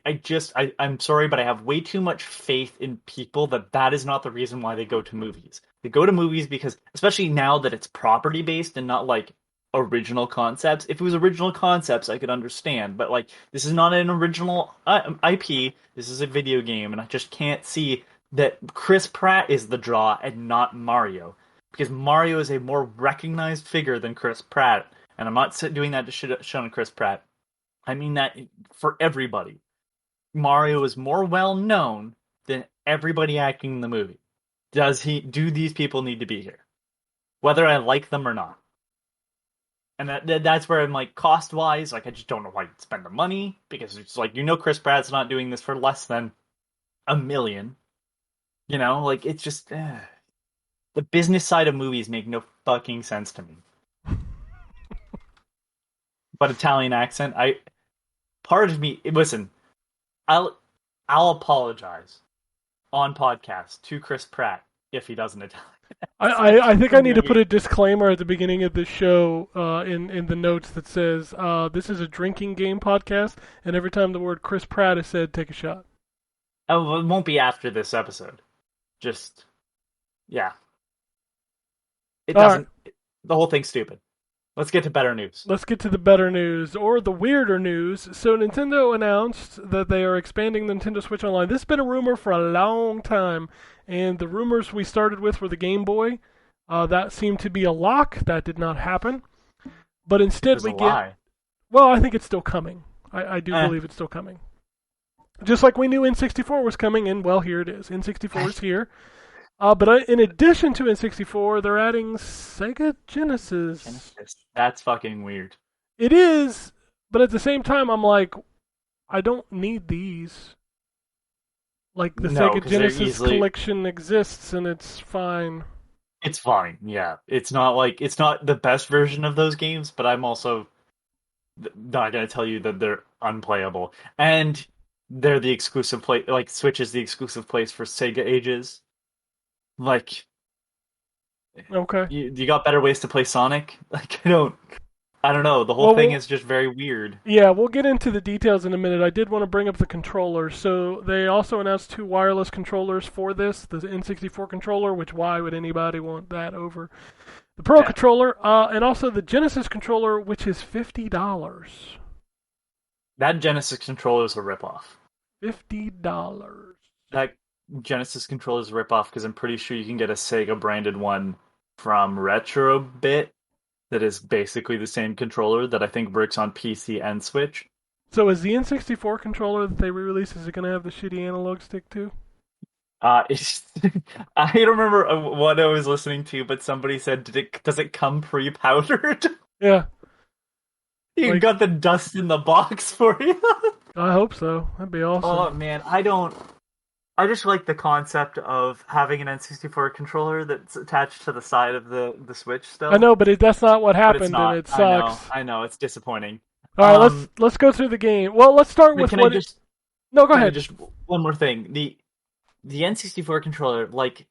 I'm sorry, but I have way too much faith in people that is not the reason why they go to movies. They go to movies because, especially now that it's property based and not like original concepts. If it was original concepts, I could understand, but like this is not an original IP. This is a video game, and I just can't see that Chris Pratt is the draw and not Mario, because Mario is a more recognized figure than Chris Pratt, and I'm not doing that to shit on Chris Pratt. I mean that for everybody. Mario is more well known than everybody acting in the movie. Do these people need to be here? Whether I like them or not. And that's where I'm like, cost wise, like I just don't know why you'd spend the money, because it's like, Chris Pratt's not doing this for less than $1 million. Like it's just the business side of movies make no fucking sense to me. But Italian accent, part of me, listen, I'll apologize on podcast to Chris Pratt if he doesn't Italian. I think I need to put a disclaimer at the beginning of the show in the notes that says this is a drinking game podcast, and every time the word Chris Pratt is said, take a shot. Oh, it won't be after this episode. Just Yeah. It All doesn't. The whole thing's stupid. Let's get to better news. Let's get to the better news, or the weirder news. So Nintendo announced that they are expanding the Nintendo Switch Online. This has been a rumor for a long time, and the rumors we started with were the Game Boy. That seemed to be a lock. That did not happen. But instead It's we a get... lie. Well, I think it's still coming. I do believe it's still coming. Just like we knew N64 was coming, and well, here it is. N64 is here. But in addition to N64, they're adding Sega Genesis. That's fucking weird. It is, but at the same time, I'm like, I don't need these. Like, the No, Sega 'cause they're Genesis easily- collection exists, and it's fine. It's fine, yeah. It's not the best version of those games, but I'm also not going to tell you that they're unplayable. And they're the exclusive place, like, Switch is the exclusive place for Sega ages. Like, Okay. you got better ways to play Sonic? Like, I don't know. The whole Well, thing we'll- is just very weird. Yeah, we'll get into the details in a minute. I did want to bring up the controllers. So they also announced 2 wireless controllers for this, the N64 controller, which why would anybody want that over the Pro controller, and also the Genesis controller, which is $50. That Genesis controller is a ripoff. $50. That Genesis controller is a ripoff because I'm pretty sure you can get a Sega branded one from Retrobit that is basically the same controller that I think works on PC and Switch. So is the N64 controller that they re-released, is it going to have the shitty analog stick too? It's, I don't remember what I was listening to, but somebody said, does it come pre-powdered? Yeah, You Like- got the dust in the box for you? I hope so. That'd be awesome. Oh man, I just like the concept of having an N64 controller that's attached to the side of the Switch still. I know, but that's not what but it's happened, not. and it sucks. I know, it's disappointing. All right, let's go through the game. Well, let's start with Can what. I just No, go can I ahead. just one more thing. The N64 controller, like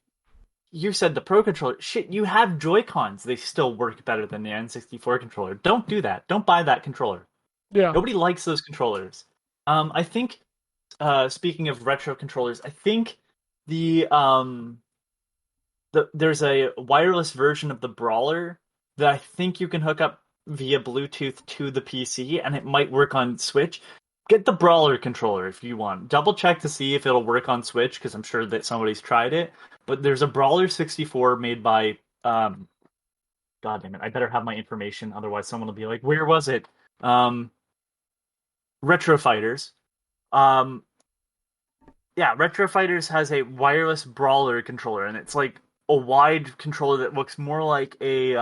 you said, the Pro controller. Shit, you have Joy-Cons. They still work better than the N64 controller. Don't do that. Don't buy that controller. Yeah. Nobody likes those controllers. I think. Speaking of retro controllers, I think there's a wireless version of the Brawler that I think you can hook up via Bluetooth to the PC, and it might work on Switch. Get the Brawler controller if you want. Double check to see if it'll work on Switch, because I'm sure that somebody's tried it. But there's a Brawler 64 made by God damn it, I better have my information, otherwise someone will be like, where was it? Retro Fighters. Yeah, Retro Fighters has a wireless Brawler controller, and it's like a wide controller that looks more like a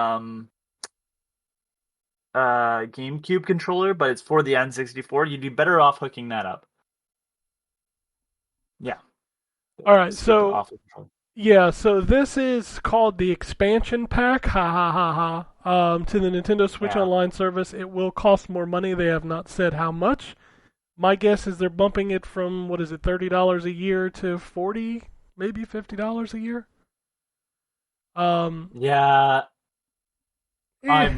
GameCube controller, but it's for the N64. You'd be better off hooking that up. Yeah. All right, Skip so- it off the controller. Yeah, so this is called the expansion pack, ha ha ha ha, to the Nintendo Switch Yeah. Online service. It will cost more money. They have not said how much. My guess is they're bumping it from, what is it, $30 a year to $40, maybe $50 a year. Yeah, Eh,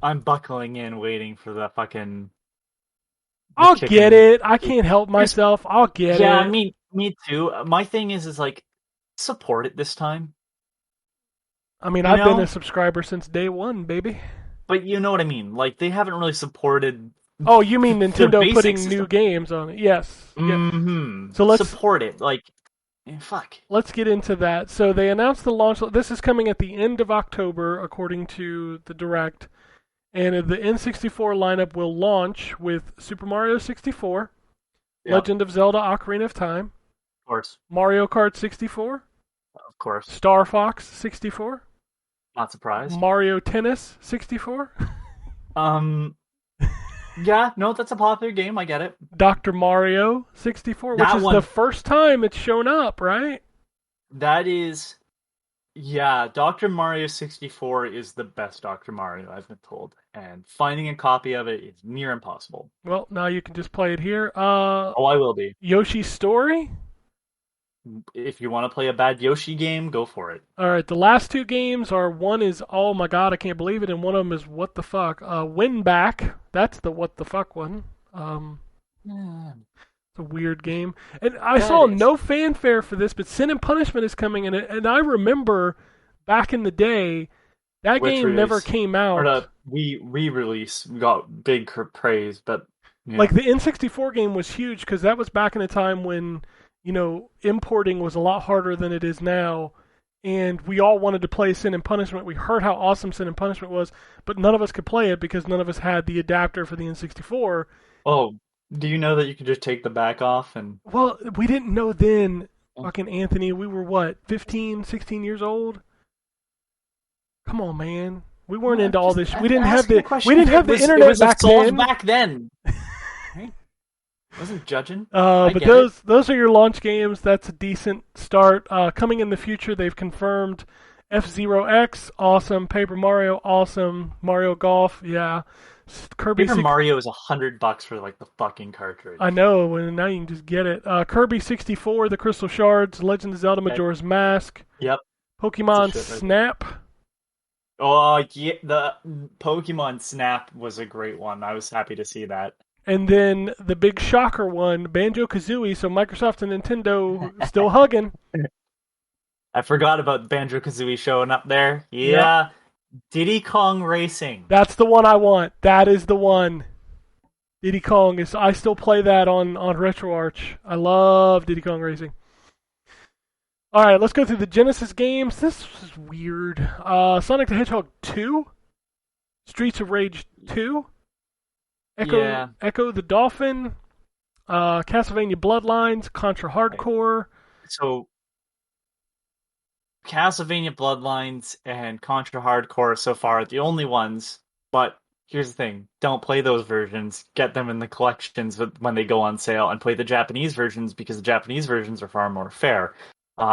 I'm buckling in, waiting for the fucking. I'll chicken. get it. I can't help myself. I'll get Yeah, it. me too. My thing is like, support it this time. I mean, You I've been know? a subscriber since day one, baby. But you know what I mean. Like, they haven't really supported. Oh, you mean Their Nintendo basic putting system. new games on it? Yes. Yeah. Mm-hmm. So let's- support it. Like, fuck. Let's get into that. So they announced the launch. This is coming at the end of October, according to the Direct. And the N64 lineup will launch with Super Mario 64, Yep. Legend of Zelda Ocarina of Time, Of course, Mario Kart 64, of course. Star Fox 64, Not surprised. Mario Tennis 64, Yeah, no, that's a popular game. I get it. Dr. Mario 64, which That is one- the first time it's shown up, right? That is, yeah. Dr. Mario 64 is the best Dr. Mario I've been told, and finding a copy of it is near impossible. Well, now you can just play it here. Oh, I will be. Yoshi's Story. If you want to play a bad Yoshi game, go for it. All right, the last two games are, one is oh my god, I can't believe it, and one of them is what the fuck. Win Back, that's the what the fuck one. It's a weird game. And I That saw is. no fanfare for this, but Sin and Punishment is coming in it. And I remember back in the day, that Which game never release? came Or out. the re-release got big praise, but yeah. Like the N64 game was huge because that was back in a time when, importing was a lot harder than it is now. And we all wanted to play Sin and Punishment. We heard how awesome Sin and Punishment was, but none of us could play it because none of us had the adapter for the N64. Oh, do you know that you can just take the back off and Well, we didn't know then, fucking Anthony, we were what, 15, 16 years old? Come on, man. We weren't into all this. We didn't have the internet it was back solved then. back then. Right? Wasn't judging. But get those are your launch games. That's a decent start. Coming in the future, they've confirmed F-Zero X, awesome. Paper Mario, awesome. Mario Golf, yeah. Kirby Paper Mario is $100 for like the fucking cartridge. I know, and now you can just get it. Kirby 64, The Crystal Shards, Legend of Zelda Majora's Mask, Yep. Pokemon That's a shit right Snap. Oh yeah, the Pokemon Snap was a great one. I was happy to see that. And then the big shocker one, Banjo-Kazooie, so Microsoft and Nintendo still hugging. I forgot about Banjo-Kazooie showing up there. Yeah. Diddy Kong Racing. That's the one I want. That is the one. Diddy Kong is. I still play that on RetroArch. I love Diddy Kong Racing. All right, let's go through the Genesis games. This is weird. Sonic the Hedgehog 2, Streets of Rage 2, Echo the Dolphin, Castlevania Bloodlines, Contra Hardcore. So Castlevania Bloodlines and Contra Hardcore so far are the only ones, but here's the thing. Don't play those versions. Get them in the collections when they go on sale, and play the Japanese versions because the Japanese versions are far more fair.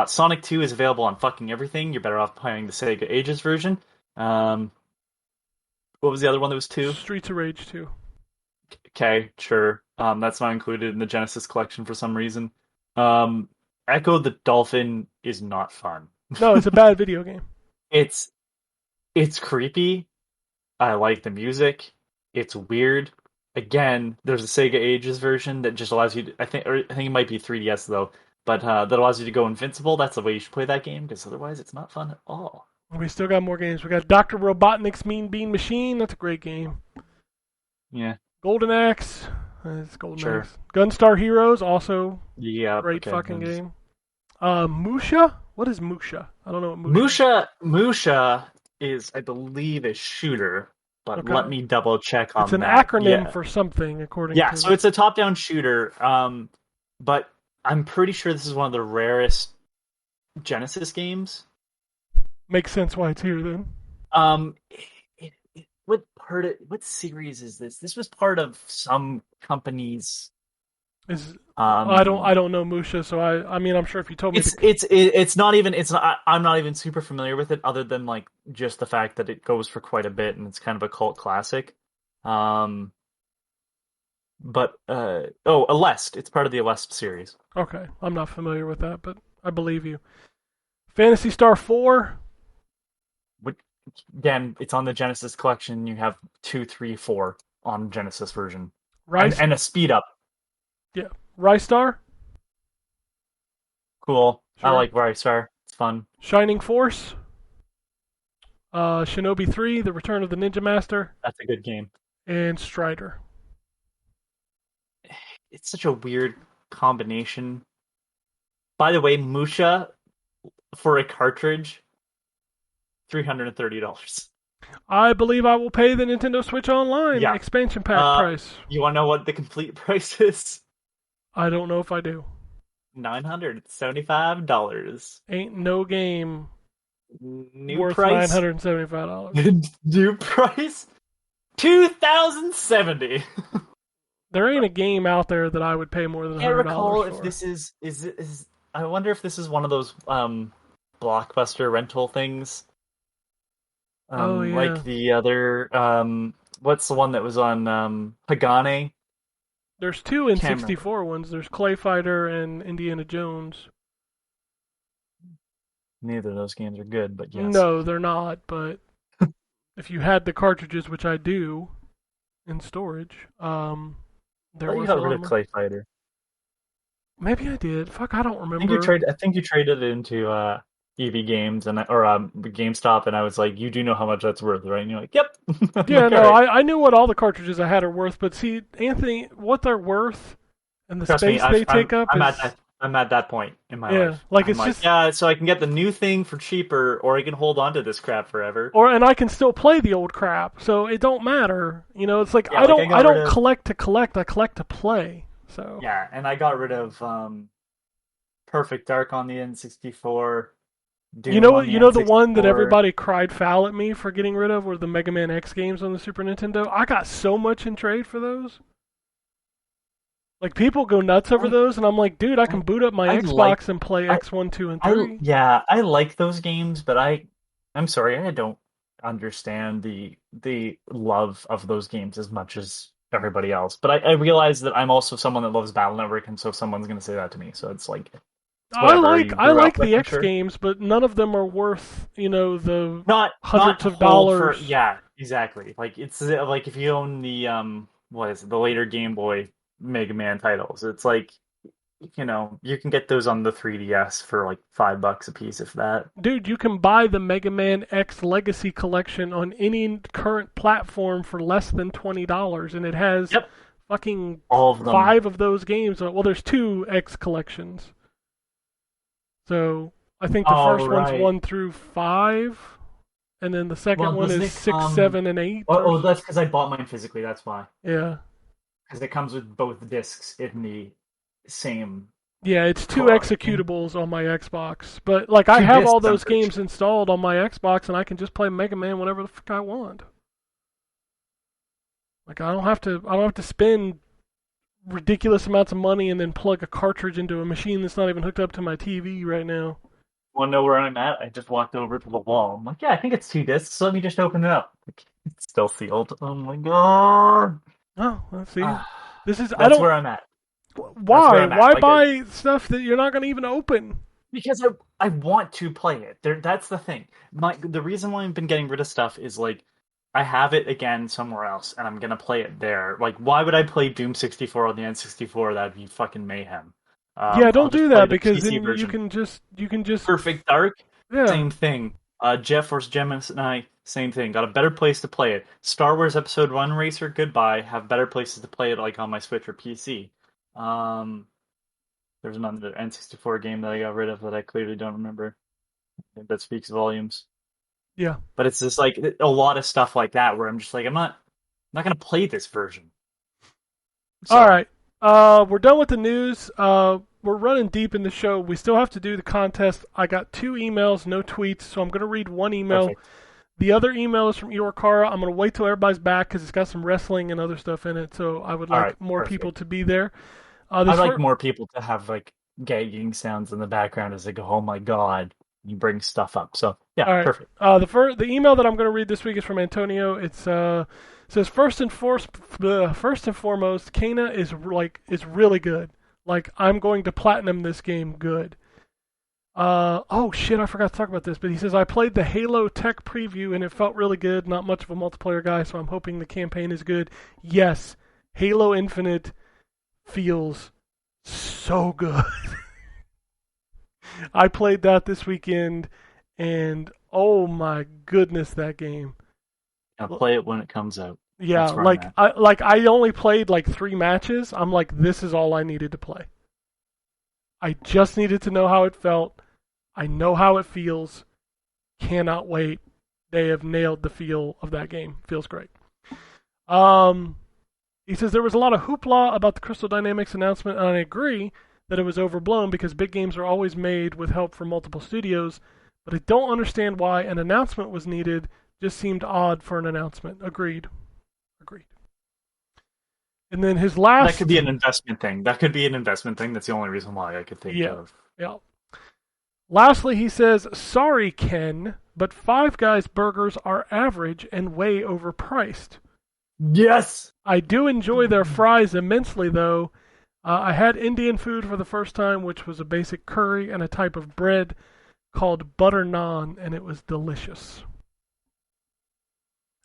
Sonic 2 is available on fucking everything. You're better off playing the Sega Ages version. What was the other one that was 2? Streets of Rage 2. Okay, sure. That's not included in the Genesis collection for some reason. Echo the Dolphin is not fun. No, it's a bad video game. It's creepy. I like the music. It's weird. Again, there's a Sega Ages version that just allows you to, I think it might be 3DS though, but that allows you to go invincible. That's the way you should play that game, because otherwise it's not fun at all. We still got more games. We got Dr. Robotnik's Mean Bean Machine. That's a great game. Yeah. Golden Axe. It's Golden Sure. Axe. Gunstar Heroes, also Yeah. great okay, fucking then. game. Musha? What is Musha? I don't know what Musha is. Musha is, I believe, a shooter, but Okay. let me double check on It's an that. acronym Yeah. for something, according Yeah, to... so it's a top-down shooter, but I'm pretty sure this is one of the rarest Genesis games. Makes sense why it's here, then. What series is this? This was part of some company's. I don't know Musha, so I mean, I'm sure if you told me... It's not even I'm not even super familiar with it, other than like just the fact that it goes for quite a bit and it's kind of a cult classic. But Aleste, it's part of the Aleste series. Okay, I'm not familiar with that, but I believe you. Phantasy Star 4. Again, it's on the Genesis collection. You have 2, 3, 4 on Genesis version, Rice, and a speed up. yeah. Rice Star. Cool. Sure. I like Rice Star. It's fun. Shining Force. Shinobi 3, The Return of the Ninja Master. That's a good game. And Strider. It's such a weird combination. By the way, Musha for a cartridge, $330. I believe I will pay the Nintendo Switch Online expansion pack price. You want to know what the complete price is? I don't know if I do. $975. Ain't no game New worth price. $975. New price. $2,070. There ain't a game out there that I would pay more than $100 I can't recall for. if this is. I wonder if this is one of those Blockbuster rental things. Oh, yeah. Like the other. What's the one that was on Pagane? There's two N64 ones. There's Clay Fighter and Indiana Jones. Neither of those games are good, but yes. No, they're not, but if you had the cartridges, which I do, in storage, I there thought was you got rid of Clay Fighter. Maybe I did. Fuck, I don't I think remember. you traded it into EV Games or GameStop, and I was like, "You do know how much that's worth, right?" And you're like, "Yep." I'm Yeah, like, "All no, right." I knew what all the cartridges I had are worth, but see, Anthony, what they're worth and the Trust me, space they take up I'm is I'm at that point in my yeah, life. like I'm it's like, just yeah, so I can get the new thing for cheaper, or I can hold on to this crap forever. and I can still play the old crap, so it don't matter. You know, it's like Yeah, like I I got rid don't of collect to collect, I collect to play. So and I got rid of Perfect Dark on the N64, you know Doom on what? the You know the one that N64. everybody cried foul at me for getting rid of were the Mega Man X games on the Super Nintendo. I got so much in trade for those. Like people go nuts over I, those, and I'm like, dude, I can I, boot up my I like Xbox and play I, X1, 2, and 3. I like those games, but I'm sorry, I don't understand the love of those games as much as everybody else. But I realize that I'm also someone that loves Battle Network, and so someone's gonna say that to me. So it's like it's whatever you I grew up like with, the I'm X sure. games, but none of them are worth the Not hundreds of hold for dollars. exactly. Like it's like if you own the what is it, the later Game Boy Mega Man titles, it's like you can get those on the 3DS for like $5 a piece, if that. Dude, you can buy the Mega Man X Legacy Collection on any current platform for less than $20, and it has Yep, fucking all of them. 5 of those games. Well, there's 2 X collections. So I think the Oh first one's right. 1 through 5, and then the second Well, one doesn't is it 6, come? 7, and 8. That's because I bought mine physically. That's why. Yeah. Because it comes with both discs in the same Yeah, it's 2 in executables on my Xbox. But like I two have all discs. I'm those pretty games sure. installed on my Xbox and I can just play Mega Man whenever the fuck I want. Like I don't have to spend ridiculous amounts of money and then plug a cartridge into a machine that's not even hooked up to my TV right now. Want to know where I'm at? I just walked over to the wall. I'm like, yeah, I think it's two discs. Let me just open it up. Like, it's still sealed. Oh my god. Oh, let's see. Ah, This is I that's don't where I'm at. That's where why? I'm at. Why buy stuff that you're not going to even open? Because I want to play it. That's the thing. The reason why I've been getting rid of stuff is like I have it again somewhere else, and I'm gonna play it there. Like, why would I play Doom 64 on the N64? That'd be fucking mayhem. Yeah, I'll don't do just play that the because PC then version. you can just Perfect Dark, yeah. same thing. Jet Force Gemini, same thing. Got a better place to play it. Star Wars Episode 1 Racer, goodbye. Have better places to play it, like on my Switch or PC. Um, there's another N64 game that I got rid of that I clearly don't remember. I think that speaks volumes. Yeah. But it's just like a lot of stuff like that where I'm just like, I'm not gonna play this version. All So right. We're done with the news. We're running deep in the show. We still have to do the contest. I got 2 emails, no tweets, so I'm going to read one email. perfect. The other email is from Iwakara. I'm going to wait till everybody's back because it's got some wrestling and other stuff in it, so I would All right, like more people perfect. to be there. I'd like more people to have like gagging sounds in the background as they go, "Oh my god," you bring stuff up. So yeah, All right. perfect. The email that I'm going to read this week is from Antonio. It's says first and foremost, Kana is really good. Like I'm going to platinum this game good. Oh shit, I forgot to talk about this, but he says I played the Halo Tech preview and it felt really good. Not much of a multiplayer guy, so I'm hoping the campaign is good. Yes, Halo Infinite feels so good. I played that this weekend, and oh my goodness, that game. I'll play it when it comes out. Yeah, That's where I'm at. I only played like 3 matches. I'm like, this is all I needed to play. I just needed to know how it felt. I know how it feels. Cannot wait. They have nailed the feel of that game. Feels great. He says there was a lot of hoopla about the Crystal Dynamics announcement, and I agree that it was overblown because big games are always made with help from multiple studios, but I don't understand why an announcement was needed. Just seemed odd for an announcement. Agreed. And then his last... That could be an investment thing. That's the only reason why I could think of. Yeah. Lastly, he says, sorry, Ken, but Five Guys burgers are average and way overpriced. Yes! I do enjoy their fries immensely, though. I had Indian food for the first time, which was a basic curry and a type of bread called butter naan, and it was delicious.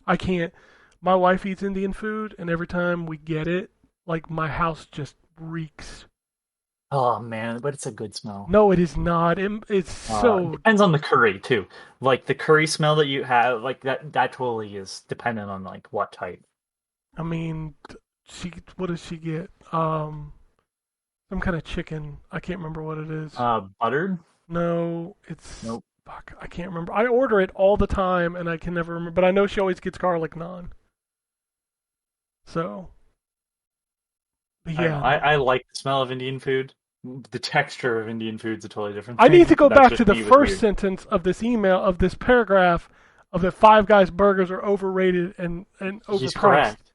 I can't. My wife eats Indian food, and every time we get it, like my house just reeks. Oh man, but it's a good smell. No, it is not. It's so. Depends on the curry too. Like the curry smell that you have, like that totally is dependent on like what type. I mean, what does she get? Some kind of chicken. I can't remember what it is. Buttered? No, it's Nope. fuck. I can't remember. I order it all the time, and I can never remember. But I know she always gets garlic naan. So, but yeah, I like the smell of Indian food. The texture of Indian food is a totally different I thing. need to go That's back just to the me with first weird. sentence of this email of this paragraph of that Five Guys burgers are overrated and He's overpriced. correct.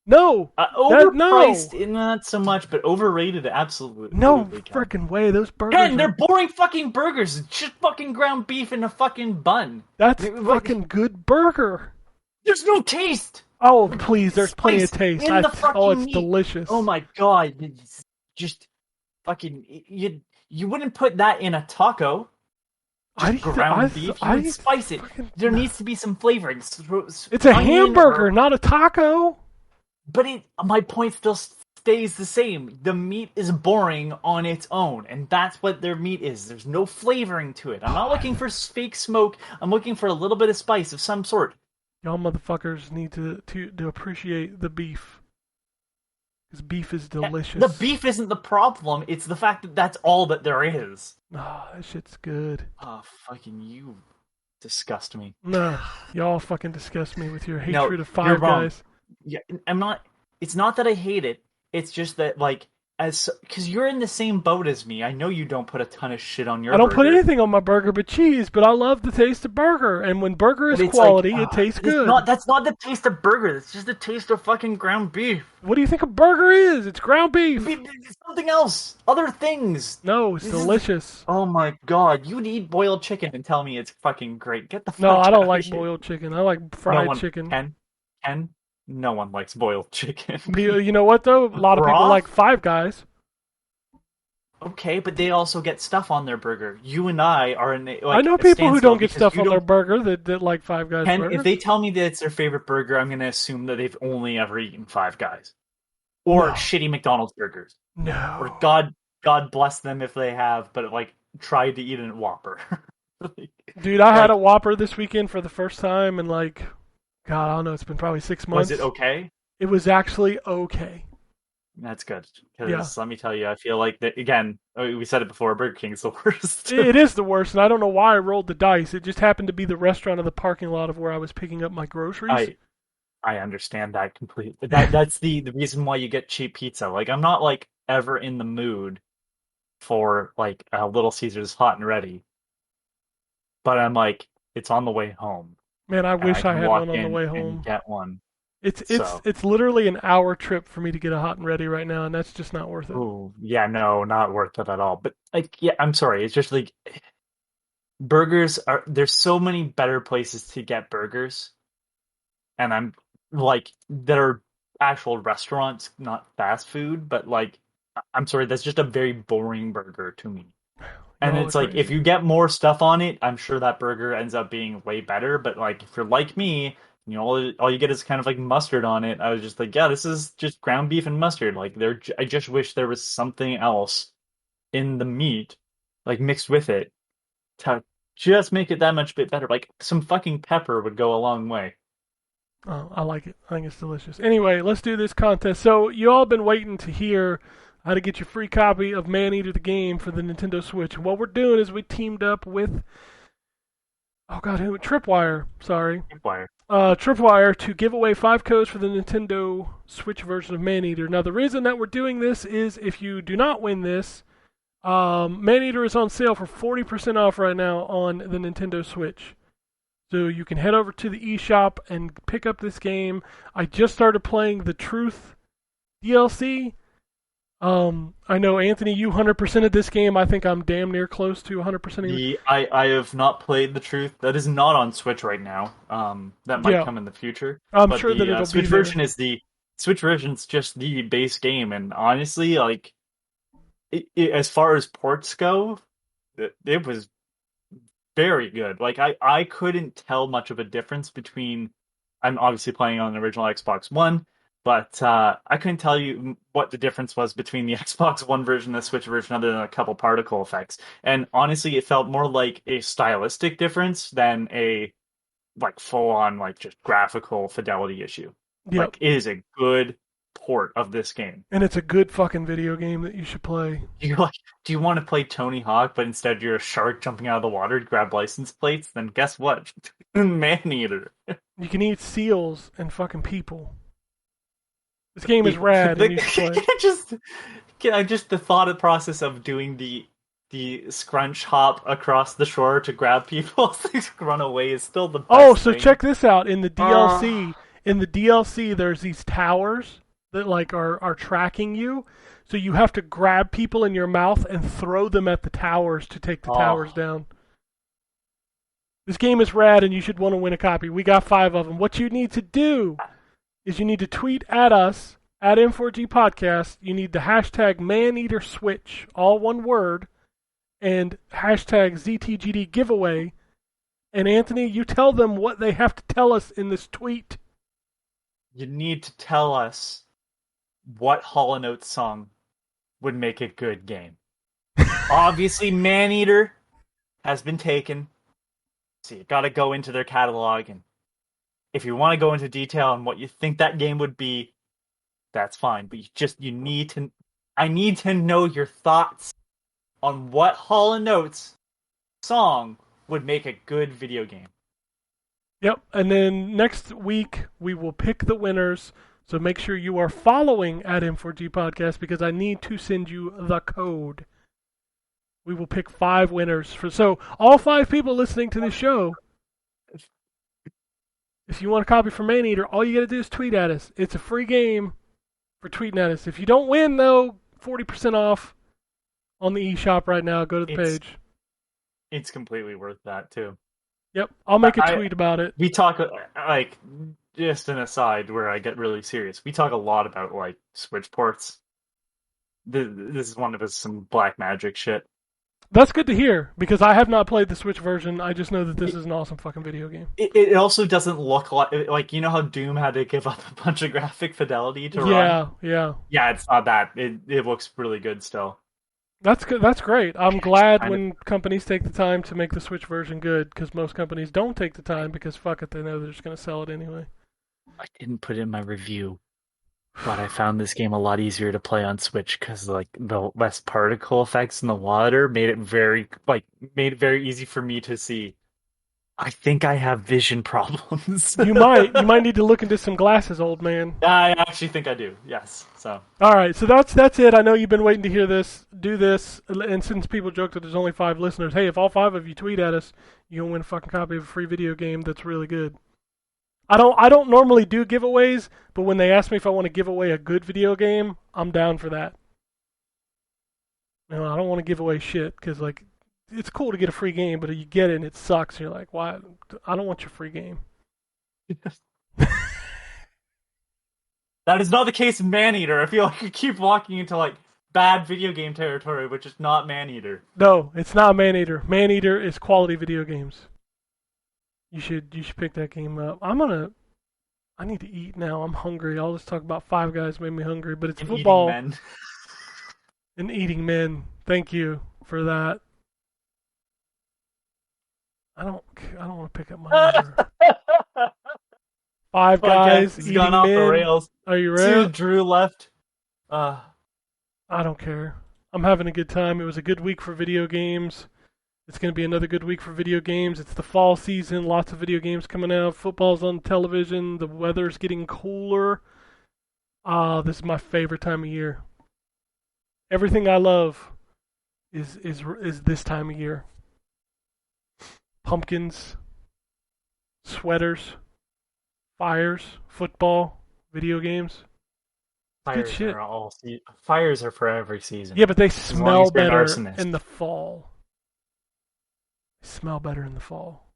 No, Overpriced, not so much, but overrated, absolutely. no Ken. freaking way. Those burgers. Ken, are- they're boring fucking burgers. It's just fucking ground beef in a fucking bun. That's What- fucking good burger. There's no taste. Oh please, there's plenty of Spice taste. in the fucking Oh, it's meat. delicious. Oh my god, it's just fucking you wouldn't put that in a taco. Ground beef. You would spice it. There needs to be some flavoring. It's a hamburger, not a taco. But my point still stays the same. The meat is boring on its own, and that's what their meat is. There's no flavoring to it. I'm not looking for fake smoke. I'm looking for a little bit of spice of some sort. Y'all motherfuckers need to appreciate the beef. Because beef is delicious. The beef isn't the problem. It's the fact that that's all that there is. Oh, that shit's good. Oh, fucking you disgust me. Nah, y'all fucking disgust me with your No, hatred of you're Five wrong. Guys. Yeah, I'm not. It's not that I hate it. It's just that, like, because you're in the same boat as me. I know you don't put a ton of shit on your. I don't put burger. anything on my burger but cheese, but I love the taste of burger. And when burger is But it's quality, like, it tastes it's good. That's not the taste of burger. It's just the taste of fucking ground beef. What do you think a burger is? It's ground beef. It's something else. Other things. No, it's This is- delicious. Oh my god! You'd eat boiled chicken and tell me it's fucking great. Get the fuck No, I don't outta like here. boiled chicken. I like No fried one, chicken. Ken, no one likes boiled chicken. You know what though? A lot of people Broth? like Five Guys. Okay, but they also get stuff on their burger. You and I are in. Like, I know a people who standstill don't get because stuff you on their don't- burger that like Five Guys Ken, burger. if they tell me that it's their favorite burger, I'm going to assume that they've only ever eaten Five Guys or No. shitty McDonald's burgers. No. Or God bless them if they have, but like tried to eat a Whopper. Dude, I had like- a Whopper this weekend for the first time in like, God, I don't know, it's been probably 6 months. Was it okay? It was actually okay. That's good. Because Yeah. let me tell you, I feel like that again. We said it before. Burger King's the worst. It is the worst, and I don't know why I rolled the dice. It just happened to be the restaurant in the parking lot of where I was picking up my groceries. I understand that completely. That's the reason why you get cheap pizza. Like I'm not like ever in the mood for like a Little Caesars hot and ready, but I'm like it's on the way home. Man, I and wish I can had walk one on the in way and home. get one. It's so. literally an hour trip for me to get a hot and ready right now, and that's just not worth it. Oh yeah, no, not worth it at all. But like, yeah, I'm sorry. It's just like burgers are. There's so many better places to get burgers, and I'm like that are actual restaurants, not fast food. But like, I'm sorry, that's just a very boring burger to me. And Y'all it's are like if crazy. you get more stuff on it, I'm sure that burger ends up being way better. But like if you're like me, you know, all you get is kind of like mustard on it. I was just like, yeah, this is just ground beef and mustard. Like I just wish there was something else in the meat, like mixed with it, to just make it that much bit better. Like some fucking pepper would go a long way. Oh, I like it. I think it's delicious. Anyway, let's do this contest. So you all been waiting to hear how to get your free copy of Maneater the game for the Nintendo Switch. And what we're doing is we teamed up with Tripwire. Sorry. Wire. Tripwire to give away 5 codes for the Nintendo Switch version of Maneater. Now, the reason that we're doing this is if you do not win this, Maneater is on sale for 40% off right now on the Nintendo Switch. So you can head over to the eShop and pick up this game. I just started playing the Truth DLC. I know, Anthony, you 100% of this game. I think I'm damn near close to 100%. I have not played the Truth. That is not on Switch right now. That might Yeah. come in the future. I'm But sure that it'll Switch be there. version is the Switch version's just the base game, and honestly, like as far as ports go, it was very good. Like I couldn't tell much of a difference between. I'm obviously playing on the original Xbox One. But I couldn't tell you what the difference was between the Xbox One version and the Switch version other than a couple particle effects. And honestly, it felt more like a stylistic difference than a like full-on like just graphical fidelity issue. Yep. Like, it is a good port of this game. And it's a good fucking video game that you should play. Do you want to play Tony Hawk, but instead you're a shark jumping out of the water to grab license plates? Then guess what? Man-eater. You can eat seals and fucking people. This game is rad, and you should play it. just the thought process of doing the scrunch hop across the shore to grab people run away is still the best so thing. check this out. In the DLC, there's these towers that like are tracking you. So you have to grab people in your mouth and throw them at the towers to take the towers down. This game is rad, and you should want to win a copy. We got 5 of them. What you need to do is you need to tweet at us, at N4G Podcast. You need the hashtag ManeaterSwitch, all one word, and hashtag ZTGD giveaway. And Anthony, you tell them what they have to tell us in this tweet. You need to tell us what Hall & Oates song would make a good game. Obviously, Maneater has been taken, so you gotta go into their catalog, and if you want to go into detail on what you think that game would be, that's fine. But I need to know your thoughts on what Hall & Oates song would make a good video game. Yep, and then next week we will pick the winners. So make sure you are following at N4G Podcast because I need to send you the code. We will pick 5 winners. So all 5 people listening to this show, if you want a copy for Maneater, all you got to do is tweet at us. It's a free game for tweeting at us. If you don't win, though, 40% off on the eShop right now. Go to the page. It's completely worth that, too. Yep, I'll make a tweet about it. We talk, like, just an aside where I get really serious. We talk a lot about, like, Switch ports. This is one of us some black magic shit. That's good to hear, because I have not played the Switch version. I just know that this is an awesome fucking video game. It also doesn't look like, you know how Doom had to give up a bunch of graphic fidelity to run? Yeah. Yeah, it's not that. It looks really good still. That's good. That's great. I'm glad when companies take the time to make the Switch version good, because most companies don't take the time because fuck it, they know they're just going to sell it anyway. I didn't put it in my review, but I found this game a lot easier to play on Switch because like the less particle effects in the water made it very easy for me to see. I think I have vision problems. You might need to look into some glasses, old man. I actually think I do. Yes. So. All right. So that's it. I know you've been waiting to hear this. Do this, and since people joked that there's only 5 listeners, hey, if all 5 of you tweet at us, you'll win a fucking copy of a free video game that's really good. I don't normally do giveaways, but when they ask me if I want to give away a good video game, I'm down for that. I don't want to give away shit because like it's cool to get a free game, but you get it and it sucks. You're like, why? I don't want your free game. That is not the case in Maneater. I feel like you keep walking into like bad video game territory, which is not Maneater. No, it's not Maneater. Maneater is quality video games. You should pick that game up. I need to eat now. I'm hungry. All this talk about Five Guys made me hungry, but it's And football eating men. and eating men. Thank you for that. I don't want to pick up my order. Five Guys It's eating gone off the men. rails. Are you See, ready? Drew left. I don't care. I'm having a good time. It was a good week for video games. It's going to be another good week for video games. It's the fall season. Lots of video games coming out. Football's on television. The weather's getting cooler. This is my favorite time of year. Everything I love is this time of year. Pumpkins, sweaters, fires, football, video games. Good shit. Fires are for every season. Yeah, but they long smell as you're an better arsonist. in the fall. They smell better in the fall.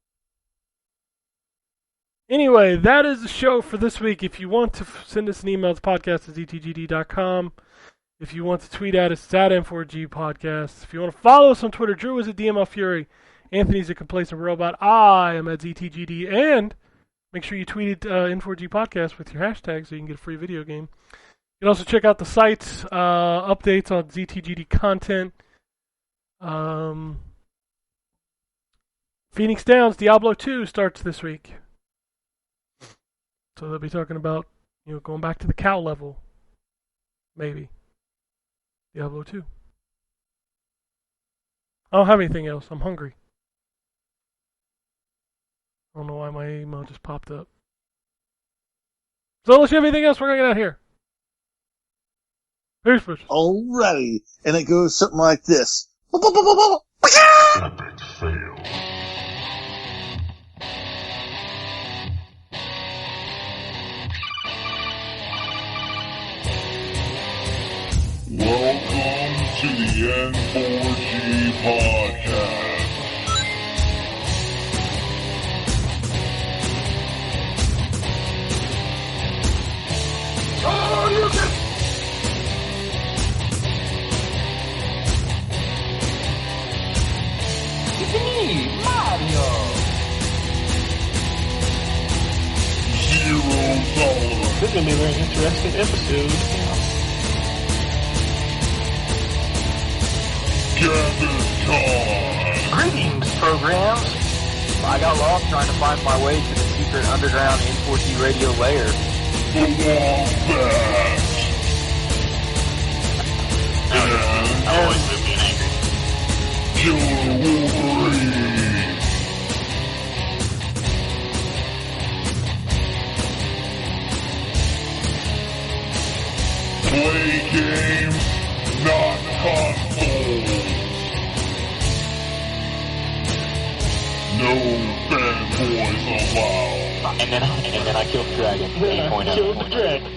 Anyway, that is the show for this week. If you want to send us an email, it's podcast@ztgd.com. If you want to tweet at us, it's at N4G Podcast. If you want to follow us on Twitter, Drew is at DML Fury. Anthony's a complacent robot. I am at ZTGD. And Make sure you tweet N4G Podcast with your hashtag so you can get a free video game. You can also check out the site's updates on ZTGD content. Phoenix Downs Diablo 2 starts this week. So they'll be talking about, going back to the cow level. Maybe. Diablo 2. I don't have anything else. I'm hungry. I don't know why my email just popped up. So unless you have anything else, we're going to get out of here. Peace, bitches. Alrighty. And it goes something like this. Epic fail. Welcome to the N4G Podcast. Oh, you can... It's me, Mario. $0. This is going to be a very interesting episode. Greetings, programs. I got lost trying to find my way to the secret underground N4G Radio lair. The Wombat. And Always with being angry. Killer Wolverine. Play games, not consoles. No fanboys allowed. And then I killed the dragon. 8.0. Killed the dragon.